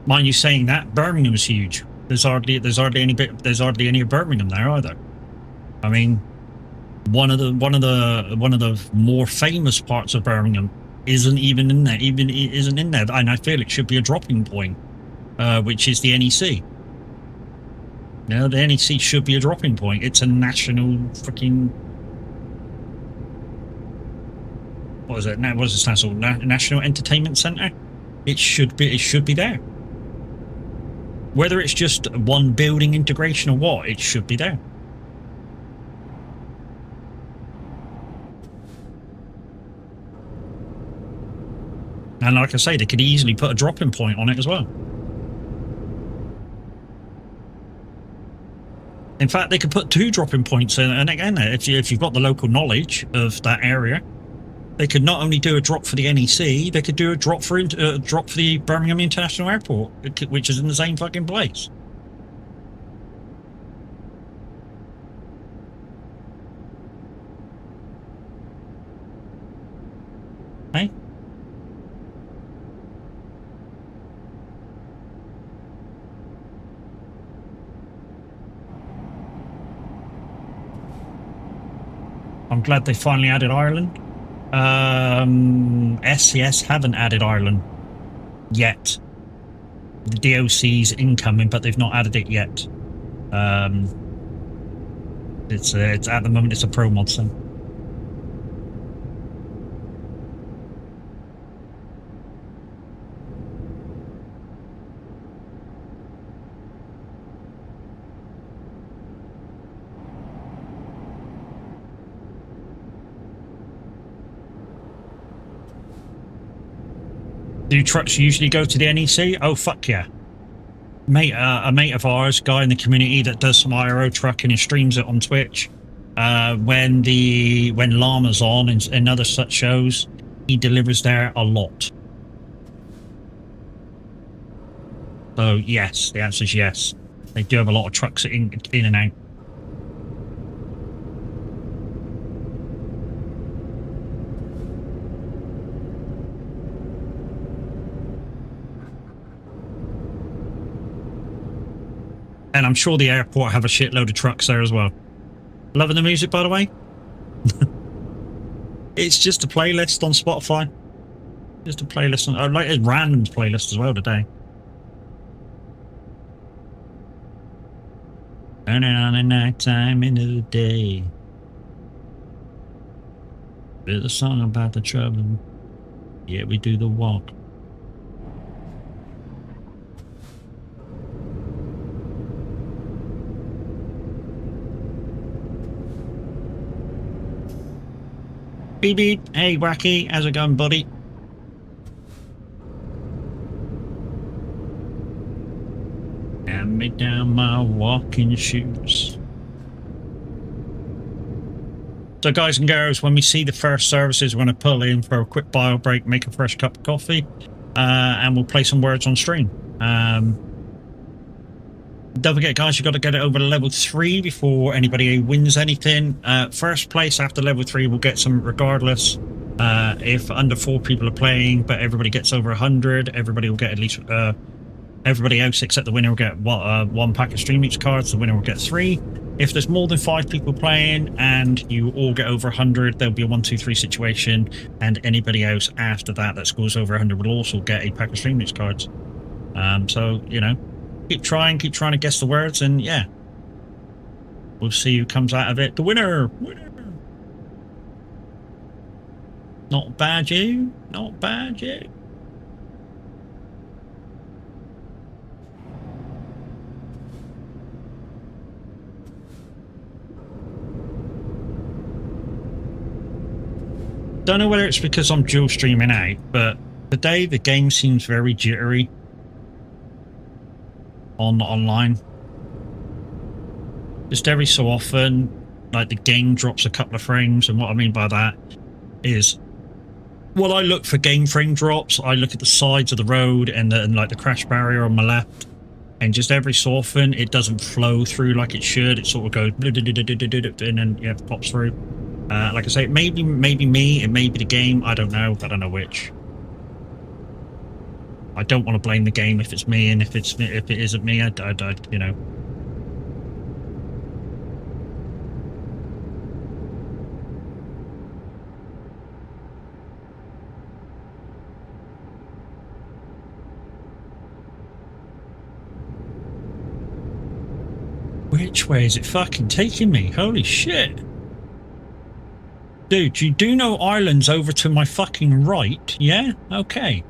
Mind you saying that, Birmingham's huge. There's hardly any of Birmingham there either. I mean, one of the more famous parts of Birmingham isn't even in there. And I feel it should be a dropping point, which is the NEC. No, the NEC should be a dropping point. It's a national freaking. What is it? What does it stand for? National Entertainment Centre. It should be there. Whether it's just one building integration or what, it should be there. And like I say, they could easily put a dropping point on it as well. In fact, they could put two dropping points in, and again, if you've got the local knowledge of that area, they could not only do a drop for the NEC, they could do a drop for the Birmingham International Airport, which is in the same fucking place. Hey? I'm glad they finally added Ireland. SCS haven't added Ireland yet. The DOC's incoming, but they've not added it yet. It's at the moment it's a pro mod thing. Do trucks usually go to the NEC? Oh, fuck yeah. Mate, a mate of ours, guy in the community that does some IRO trucking and streams it on Twitch. When Llama's on and other such shows, he delivers there a lot. So yes, the answer is yes. They do have a lot of trucks in and out. And I'm sure the airport have a shitload of trucks there as well. Loving the music, by the way. It's just a playlist on Spotify. Just a playlist on. I like a random playlist as well today. Turning on the night time into the day. There's a song about the trouble. Yeah, we do the walk. Beep beep. Hey, Wacky. How's it going, buddy? Hand me down my walking shoes. So, guys and girls, when we see the first services, we're going to pull in for a quick bio break, make a fresh cup of coffee, and we'll play some words on stream. Don't forget, guys, you've got to get it over to level 3 before anybody wins anything. First place after level 3 will get some regardless. If under 4 people are playing, but everybody gets over 100, everybody will get at least... everybody else except the winner will get 1 pack of Stream Each cards. The winner will get 3. If there's more than 5 people playing and you all get over 100, there'll be a 1, 2, 3 situation, and anybody else after that scores over 100 will also get a pack of Stream Each cards. So, you know, keep trying to guess the words, and yeah, we'll see who comes out of it. The winner! Not bad, you. Not bad, you. Don't know whether it's because I'm dual streaming out, but today the game seems very jittery online. Just every so often, like the game drops a couple of frames, and what I mean by that is, well, I look for game frame drops. I look at the sides of the road and like the crash barrier on my left, and just every so often it doesn't flow through like it should. It sort of goes and then yeah, pops through. Like I say, maybe me, it may be the game. I don't know which. I don't want to blame the game if it's me, and if it isn't me, I you know. Which way is it fucking taking me? Holy shit. Dude, you do know Ireland's over to my fucking right, yeah? Okay.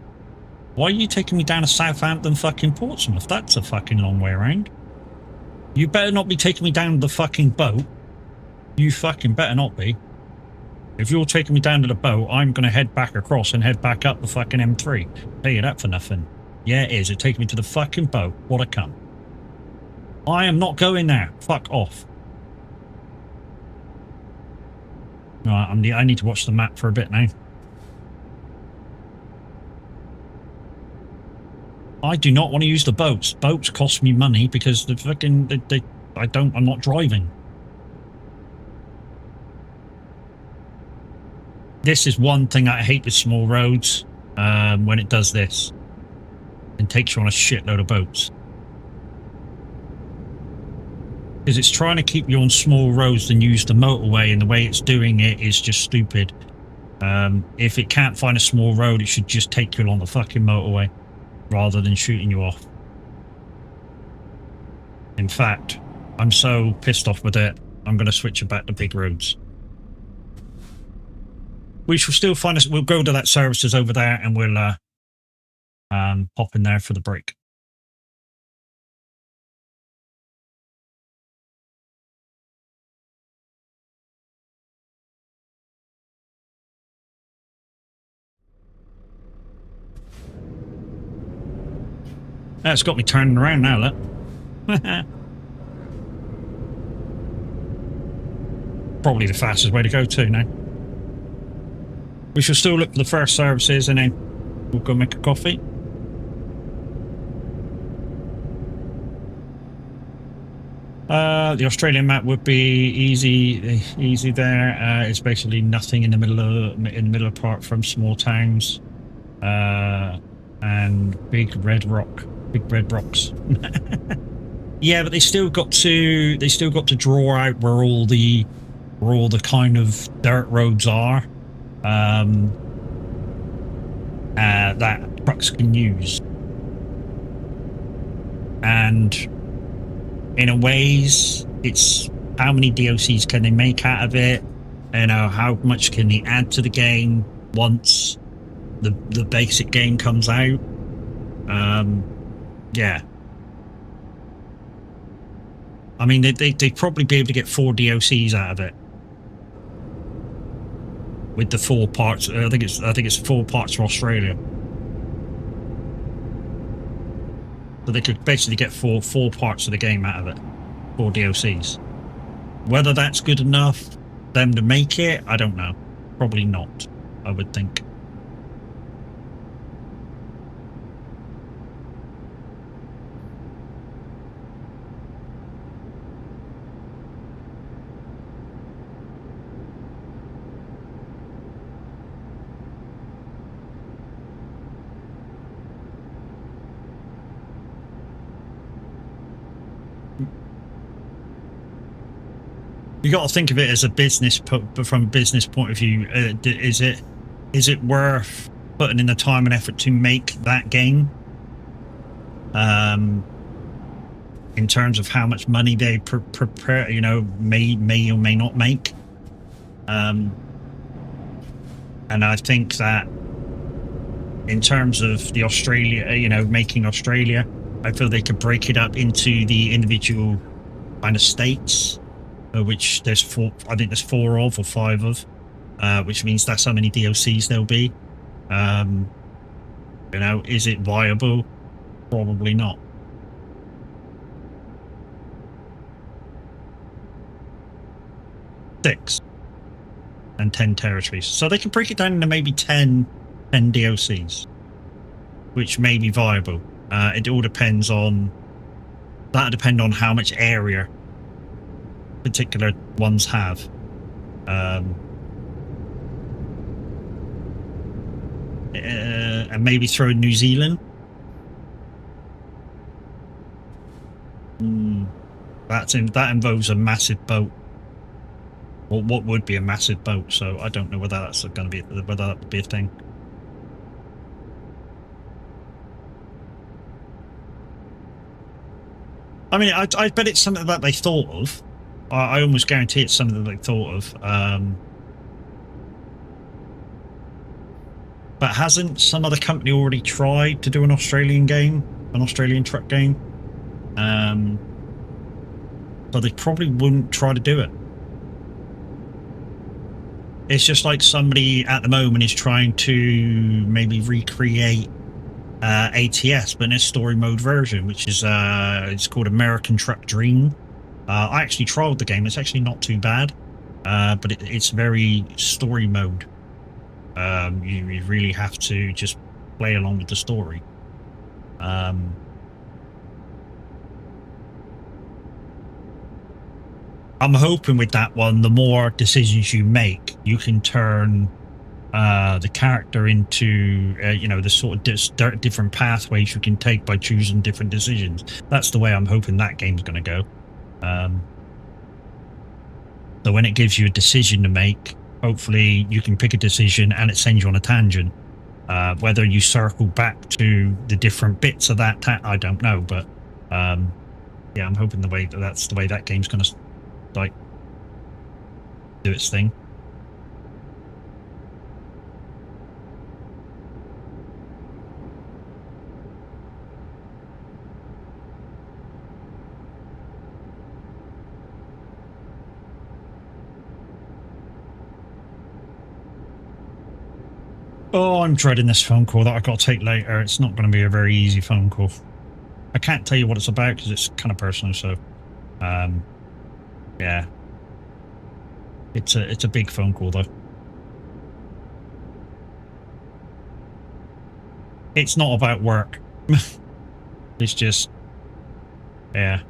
Why are you taking me down to Southampton fucking Portsmouth? That's a fucking long way around. You better not be taking me down to the fucking boat. You fucking better not be. If you're taking me down to the boat, I'm going to head back across and head back up the fucking M3. Tell you that for nothing. Yeah, it is. It takes me to the fucking boat. What a cunt. I am not going there. Fuck off. Right, I need to watch the map for a bit now. I do not want to use the boats. Boats cost me money because the fucking I'm not driving. This is one thing I hate with small roads, when it does this and takes you on a shitload of boats. Because it's trying to keep you on small roads and use the motorway, and the way it's doing it is just stupid. If it can't find a small road, it should just take you along the fucking motorway rather than shooting you off. In fact, I'm so pissed off with it, I'm going to switch it back to big roads. We shall still find us. We'll go to that services over there, and we'll pop in there for the break. That's got me turning around now, look. Probably the fastest way to go to now. We shall still look for the first services and then we'll go make a coffee. The Australian map would be easy there. It's basically nothing in the middle apart from small towns and big red rocks. Yeah, but they still got to draw out where all the kind of dirt roads are that trucks can use, and in a ways, it's how many DLCs can they make out of it, and how much can they add to the game once the basic game comes out. Yeah. I mean, they'd probably be able to get 4 DLCs out of it with the 4 parts. I think it's 4 parts for Australia. So they could basically get four parts of the game out of it, 4 DLCs. Whether that's good enough for them to make it, I don't know. Probably not, I would think. You got to think of it as a business, from a business point of view. Is it worth putting in the time and effort to make that game? In terms of how much money they prepare, may or may not make. And I think that in terms of the Australia, making Australia, I feel they could break it up into the individual kind of states. Which there's 4, I think there's 4 or 5 of, which means that's how many DLCs there'll be. Is it viable? Probably not. Six and 10 territories, so they can break it down into maybe 10 DLCs, which may be viable. It all depends on that'll depend on how much area particular ones have. And maybe throw in New Zealand. That involves a massive boat, or what would be a massive boat. So I don't know whether that's going to be that would be a thing. I mean, I bet it's something that they thought of. I almost guarantee it's something that they thought of. But hasn't some other company already tried to do an Australian game, an Australian truck game? So they probably wouldn't try to do it. It's just like somebody at the moment is trying to maybe recreate ATS, but in a story mode version, which is it's called American Truck Dream. I actually trialed the game. It's actually not too bad, but it's very story mode. You really have to just play along with the story. I'm hoping with that one, the more decisions you make, you can turn the character into the sort of different pathways you can take by choosing different decisions. That's the way I'm hoping that game's going to go. So when it gives you a decision to make, hopefully you can pick a decision and it sends you on a tangent. Whether you circle back to the different bits of that, I don't know, but yeah, I'm hoping that's the way that game's going to like do its thing. Oh, I'm dreading this phone call that I've got to take later. It's not going to be a very easy phone call. I can't tell you what it's about because it's kind of personal. So, yeah, it's a big phone call though. It's not about work. It's just, yeah,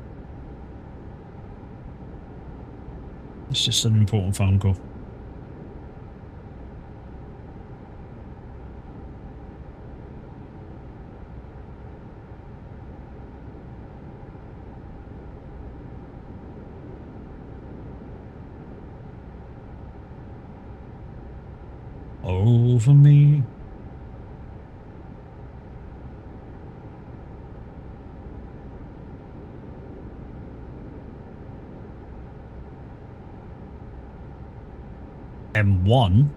it's just an important phone call. Over me. M1?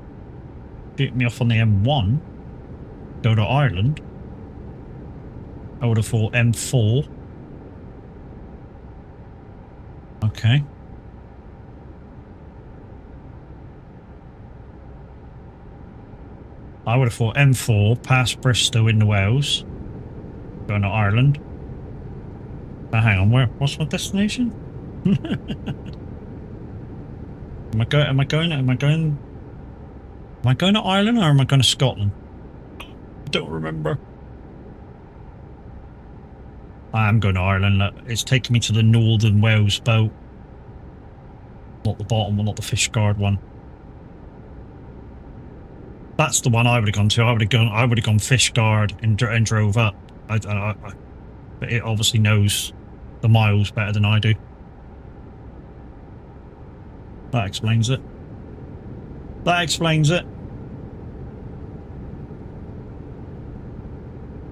Shoot me off on the M1? Go to Ireland? I would have thought M4. Okay. I would have thought M4 past Bristol into Wales. Going to Ireland. Now hang on, what's my destination? Am I going to Ireland or am I going to Scotland? I don't remember. I am going to Ireland. Look, it's taking me to the Northern Wales boat. Not the bottom one, not the Fishguard one. That's the one I would have gone to. I would have gone Fishguard and drove up. But it obviously knows the miles better than I do. That explains it. That explains it.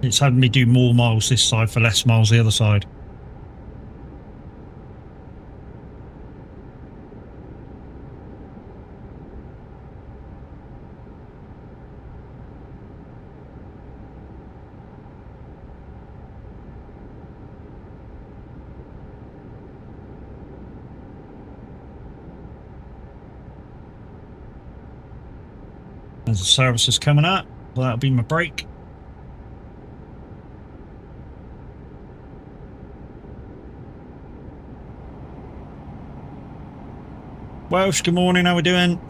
It's had me do more miles this side for less miles the other side. As the service is coming up, well, that'll be my break. Welsh, good morning, how we doing?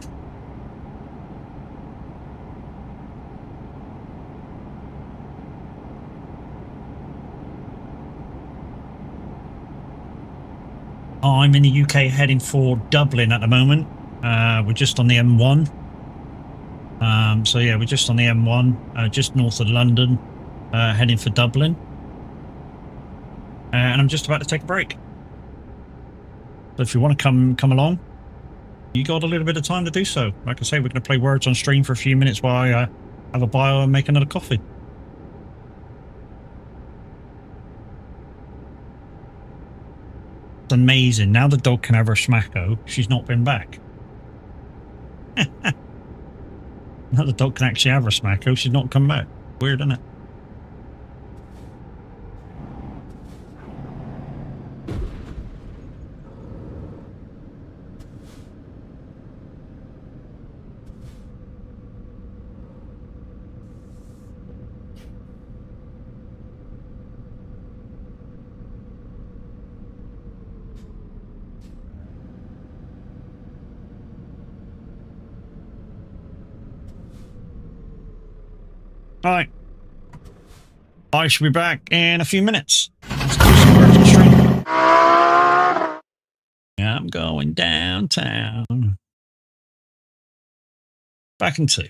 I'm in the UK heading for Dublin at the moment. We're just on the M1. So yeah, we're just on the M1, just north of London, heading for Dublin. And I'm just about to take a break. So if you want to come along, you got a little bit of time to do so. Like I say, we're going to play Words on stream for a few minutes while I have a bio and make another coffee. It's amazing. Now the dog can have her smacko. She's not been back. Now the dog can actually have her smacko. She's not come back. Weird, isn't it? All right. I should be back in a few minutes. Let's do some Words on stream. I'm going downtown. Back in 2.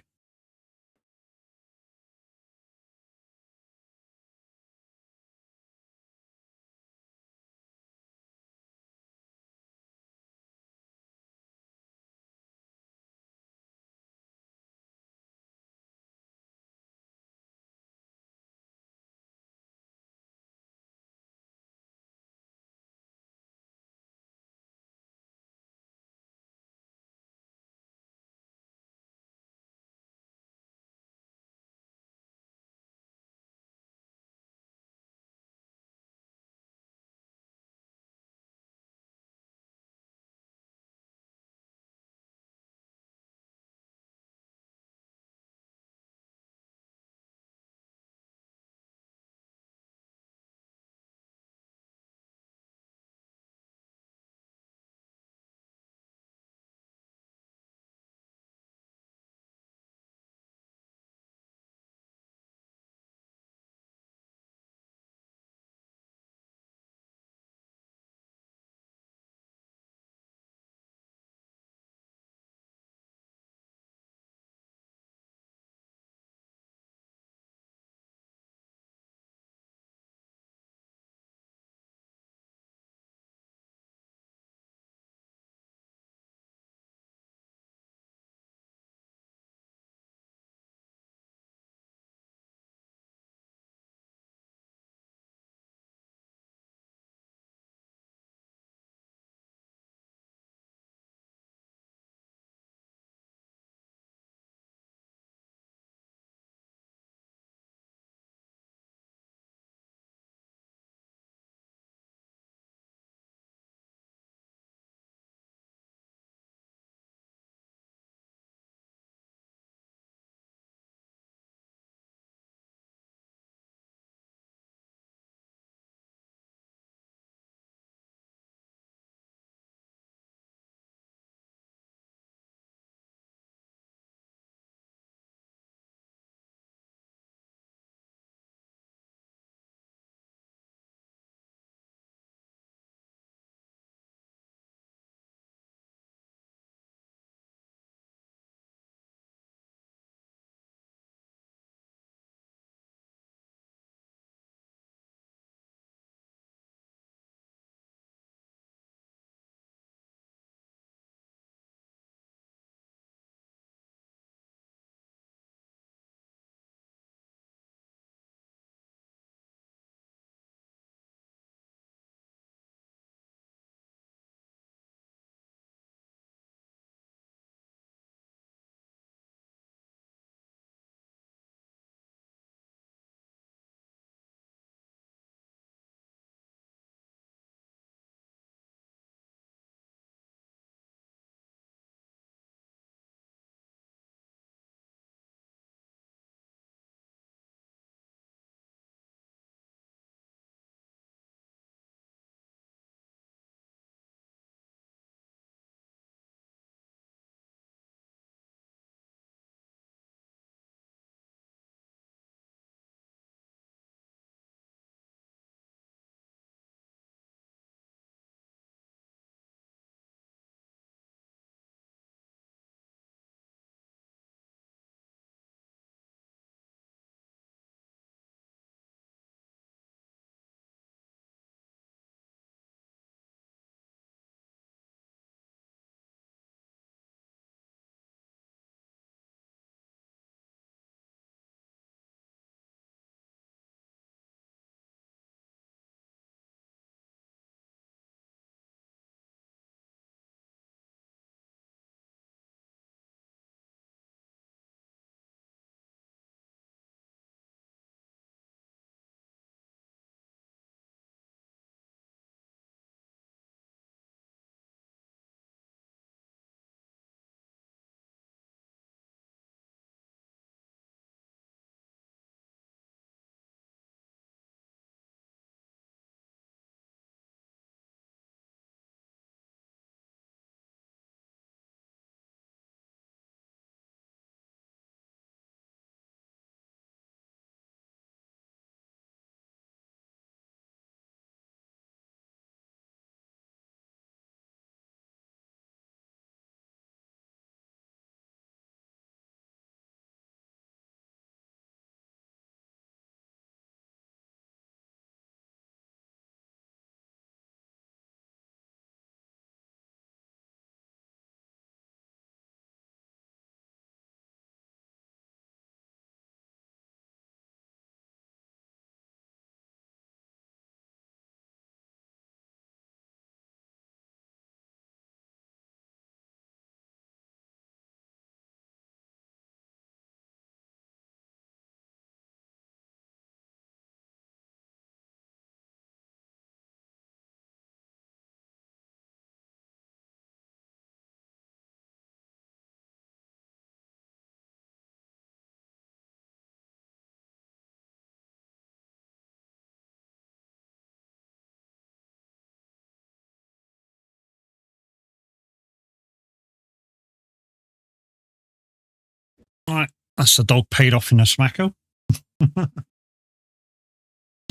Right, that's the dog paid off in a smacko.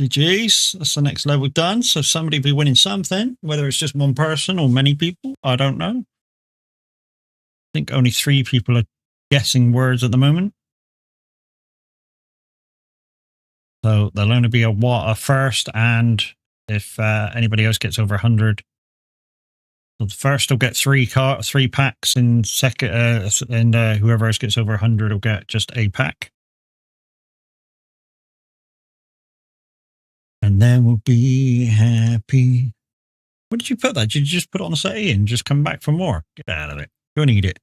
GG's. That's the next level done. So somebody will be winning something, whether it's just one person or many people. I don't know. I think only 3 people are guessing words at the moment. So there'll only be a first, and if anybody else gets over 100, so the first will get 3 packs, and second, and whoever else gets over 100 will get just a pack. And then we'll be happy. Where did you put that? Did you just put it on the settee and just come back for more? Get out of it. Go and eat it.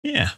Yeah.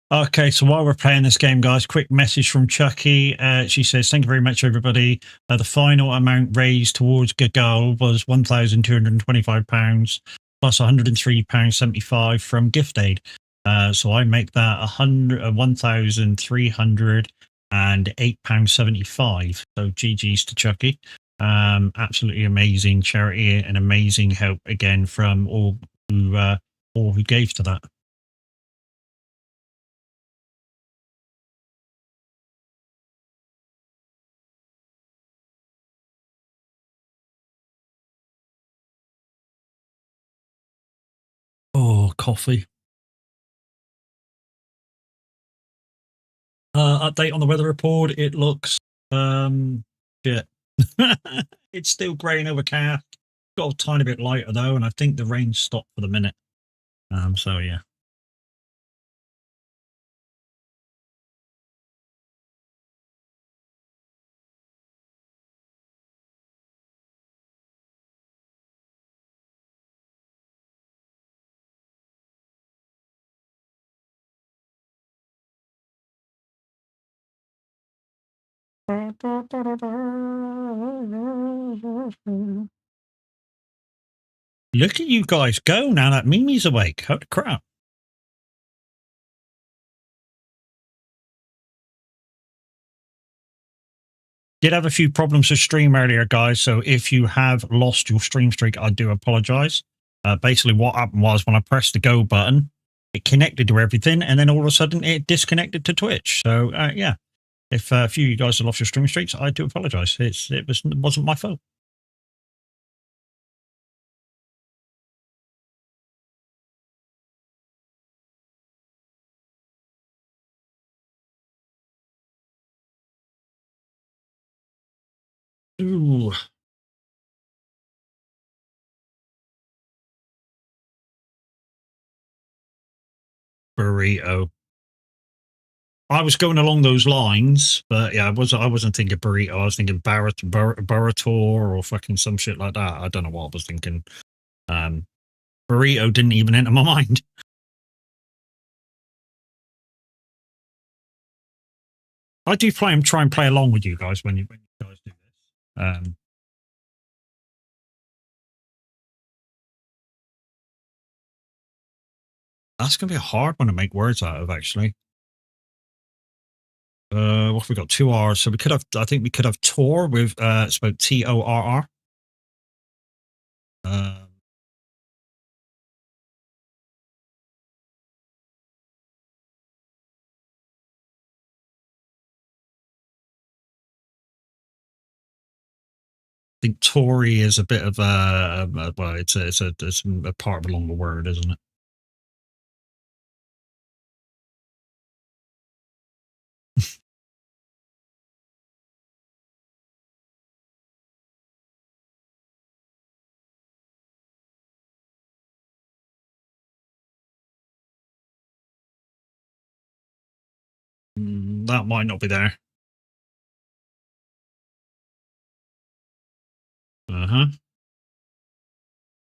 Okay, so while we're playing this game, guys, quick message from Chucky. She says, "Thank you very much, everybody. The final amount raised towards Gagal was £1,225 plus £103.75 from Gift Aid. So I make that £1,308.75. So GG's to Chucky. Absolutely amazing charity and amazing help again from all who gave to that." Oh, coffee. Update on the weather report. It looks shit. It's still grey and overcast. Got a tiny bit lighter though, and I think the rain stopped for the minute. So yeah. Look at you guys go now that Mimi's awake. Holy crap. Did have a few problems with stream earlier, guys. So if you have lost your stream streak, I do apologize. Basically, what happened was when I pressed the go button, it connected to everything, and then all of a sudden it disconnected to Twitch. So yeah, if a few of you guys have lost your stream streaks, I do apologize. It wasn't my fault. Ooh. Burrito. I was going along those lines, but yeah, I wasn't thinking burrito. I was thinking Barator or fucking some shit like that. I don't know what I was thinking. Burrito didn't even enter my mind. I do try and play along with you guys when you guys do this. That's gonna be a hard one to make words out of, actually. What have we got? 2 R's. So we could have. I think we could have Tor with spelled Torr. I think Tory is a bit of well, it's a part of a longer word, isn't it? That might not be there.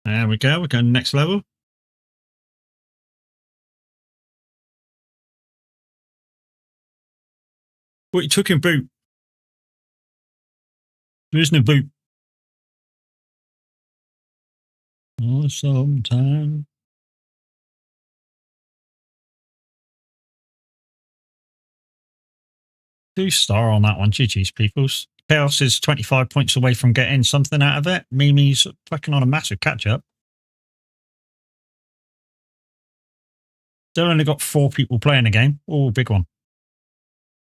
There we go. We're going next level. What you took in boot? There isn't a boot. Oh, sometime. 2-star on that one. GG's, peoples. Chaos is 25 points away from getting something out of it. Mimi's fucking on a massive catch-up. Still only got 4 people playing the game. Oh, big one.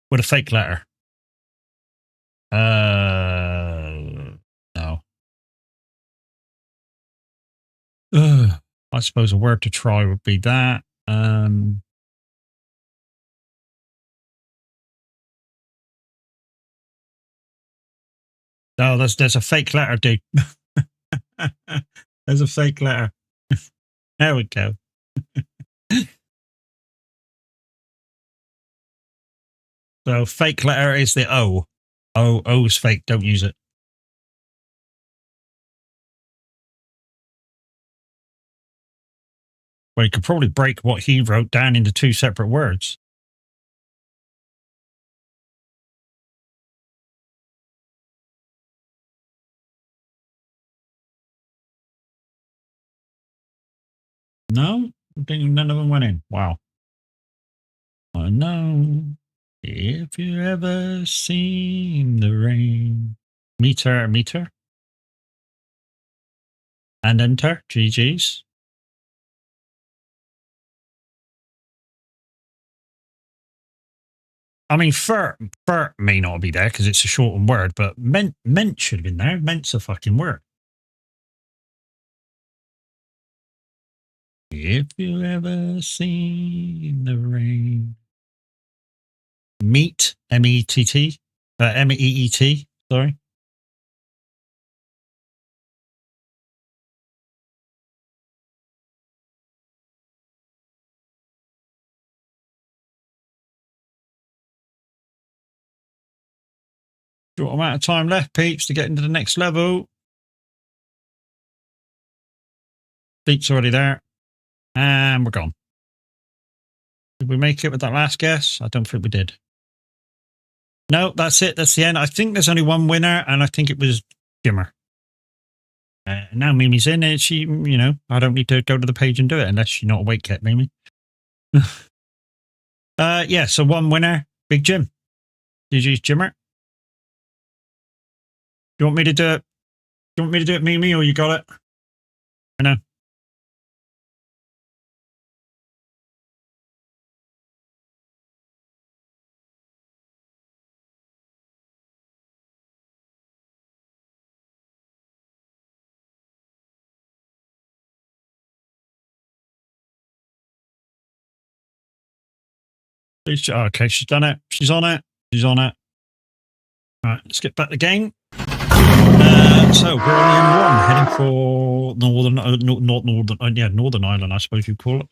With a fake letter. No. I suppose a word to try would be that. No, there's a fake letter, dude. There's a fake letter. There we go. So fake letter is the O. O's fake. Don't use it. Well, you could probably break what he wrote down into 2 separate words. No, I think none of them went in. Wow. I know if you ever seen the rain. Meter. And enter. GG's. I mean, fur may not be there because it's a shortened word, but meant should have been there. Ment's a fucking word. If you ever seen the rain. Meet, M-E-T-T, M-E-E-T, sorry. Short amount of time left, peeps, to get into the next level. Beat's already there. And we're gone. Did we make it with that last guess? I don't think we did. No, that's it. That's the end. I think there's only one winner, and I think it was Jimmer. Now Mimi's in, and she, you know, I don't need to go to the page and do it unless you're not awake yet, Mimi. Yeah, so one winner, Big Jim. GG's Jimmer. Do you want me to do it? Do you want me to do it, Mimi, or you got it? I know. Okay, she's done it. She's on it. She's on it. All right, let's get back to the game. So we're on the M1, heading for Northern Ireland, I suppose you'd call it.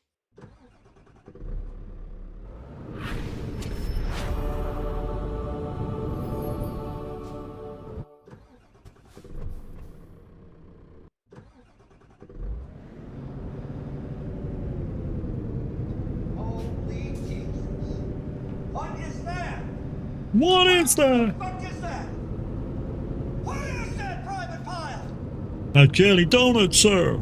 Holy Jesus. What is that? What is that? What is that? What is that, Private Pile? A jelly donut, sir.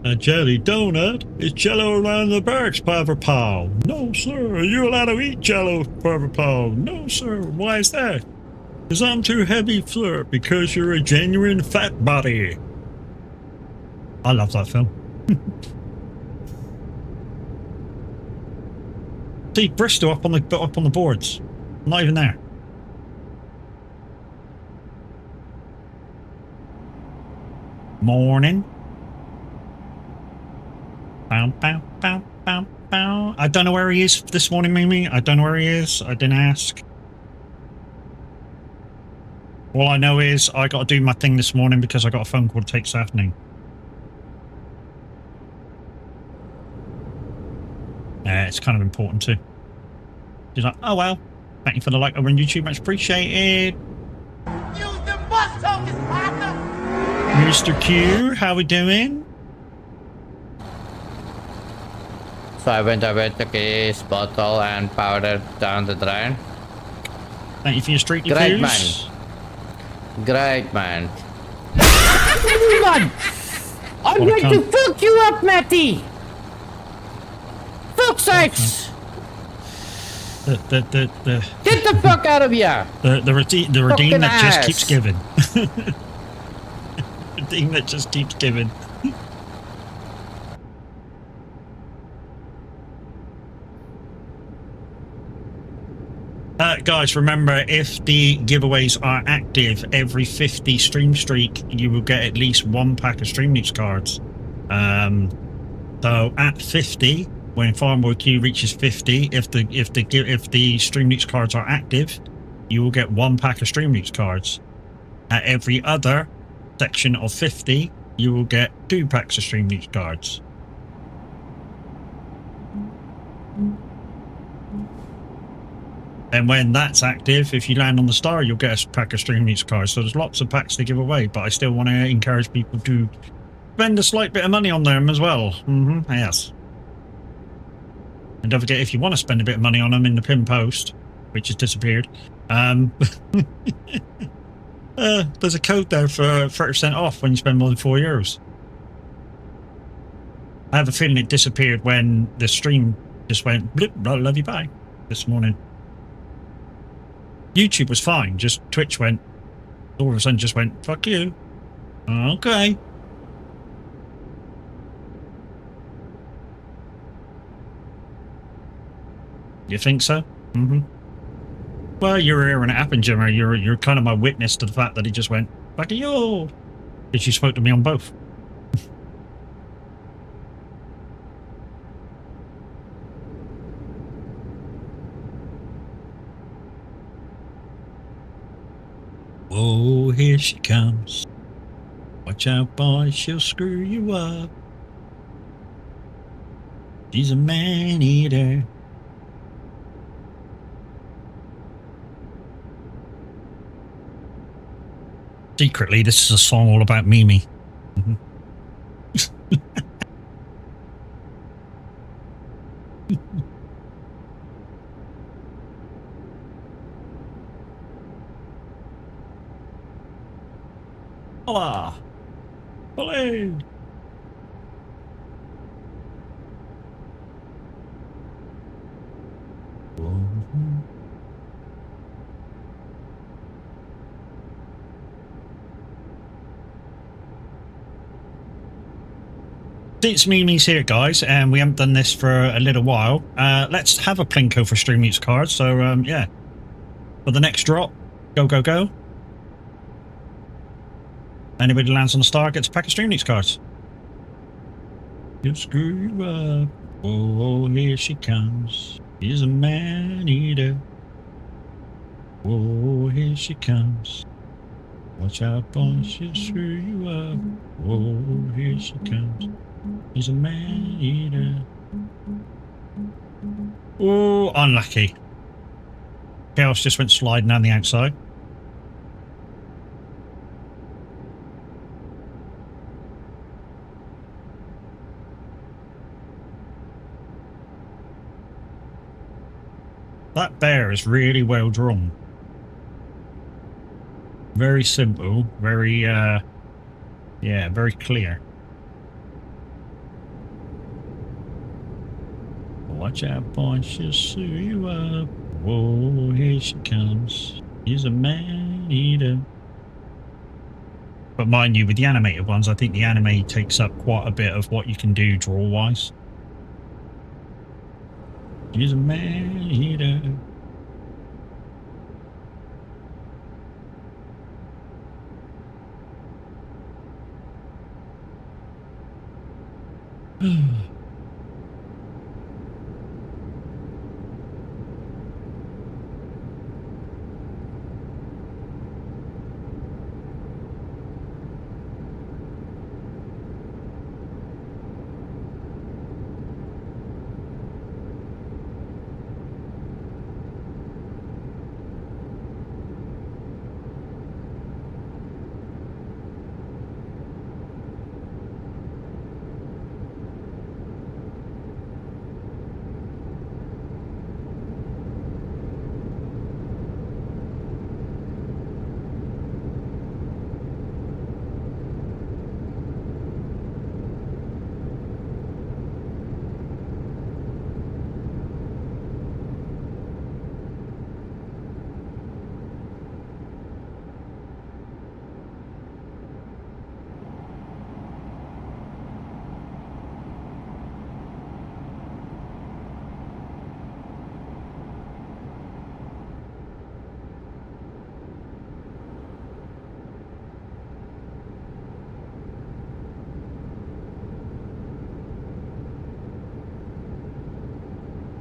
A jelly donut is jello around the barracks, Private Pile. No, sir. Are you allowed to eat jello, Private Pile? No, sir. Why is that? Because I'm too heavy, sir. Because you're a genuine fat body. I love that film. See Bristol up on the boards. I'm not even there. Morning. Bow, bow, bow, bow, bow. I don't know where he is this morning, Mimi. I don't know where he is. I didn't ask. All I know is I got to do my thing this morning because I got a phone call to take this afternoon. It's kind of important too. She's like, oh well, thank you for the like over on YouTube, much appreciated. Use the bus tokens, partner! Mr. Q, how we doing? So I went away, took his bottle and powdered down the drain. Thank you for your street Great, diffuse. Great, man. Man! I'm What a going to cunt. fuck you up, Matty! Fuck sakes! The Get the fuck out of here! redeem Fucking that just ass. keeps giving. Redeem that just keeps giving. Guys, remember, if the giveaways are active every 50 stream streak, you will get at least 1 pack of Stream News cards. So at 50, when Farmboy Q reaches 50, if the Stream News cards are active, you will get 1 pack of Stream News cards. At every other section of 50, you will get 2 packs of Stream News cards. And when that's active, if you land on the star, you'll get a pack of Stream News cards. So there's lots of packs to give away, but I still want to encourage people to spend a slight bit of money on them as well. Yes. And don't forget, if you want to spend a bit of money on them in the pin post, which has disappeared, there's a code there for 30% off when you spend more than €4. I have a feeling it disappeared when the stream just went blip, I love you, bye, this morning. YouTube was fine, just Twitch went, all of a sudden just went, fuck you. Okay. You think so? Well, you're here when it happened, Jimmer. You're kind of my witness to the fact that he just went, fuck you. Because you spoke to me on both. Oh, here she comes. Watch out, boy, she'll screw you up. She's a man-eater. Secretly, this is a song all about Mimi. Hola! Olé! Since Mimi's here, guys, and we haven't done this for a little while, let's have a Plinko for Stream Meets cards. So, yeah. For the next drop, go, go, go. Anybody who lands on the star gets a pack of Stream Meets cards. You'll screw you up. Oh, here she comes. She's a man-eater. Oh, here she comes. Watch out, boy, she'll screw you up. Oh, here she comes. He's a man-eater. Oh, unlucky. Chaos just went sliding down the outside. That bear is really well drawn. Very simple, very, yeah, very clear. Watch out, boy, she'll sew you up. Whoa, here she comes. He's a man-eater. But mind you, with the animated ones, I think the anime takes up quite a bit of what you can do draw-wise. He's a man-eater.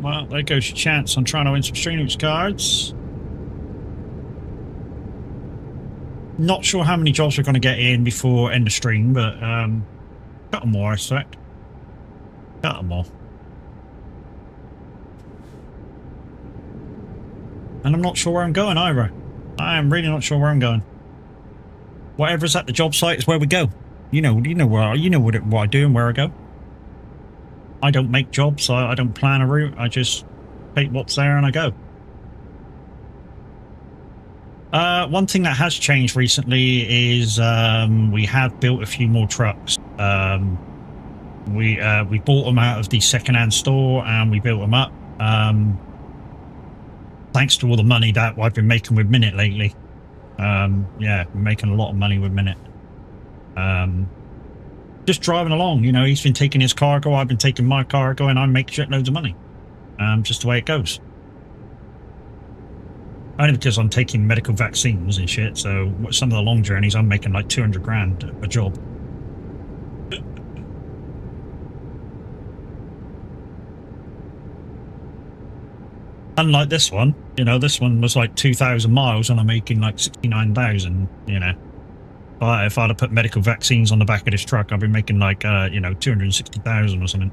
Well, there goes your chance on trying to win some Streamloots cards. Not sure how many jobs we're going to get in before end of stream, but couple more, I suspect. Couple more. And I'm not sure where I'm going either. I am really not sure where I'm going. Whatever's at the job site is where we go. You know what I do and where I go. I don't make jobs. I don't plan a route. I just take what's there and I go. One thing that has changed recently is we have built a few more trucks. We bought them out of the second-hand store and we built them up. Thanks to all the money that I've been making with Minute lately. Yeah, we're making a lot of money with Minute. Just driving along, you know, he's been taking his cargo, I've been taking my cargo, and I make shitloads of money. Just the way it goes. Only because I'm taking medical vaccines and shit, so some of the long journeys I'm making like 200 grand a job. Unlike this one, you know, this one was like 2,000 miles and I'm making like 69,000, you know. But if I'd have put medical vaccines on the back of this truck, I'd be making like, you know, 260,000 or something.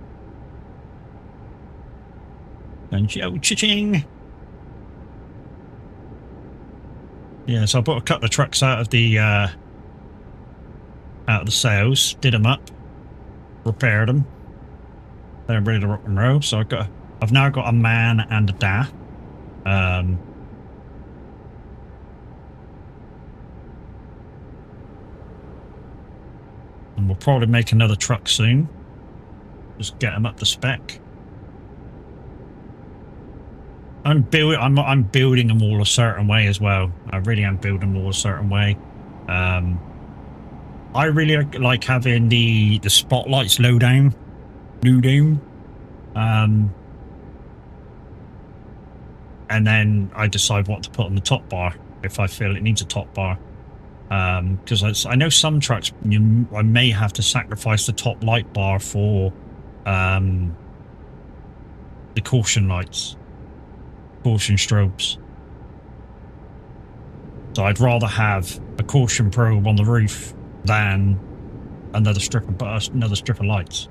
And cha-ching! Yeah, so I bought a couple of trucks out of the sales, did them up, repaired them. They're ready to rock and roll. So I've now got a man and a DAF. And we'll probably make another truck soon. Just get them up to spec. I'm building them all a certain way as well. I really am building them all a certain way. I really like having the spotlights low down. And then I decide what to put on the top bar if I feel it needs a top bar. Because I know some trucks I may have to sacrifice the top light bar for the caution lights, caution strobes. So I'd rather have a caution probe on the roof than another strip of lights.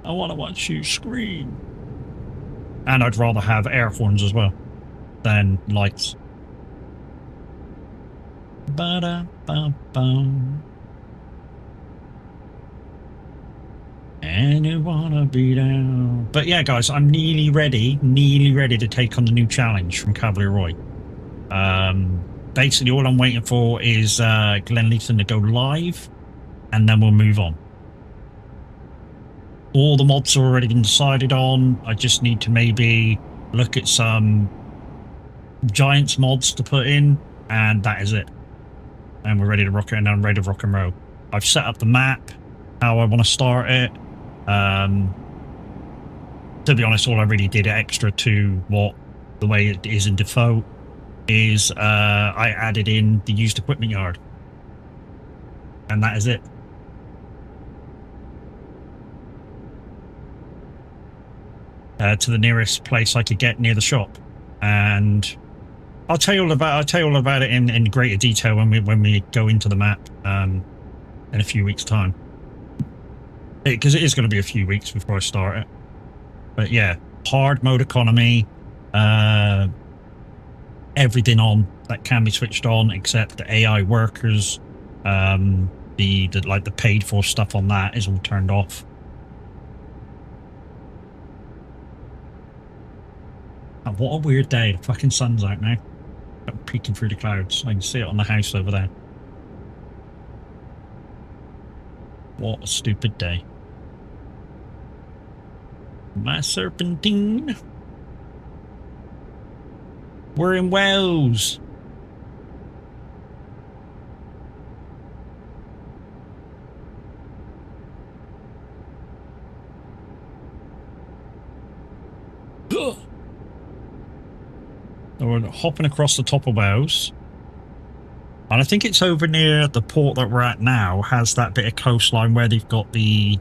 I want to watch you scream. And I'd rather have air horns as well than lights. Ba-da-ba-bum. And you wanna be down. But yeah, guys, I'm nearly ready to take on the new challenge from Cavalry Roy. Basically, all I'm waiting for is Glenn Leeson to go live, and then we'll move on. All the mods have already been decided on. I just need to maybe look at some Giants mods to put in, and that is it. And we're ready to rock it, and I'm ready to rock and roll. I've set up the map, how I want to start it. To be honest, all I really did extra to the way it is in default is I added in the used equipment yard. And that is it. To the nearest place I could get near the shop, and I'll tell you all about it in greater detail when we go into the map in a few weeks' time, because it is going to be a few weeks before I start it. But yeah, hard mode economy, everything on that can be switched on except the AI workers, the paid for stuff on that is all turned off. And what a weird day. The fucking sun's out now. I'm peeking through the clouds. I can see it on the house over there. What a stupid day. My serpentine. We're in Wales. Ugh. So we're hopping across the top of Wales. And I think it's over near the port that we're at now, has that bit of coastline where they've got the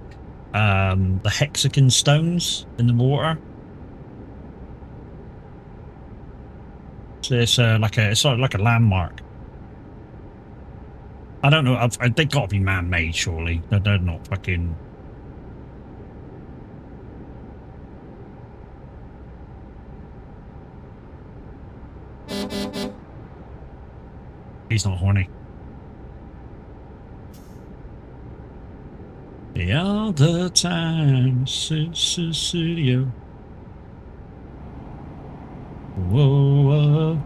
the hexagon stones in the water. So it's it's sort of like a landmark. I don't know. They got to be man-made, surely. They're not fucking. He's not horny. The other time, studio. Whoa, whoa.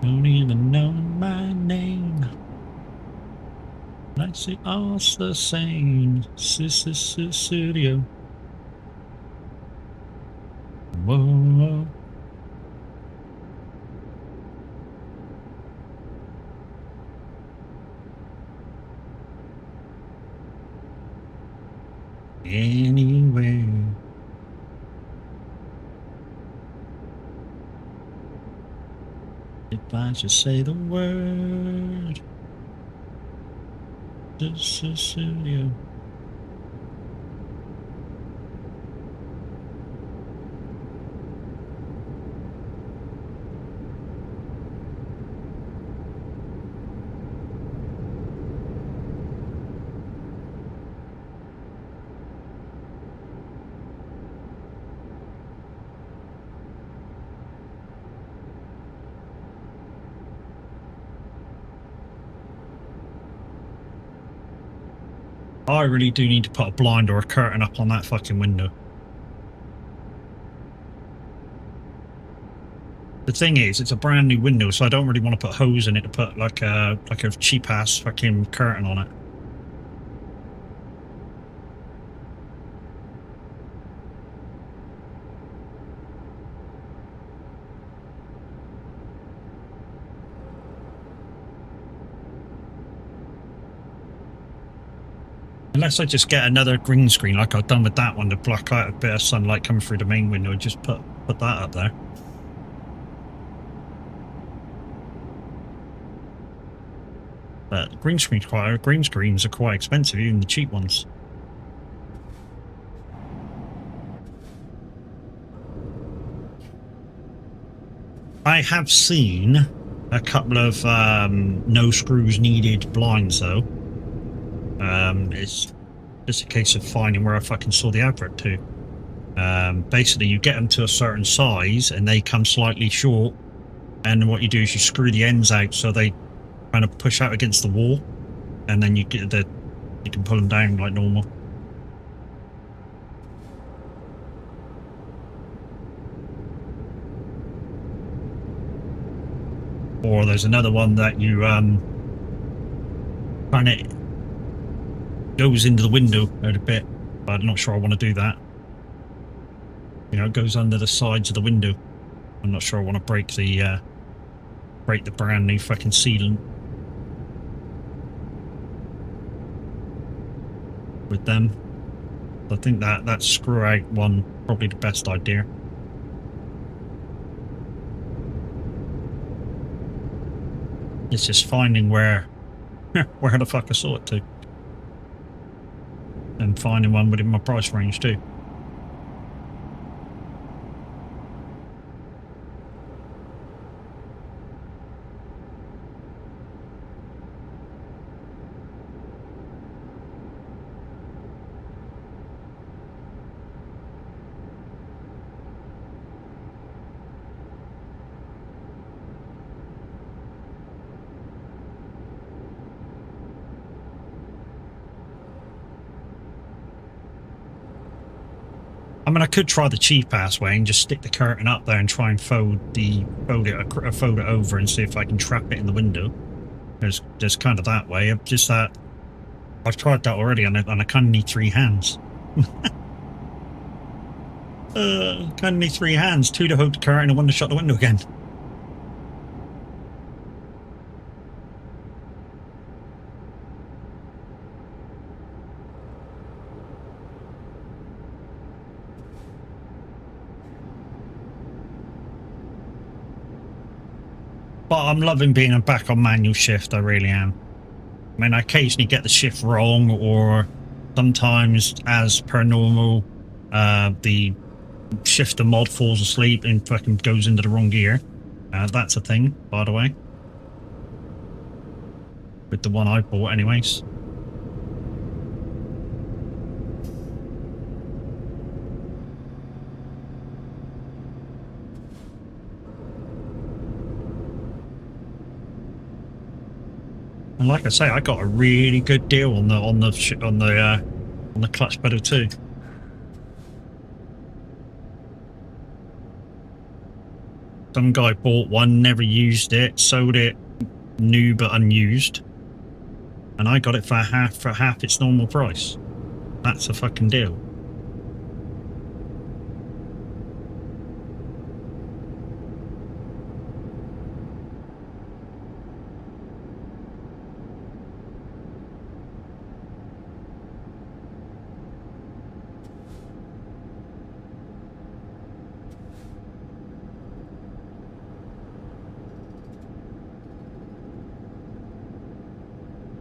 Don't even know my name. Like see all the same. Studio. Whoa, whoa. Anyway. If I just say the word, Studio. I really do need to put a blind or a curtain up on that fucking window. The thing is, it's a brand new window, so I don't really want to put hose in it to put like a cheap ass fucking curtain on it. Unless I just get another green screen like I've done with that one to block out a bit of sunlight coming through the main window and just put that up there. But green screens are quite expensive, even the cheap ones. I have seen a couple of no screws needed blinds though. It's just a case of finding where I fucking saw the advert to. Basically, you get them to a certain size and they come slightly short, and what you do is you screw the ends out so they kind of push out against the wall, and then you can pull them down like normal. Or there's another one that you kind of goes into the window a bit, but I'm not sure I want to do that. You know, it goes under the sides of the window. I'm not sure I want to break the brand new fucking sealant with them. I think that screw out one probably the best idea. It's just finding where the fuck I saw it to. And finding one within my price range too. I mean, I could try the cheap ass way and just stick the curtain up there and try and fold it over and see if I can trap it in the window. There's kind of that way. Just that I've tried that already, and I kind of need 3 hands. Kind of need 3 hands, 2 to hold the curtain and 1 to shut the window again. But I'm loving being back on manual shift, I really am. I mean, I occasionally get the shift wrong, or sometimes, as per normal, the shifter mod falls asleep and fucking goes into the wrong gear. That's a thing, by the way. With the one I bought, anyways. And like I say, I got a really good deal on the clutch pedal too. Some guy bought one, never used it, sold it new but unused, and I got it for half its normal price. That's a fucking deal.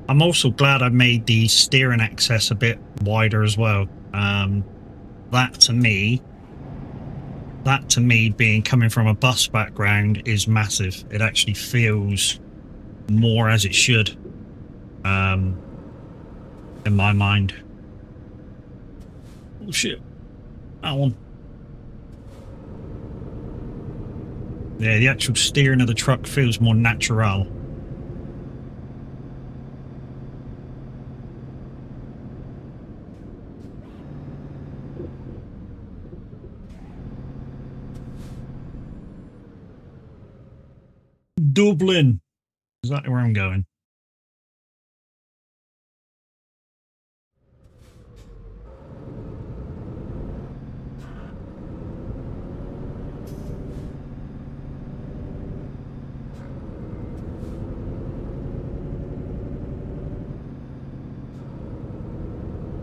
I'm also glad I made the steering access a bit wider as well. That to me, being coming from a bus background, is massive. It actually feels more as it should, in my mind. Oh shit, that one. Yeah, the actual steering of the truck feels more natural. Dublin. Exactly where I'm going.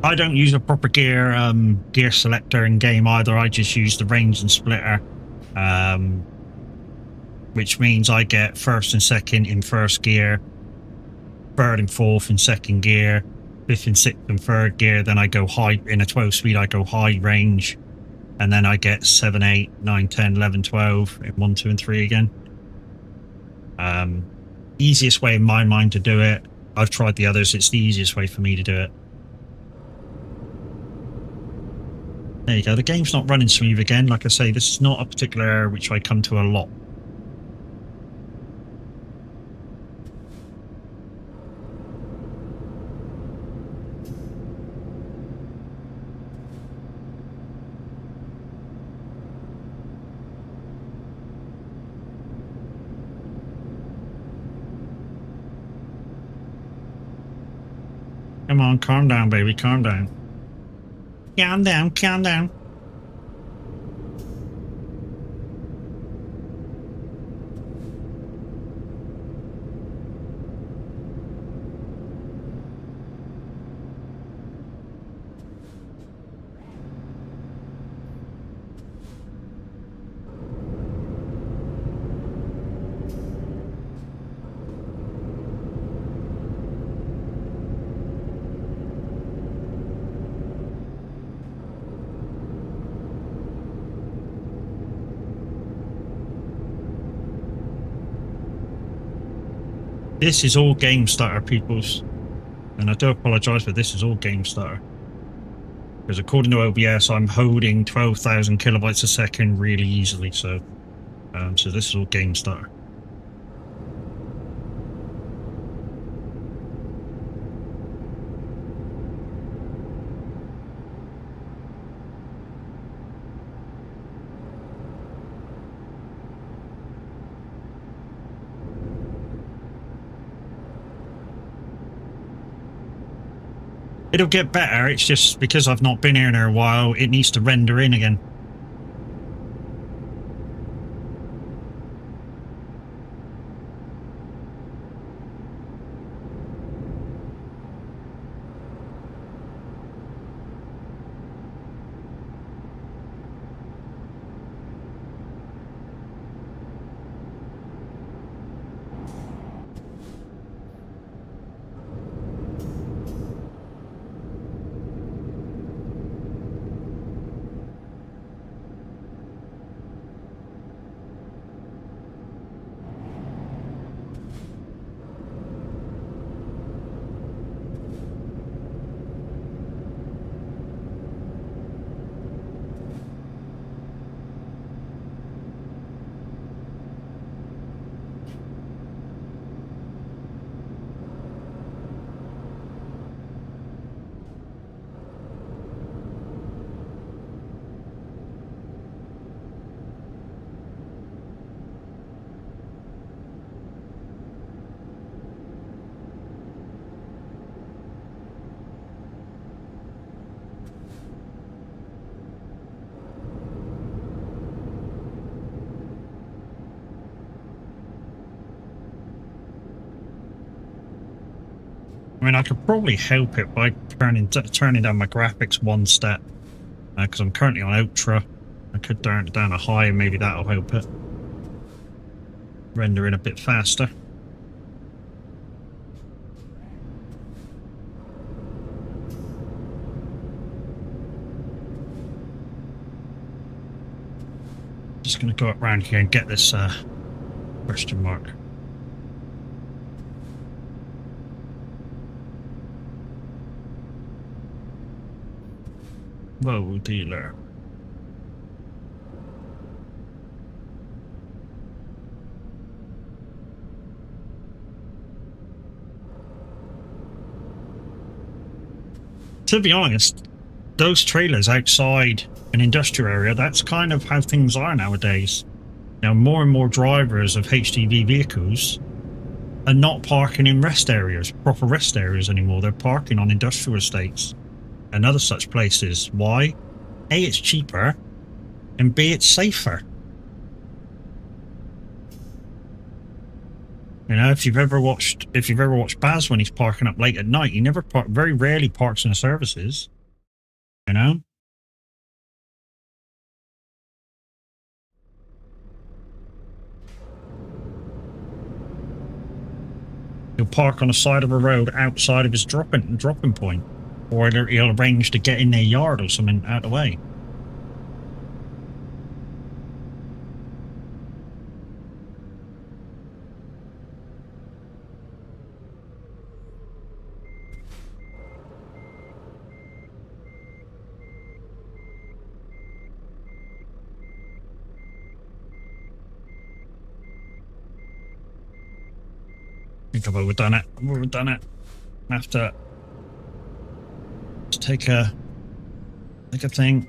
I don't use a proper gear selector in game either. I just use the range and splitter, which means I get first and second in first gear, third and fourth in second gear, fifth and sixth in third gear. Then I go high in a 12 speed. I go high range, and then I get 7, 8, 9, 10, 11, 12 in 1, 2, and 3 again. Easiest way in my mind to do it. I've tried the others. It's the easiest way for me to do it. There you go. The game's not running smooth again. Like I say, this is not a particular area which I come to a lot. Come on, calm down, baby. Calm down. Calm down, calm down. This is all game starter, peoples. And I do apologise, but this is all game starter. Because according to OBS, I'm holding 12,000 kilobytes a second really easily. So this is all game starter. It'll get better. It's just because I've not been here in a while, it needs to render in again. mean, I could probably help it by turning down my graphics one step, because I'm currently on Ultra. I could turn it down a high, and maybe that'll help it render in a bit faster. Just going to go around here and get this question mark. Whoa, dealer. To be honest, those trailers outside an industrial area, that's kind of how things are nowadays. Now, more and more drivers of HGV vehicles are not parking in rest areas, proper rest areas anymore. They're parking on industrial estates and other such places. Why? A, it's cheaper, and B, it's safer. You know, if you've ever watched Baz when he's parking up late at night, he very rarely parks in the services. You know? He'll park on the side of a road outside of his dropping point, or he'll arrange to get in their yard or something out of the way. I think I've overdone it. I have to just take a thing.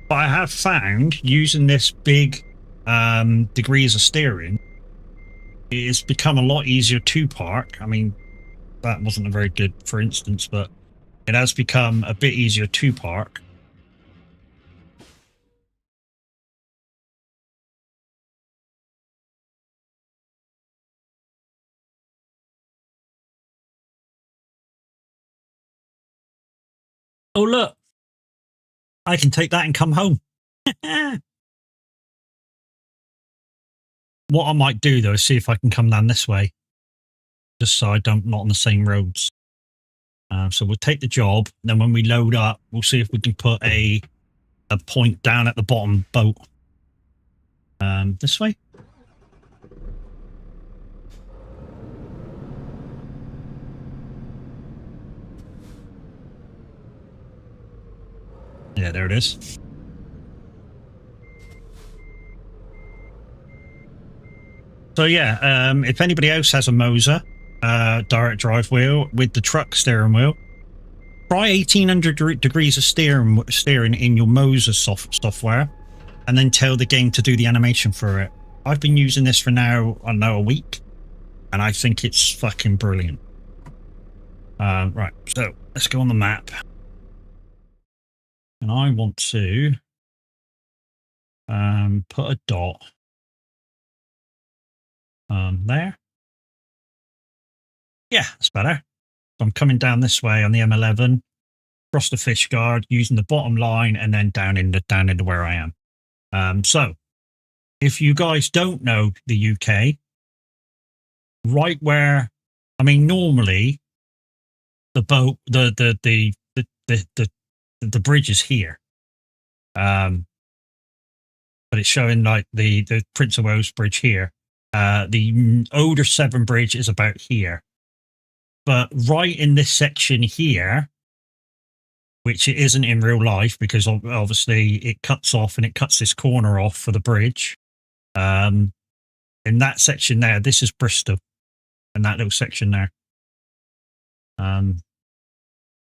But I have found using this big degrees of steering, it's become a lot easier to park. I mean, that wasn't a very good for instance, but it has become a bit easier to park. Oh, look. I can take that and come home. What I might do, though, is see if I can come down this way. Just so I'm not on the same roads. So we'll take the job. Then when we load up, we'll see if we can put a point down at the bottom boat. This way? Yeah, there it is. So yeah, if anybody else has a Moser direct drive wheel with the truck steering wheel, try 1800 degrees of steering in your Moser software, and then tell the game to do the animation for it. I've been using this for now, I don't know, a week, and I think it's fucking brilliant. Right, so let's go on the map. And I want to put a dot there. Yeah, that's better. So I'm coming down this way on the M11, across the fish guard, using the bottom line, and then down into where I am. So if you guys don't know the UK, right where, I mean, normally the boat, the bridge is here, but it's showing like the Prince of Wales Bridge here. The older Severn Bridge is about here, but right in this section here, which it isn't in real life because obviously it cuts off and it cuts this corner off for the bridge. In that section there, this is Bristol, and that little section there.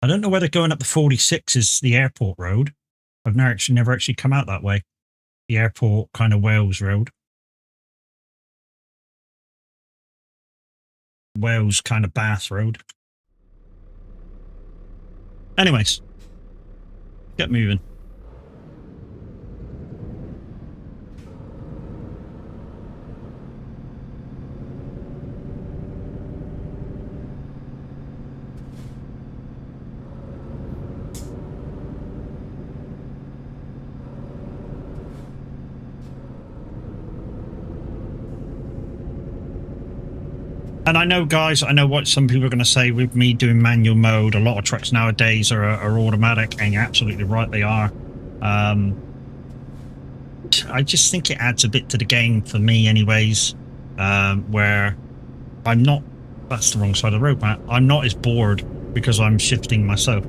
I don't know whether going up the 46 is the airport road. I've never actually come out that way. The airport kind of Wales road. Wales kind of Bath Road. Anyways, get moving. And I know, guys, I know what some people are going to say with me doing manual mode. A lot of trucks nowadays are automatic, and you're absolutely right, they are. I just think it adds a bit to the game for me anyways, where I'm not, that's the wrong side of the road, Matt. I'm not as bored because I'm shifting myself.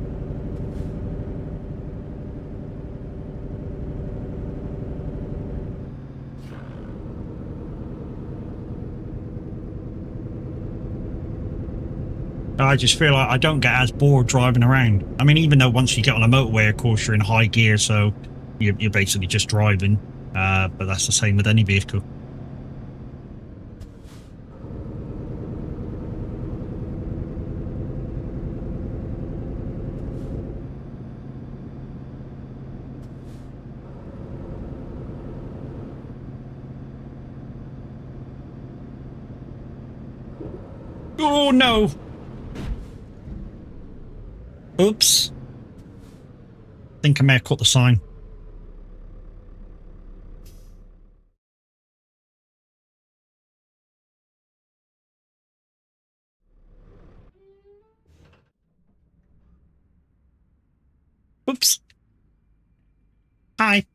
I just feel like I don't get as bored driving around. I mean, even though once you get on a motorway, of course, you're in high gear, so you're basically just driving. But that's the same with any vehicle. Oh, no! Oops. Think I may have caught the sign. Oops. Hi.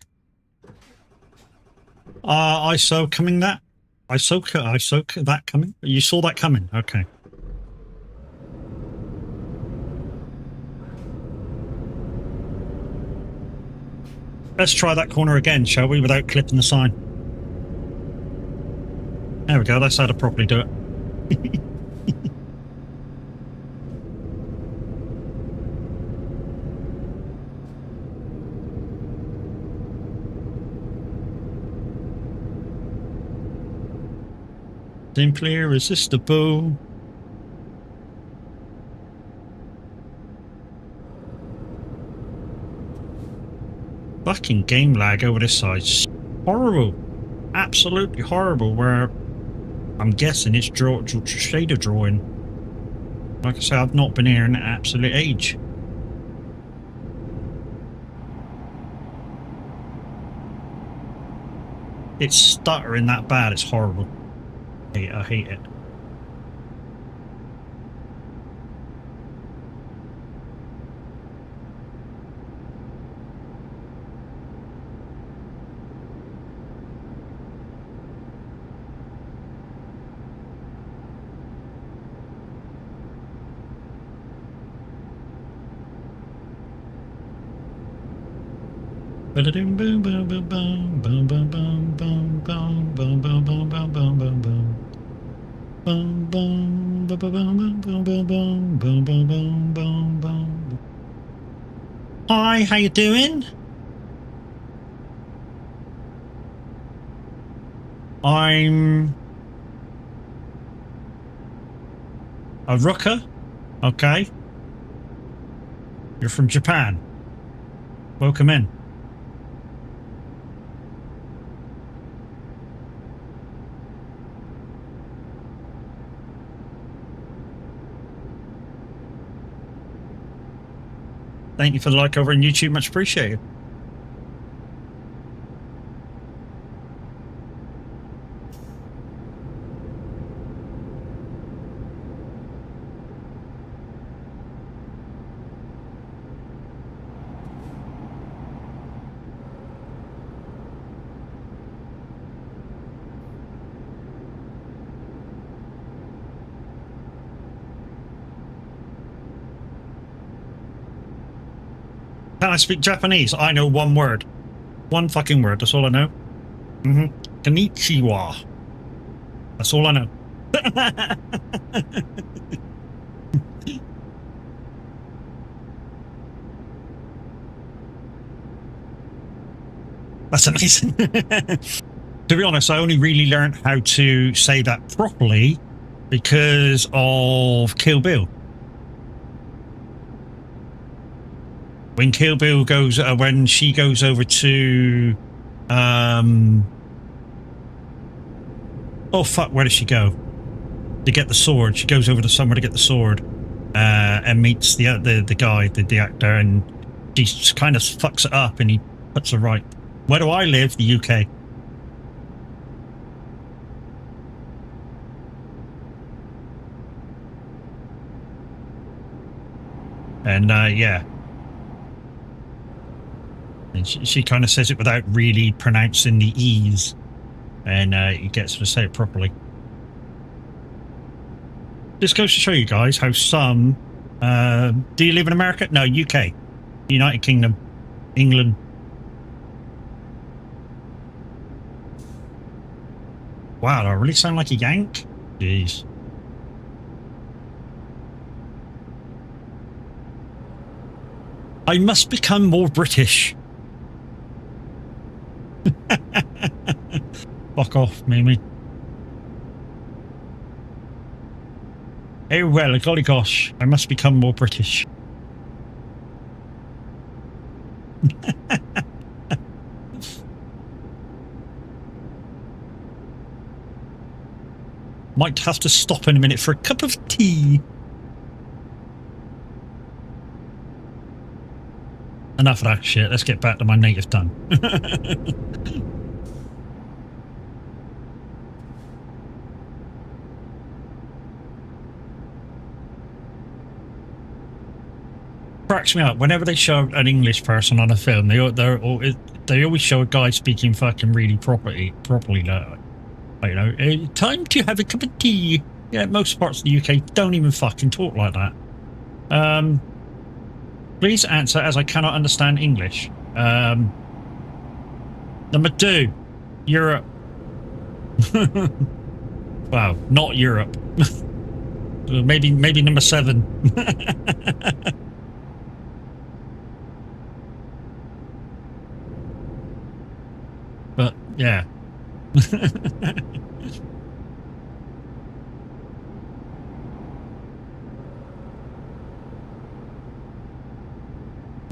I saw coming that. I saw that coming. You saw that coming. Okay. Let's try that corner again, shall we, without clipping the sign? There we go, that's how to properly do it. Simply irresistible. Fucking game lag over this side. Horrible. Absolutely horrible, where I'm guessing it's shader drawing. Like I say, I've not been here in an absolute age. It's stuttering that bad, it's horrible. I hate it. Boom boom boom boom boom boom boom boom boom boom boom boom boom boom boom boom boom. Boom boom boom boom boom boom boom boom boom boom boom boom boom. Hi, how you doing? I'm a Rucker. Okay. You're from Japan. Welcome in. Thank you for the like over on YouTube, much appreciated. Can I speak Japanese? I know one word. One fucking word, that's all I know. Konnichiwa. That's all I know. That's amazing. To be honest, I only really learned how to say that properly because of Kill Bill. When Kill Bill goes, when she goes over to, oh fuck, where does she go? To get the sword. She goes over to somewhere to get the sword, and meets the guy, the actor, and she kind of fucks it up, and he puts her right. Where do I live? The UK. And yeah. And she kind of says it without really pronouncing the E's, and he gets to say it properly. This goes to show you guys how some... do you live in America? No, UK. United Kingdom. England. Wow, do I really sound like a Yank? Jeez. I must become more British. Fuck off, Mimi. Oh well, golly gosh, I must become more British. Might have to stop in a minute for a cup of tea. Enough of that shit, let's get back to my native tongue. Cracks me up whenever they show an English person on a film. They always show a guy speaking fucking really properly. You know, time to have a cup of tea. Yeah, most parts of the UK don't even fucking talk like that. Please answer, as I cannot understand English. Number 2, Europe. Wow, not Europe. maybe number 7. But yeah.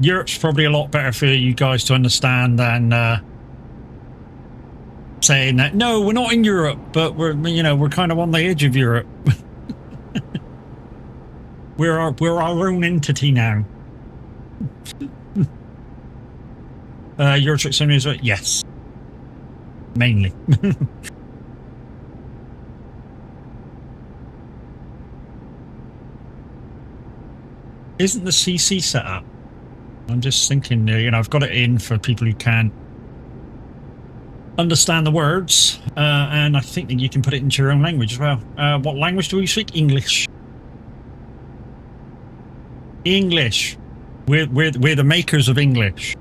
Europe's probably a lot better for you guys to understand than saying that no, we're not in Europe, but we're kind of on the edge of Europe. we're our own entity now. Eurotrip Cinema is right? Yes, mainly. Isn't the CC set up? I'm just thinking, I've got it in for people who can't understand the words, and I think that you can put it into your own language as well. What language do we speak? English. English. We're the makers of English.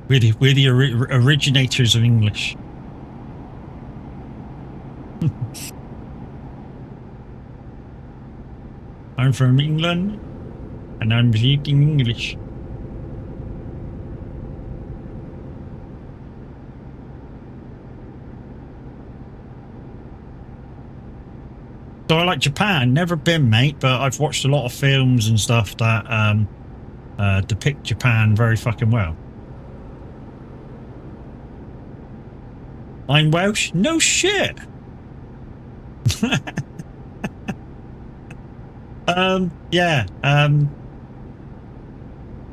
We're the originators of English. I'm from England, and I'm speaking English. So I like Japan. Never been, mate, but I've watched a lot of films and stuff that depict Japan very fucking well. I'm Welsh? No shit! Yeah.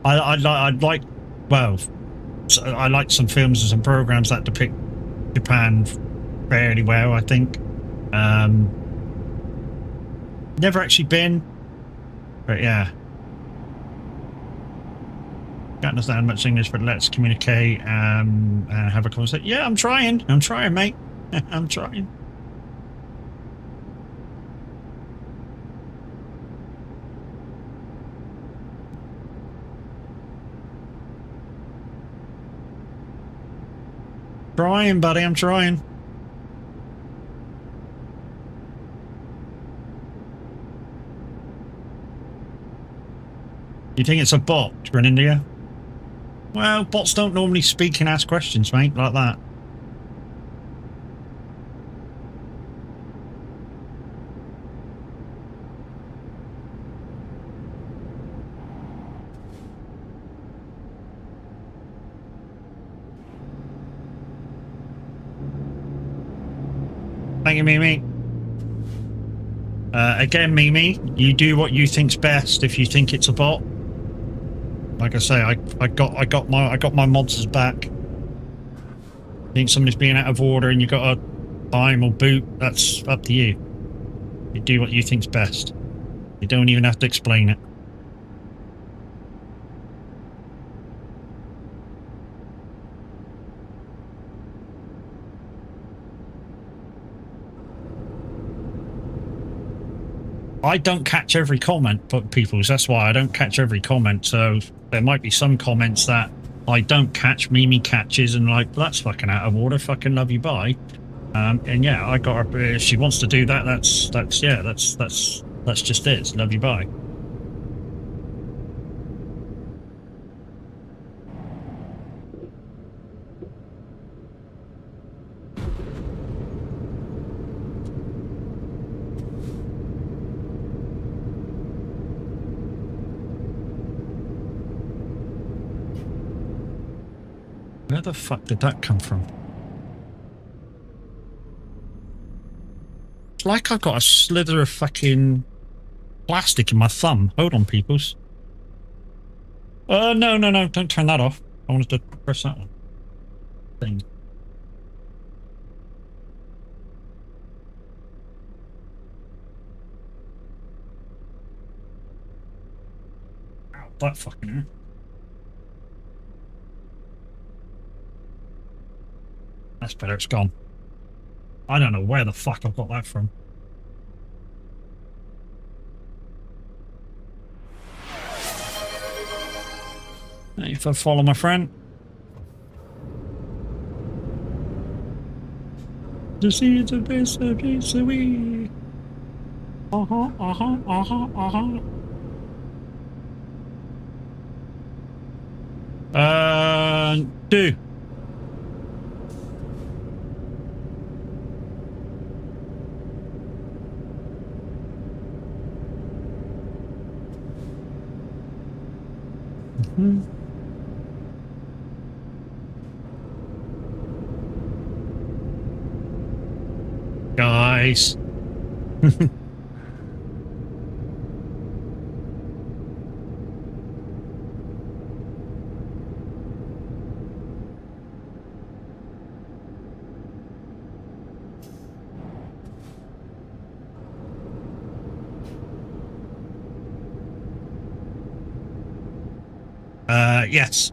I'd like, well, I like some films and some programs that depict Japan fairly well, I think. Never actually been, but yeah. Can't understand much English, but let's communicate and have a conversation. Yeah, I'm trying, mate. I'm trying. Trying, buddy, I'm trying. You think it's a bot for in India? Well, bots don't normally speak and ask questions, mate, like that. Thank you, Mimi. Again, Mimi, you do what you think's best. If you think it's a bot, like I say, I got my mods back. Think somebody's being out of order and you got to buy him or boot? That's up to you. You do what you think's best. You don't even have to explain it. I don't catch every comment, but people's, that's why I don't catch every comment. So there might be some comments that I don't catch, Mimi catches, and like, that's fucking out of order, fucking love you, bye. And yeah, I got her, if she wants to do that, that's just it, love you, bye. Where the fuck did that come from? It's like I've got a slither of fucking plastic in my thumb. Hold on, peoples. No, don't turn that off. I wanted to press that one. Thing. Ow, that fucking hurt. That's better, it's gone. I don't know where the fuck I've got that from. If I follow my friend. The seeds of this piece of we. Do. Guys. Yes.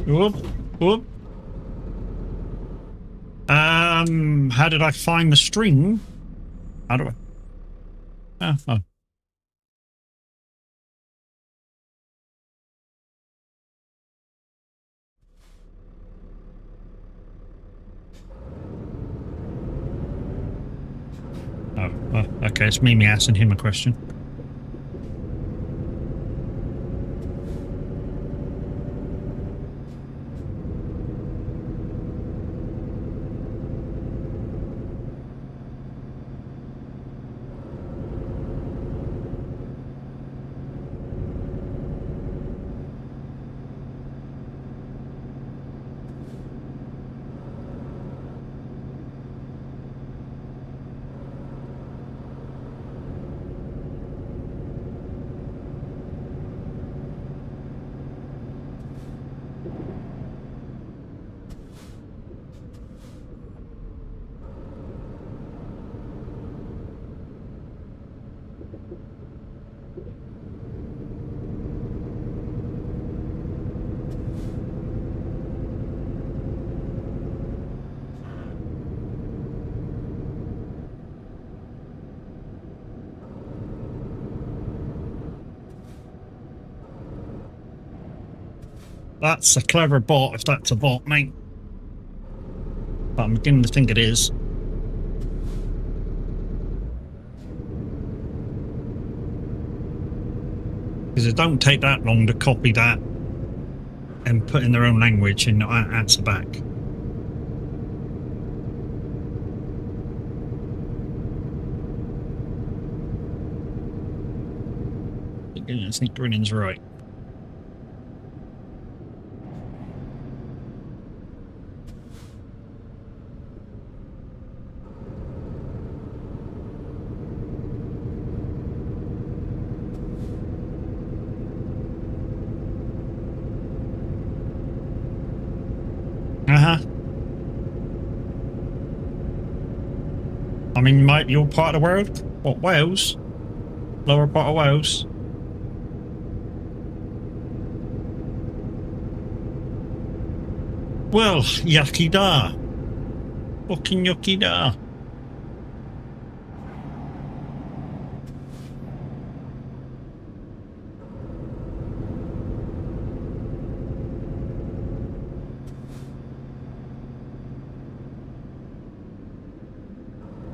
Whoop, whoop. How did I find the string? How do I? Oh. Oh, okay, it's me asking him a question. That's a clever bot, if that's a bot, mate. But I'm beginning to think it is. Because it don't take that long to copy that and put in their own language and answer back. I think Grinning's right. I mean, mate, you're part of the world? What, Wales? Lower part of Wales? Well, yucky da. Fucking yucky da.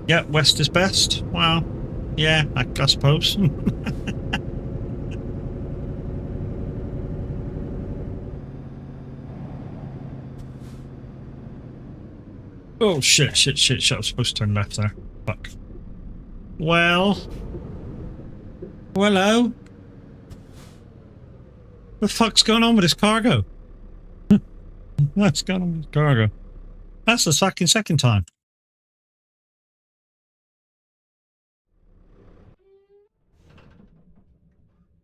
Yeah, west is best. Well, yeah, I suppose. Oh, shit. I was supposed to turn left there. Fuck. Well. Hello? The fuck's going on with this cargo? What's going on with this cargo? That's the second time.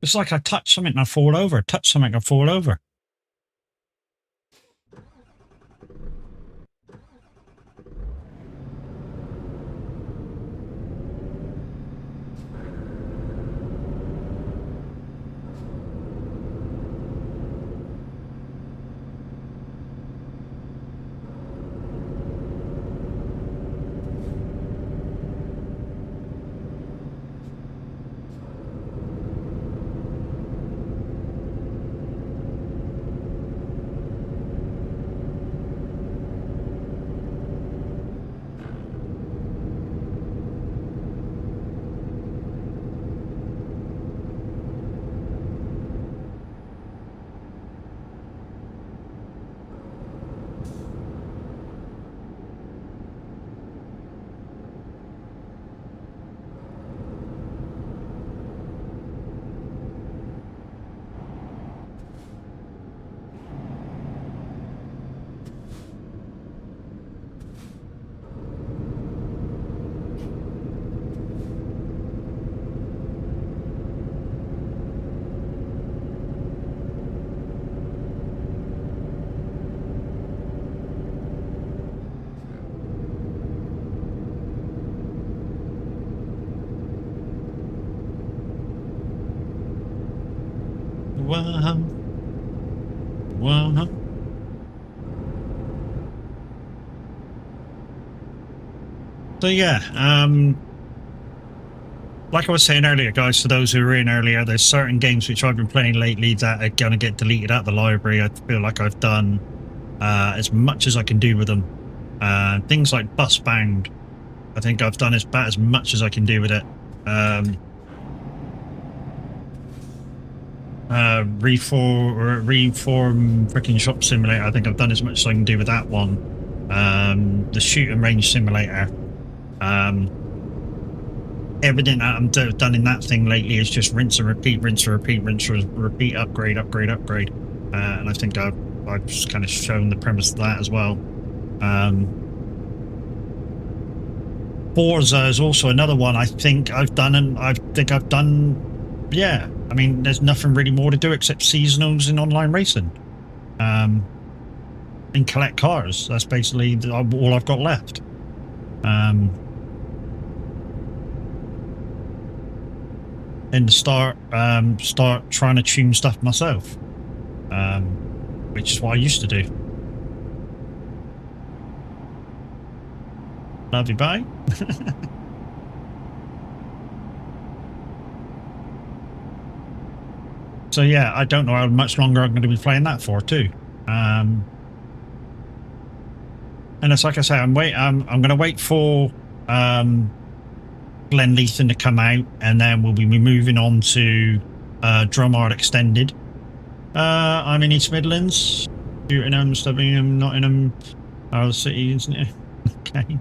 It's like I touch something and I fall over. Touch something and I fall over. Wow. So yeah, like I was saying earlier, guys, for those who were in earlier, there's certain games which I've been playing lately that are going to get deleted out of the library. I feel like I've done as much as I can do with them. Things like Busbound, I think I've done about as much as I can do with it. Reform freaking Shop Simulator, I think I've done as much as I can do with that one. The Shoot and Range Simulator. Everything that I'm done in that thing lately is just rinse and repeat, upgrade. And I think I've just kind of shown the premise of that as well. Forza is also another one I think I've done, yeah. I mean, there's nothing really more to do except seasonals in online racing. And collect cars. That's basically all I've got left. And start trying to tune stuff myself, which is what I used to do. Love you, bye. So yeah, I don't know how much longer I'm going to be playing that for too. And it's like I say, I'm going to wait for Glen Lethan to come out, and then we'll be moving on to Drumheart Extended. I'm in East Midlands, Shootingham, Stubingham, Nottingham, the city, isn't it? Okay.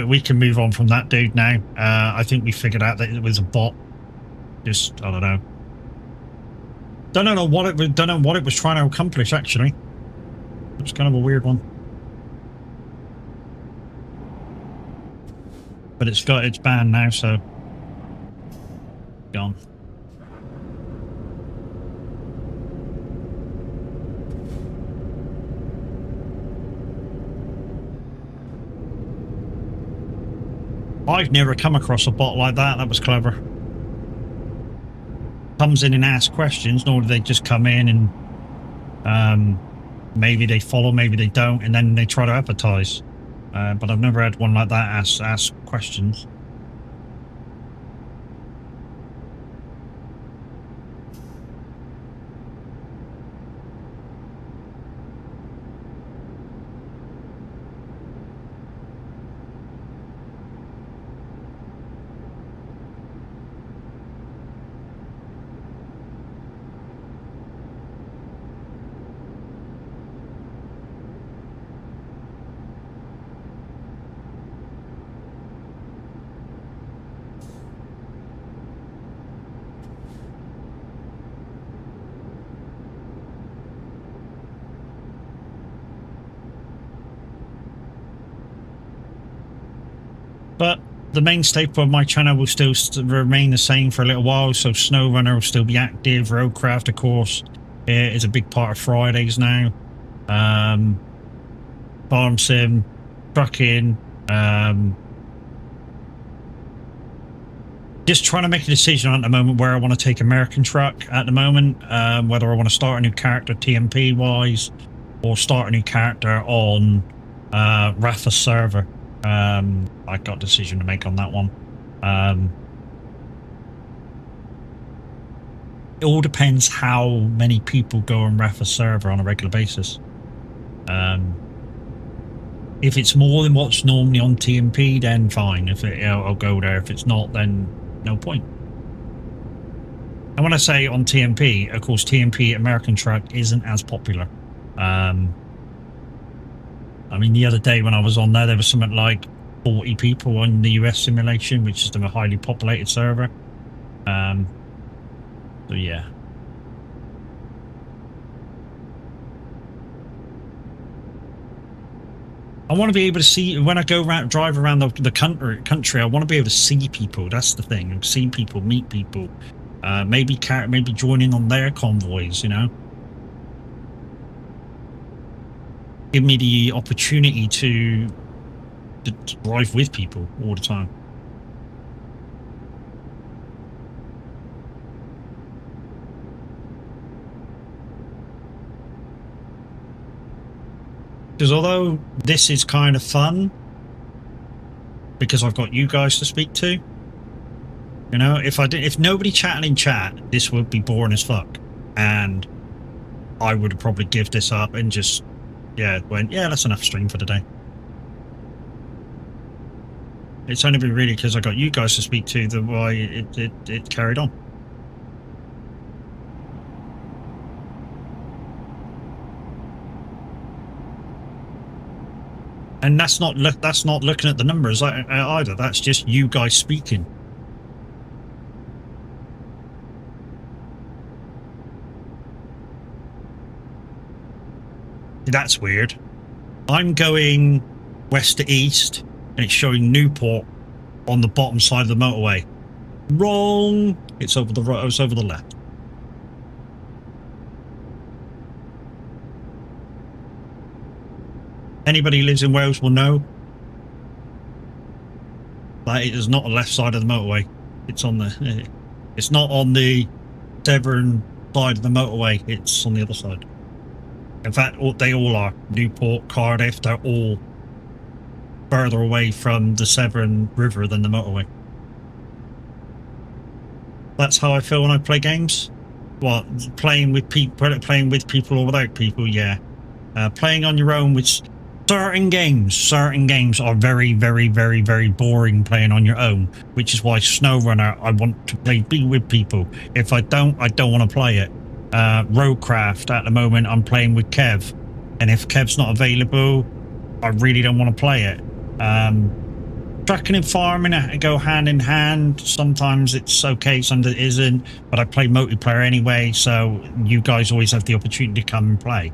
We can move on from that dude now. I think we figured out that it was a bot. Just, I don't know. Don't know what it was trying to accomplish, actually. It was kind of a weird one. But it's got its ban now, so gone. I've never come across a bot like that. That was clever. Comes in and asks questions, nor do they just come in and maybe they follow, maybe they don't, and then they try to advertise. But I've never had one like that ask questions. But the mainstay of my channel will still remain the same for a little while. So SnowRunner will still be active. Roadcraft, of course, is a big part of Fridays now. Farm Sim, Truckin. Just trying to make a decision at the moment where I want to take American Truck at the moment. Whether I want to start a new character TMP wise or start a new character on Rafa's server. I got a decision to make on that one. It all depends how many people go on Rafa's server on a regular basis. If it's more than what's normally on TMP, then fine. If I'll go there. If it's not, then no point. And when I say on TMP, of course, TMP American Truck isn't as popular. I mean, the other day when I was on there was something like 40 people on the US simulation, which is a highly populated server. So yeah. I want to be able to see when I go around, drive around the country. I want to be able to see people. That's the thing. See people, meet people. Maybe join in on their convoys. You know. Give me the opportunity to drive with people all the time. Because although this is kind of fun, because I've got you guys to speak to, you know, if nobody chatting in chat, this would be boring as fuck, and I would probably give this up and just, yeah, that's enough stream for today. It's only been really because I got you guys to speak to the why it carried on. And that's not looking at the numbers either. That's just you guys speaking. That's weird. I'm going west to east, and it's showing Newport on the bottom side of the motorway. Wrong. It's over the right. It's over the left. Anybody who lives in Wales will know that it is not the left side of the motorway. It's on the. It's not on the Severn side of the motorway. It's on the other side. In fact, they all are. Newport, Cardiff, they're all further away from the Severn River than the motorway. That's how I feel when I play games. What, playing with people or without people? Yeah. Playing on your own with certain games are very, very, very, very boring playing on your own, which is why SnowRunner, I want to be with people. If I don't want to play it. Roadcraft, at the moment, I'm playing with Kev. And if Kev's not available, I really don't want to play it. Trucking and farming go hand in hand. Sometimes it's okay, sometimes it isn't. But I play multiplayer anyway, so you guys always have the opportunity to come and play.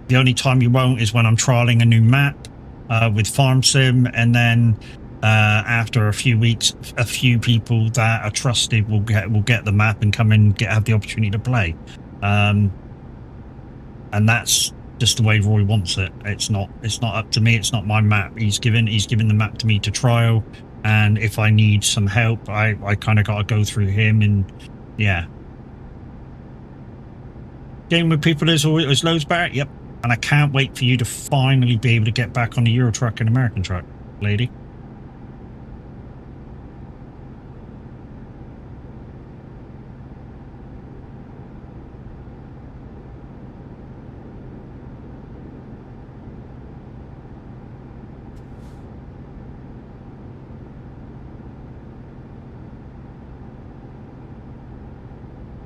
The only time you won't is when I'm trialing a new map with Farm Sim, and then after a few weeks, a few people that are trusted will get the map and come and have the opportunity to play. And that's just the way Roy wants it. It's not up to me. It's not my map. He's given the map to me to trial, and if I need some help, I kind of got to go through him. And yeah, game with people is always loads better. Yep, and I can't wait for you to finally be able to get back on the Euro Truck and American Truck, lady.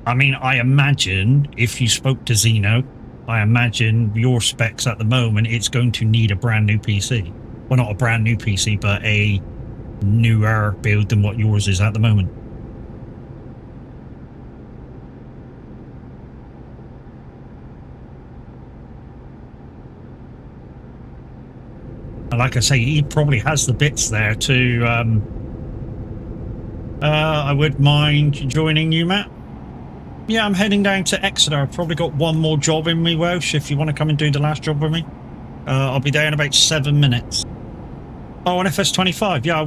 I mean, I imagine if you spoke to Zeno, I imagine your specs at the moment, it's going to need a brand new PC. Well, not a brand new PC, but a newer build than what yours is at the moment. And like I say, he probably has the bits there to... I would mind joining you, Matt. Yeah, I'm heading down to Exeter. I've probably got one more job in me, Welsh, if you want to come and do the last job with me. I'll be there in about 7 minutes. Oh, an FS25. Yeah,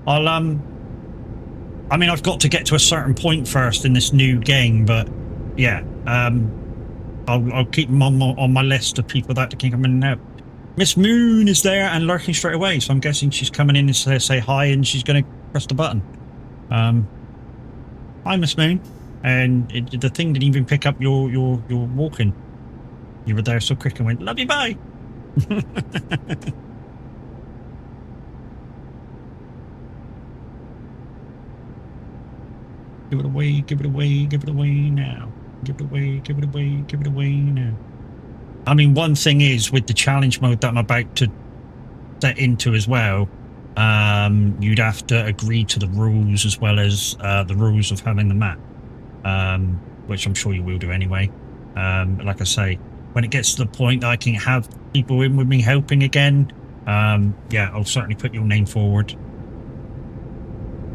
I'll I mean, I've got to get to a certain point first in this new game, but yeah, I'll keep them on my list of people that can come in and help. Miss Moon is there and lurking straight away, so I'm guessing she's coming in and say hi, and she's going to press the button. Hi, Miss Moon. And the thing didn't even pick up your walking. You were there so quick and went, love you, bye. Give it away, give it away, give it away now. Give it away, give it away, give it away now. I mean, one thing is, with the challenge mode that I'm about to set into as well, you'd have to agree to the rules as well as the rules of having the map, which I'm sure you will do anyway. Like I say, when it gets to the point that I can have people in with me helping again, yeah, I'll certainly put your name forward,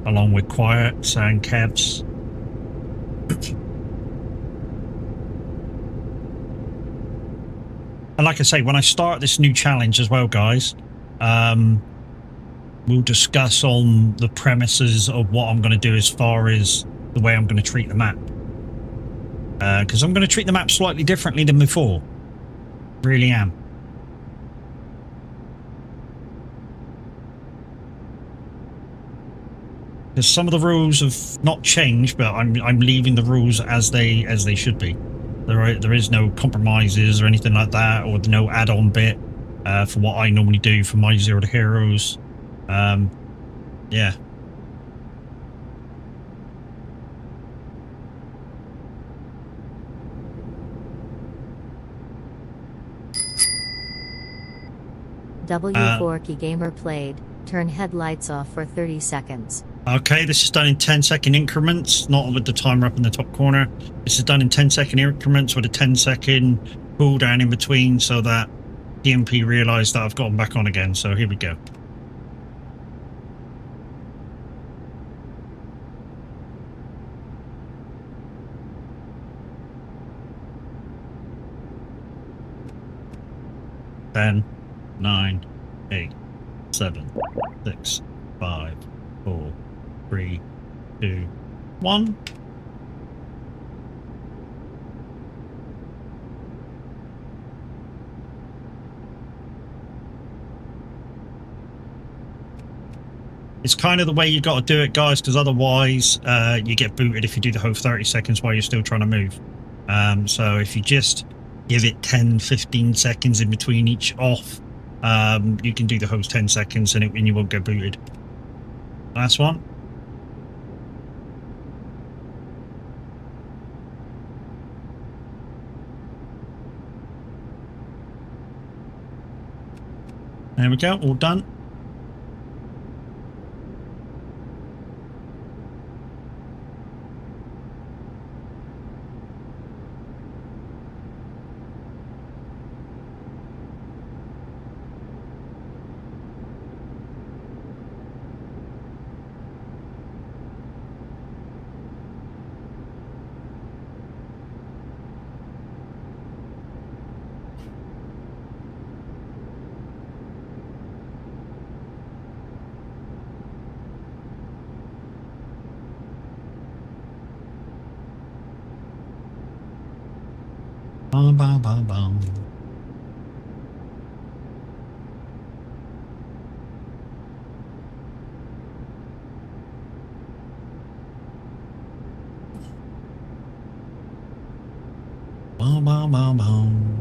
along with Quiet and Kev's. And like I say, when I start this new challenge as well, guys, we'll discuss on the premises of what I'm going to do as far as the way I'm going to treat the map. Because I'm going to treat the map slightly differently than before. Really am. Because some of the rules have not changed, but I'm leaving the rules as they should be. There is no compromises or anything like that, or no add-on bit for what I normally do for my Zero to Heroes. Yeah. W4 Key Gamer played. Turn headlights off for 30 seconds. Okay, this is done in 10-second increments, not with the timer up in the top corner. This is done in 10-second increments with a 10-second cooldown in between, so that DMP realised that I've gotten back on again. So here we go. Ten, 9, 8, 7, 6, 5, 4, 3, 2, 1. It's kind of the way you got to do it, guys, because otherwise you get booted if you do the whole 30 seconds while you're still trying to move. So if you just give it 10, 15 seconds in between each off, you can do the whole 10 seconds and you won't get booted. Last one. There we go, all done. Bum, bum, bum, bum. Bum, bum, bum, bum.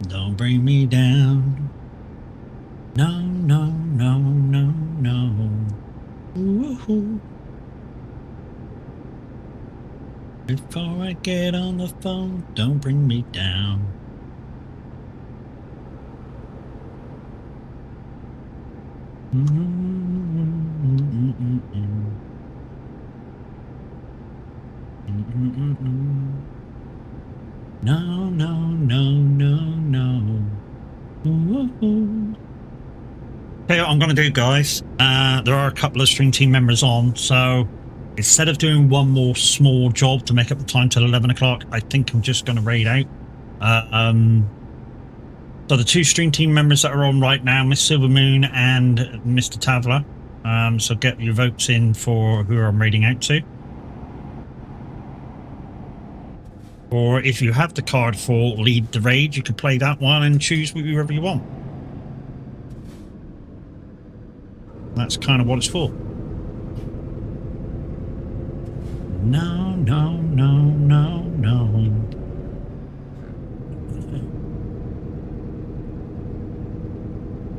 Don't bring me down. No, no, no, no, no. Woo-hoo. Before I get on the phone, don't bring me down. No, no, no, no, no. Okay, what I'm going to do, guys, there are a couple of stream team members on, so instead of doing one more small job to make up the time till 11 o'clock, I think I'm just going to raid out. So the two stream team members that are on right now, Miss Silvermoon and Mr. Tavla. So get your votes in for who I'm raiding out to. Or if you have the card for Lead the Raid, you can play that one and choose whoever you want. That's kind of what it's for. No, no, no, no, no.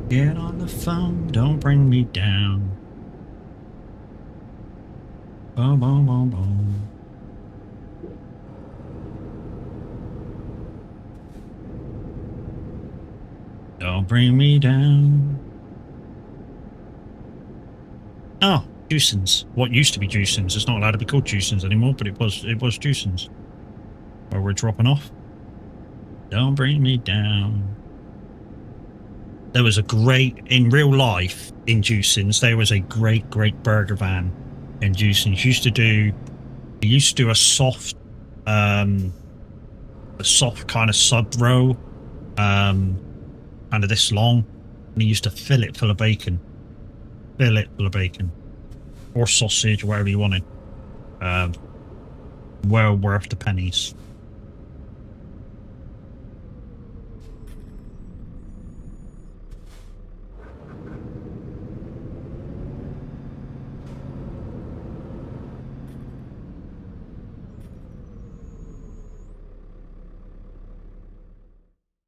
Get on the phone, don't bring me down. Boom, boom, boom, boom. Don't bring me down. Oh, Juicens. What used to be Juicens. It's not allowed to be called Juicens anymore, but it was Juicens. Where we're dropping off. Don't bring me down. There was a great, in real life, in Juicens, there was a great burger van in Juicens. Used to do a soft kind of sub row, kind of this long, and he used to fill it full of bacon. Or sausage, or whatever you wanted. Well worth the pennies.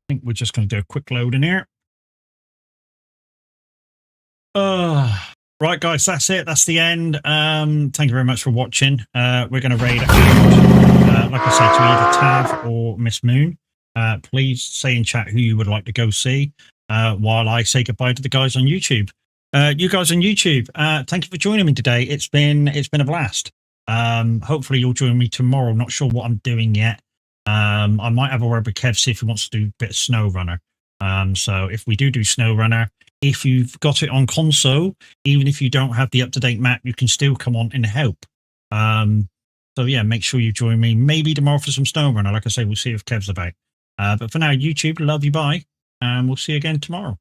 I think we're just going to do a quick load in here. Right, guys, that's it. That's the end. Thank you very much for watching. We're going to raid out, like I said, to either Tav or Miss Moon. Please say in chat who you would like to go see while I say goodbye to the guys on YouTube. You guys on YouTube, thank you for joining me today. It's been a blast. Hopefully you'll join me tomorrow. Not sure what I'm doing yet. I might have a word with Kev, see if he wants to do a bit of SnowRunner. So if we do SnowRunner, if you've got it on console, even if you don't have the up-to-date map, you can still come on and help. So yeah, make sure you join me maybe tomorrow for some SnowRunner. Like I say, we'll see if Kev's about. But for now, YouTube, love you, bye, and we'll see you again tomorrow.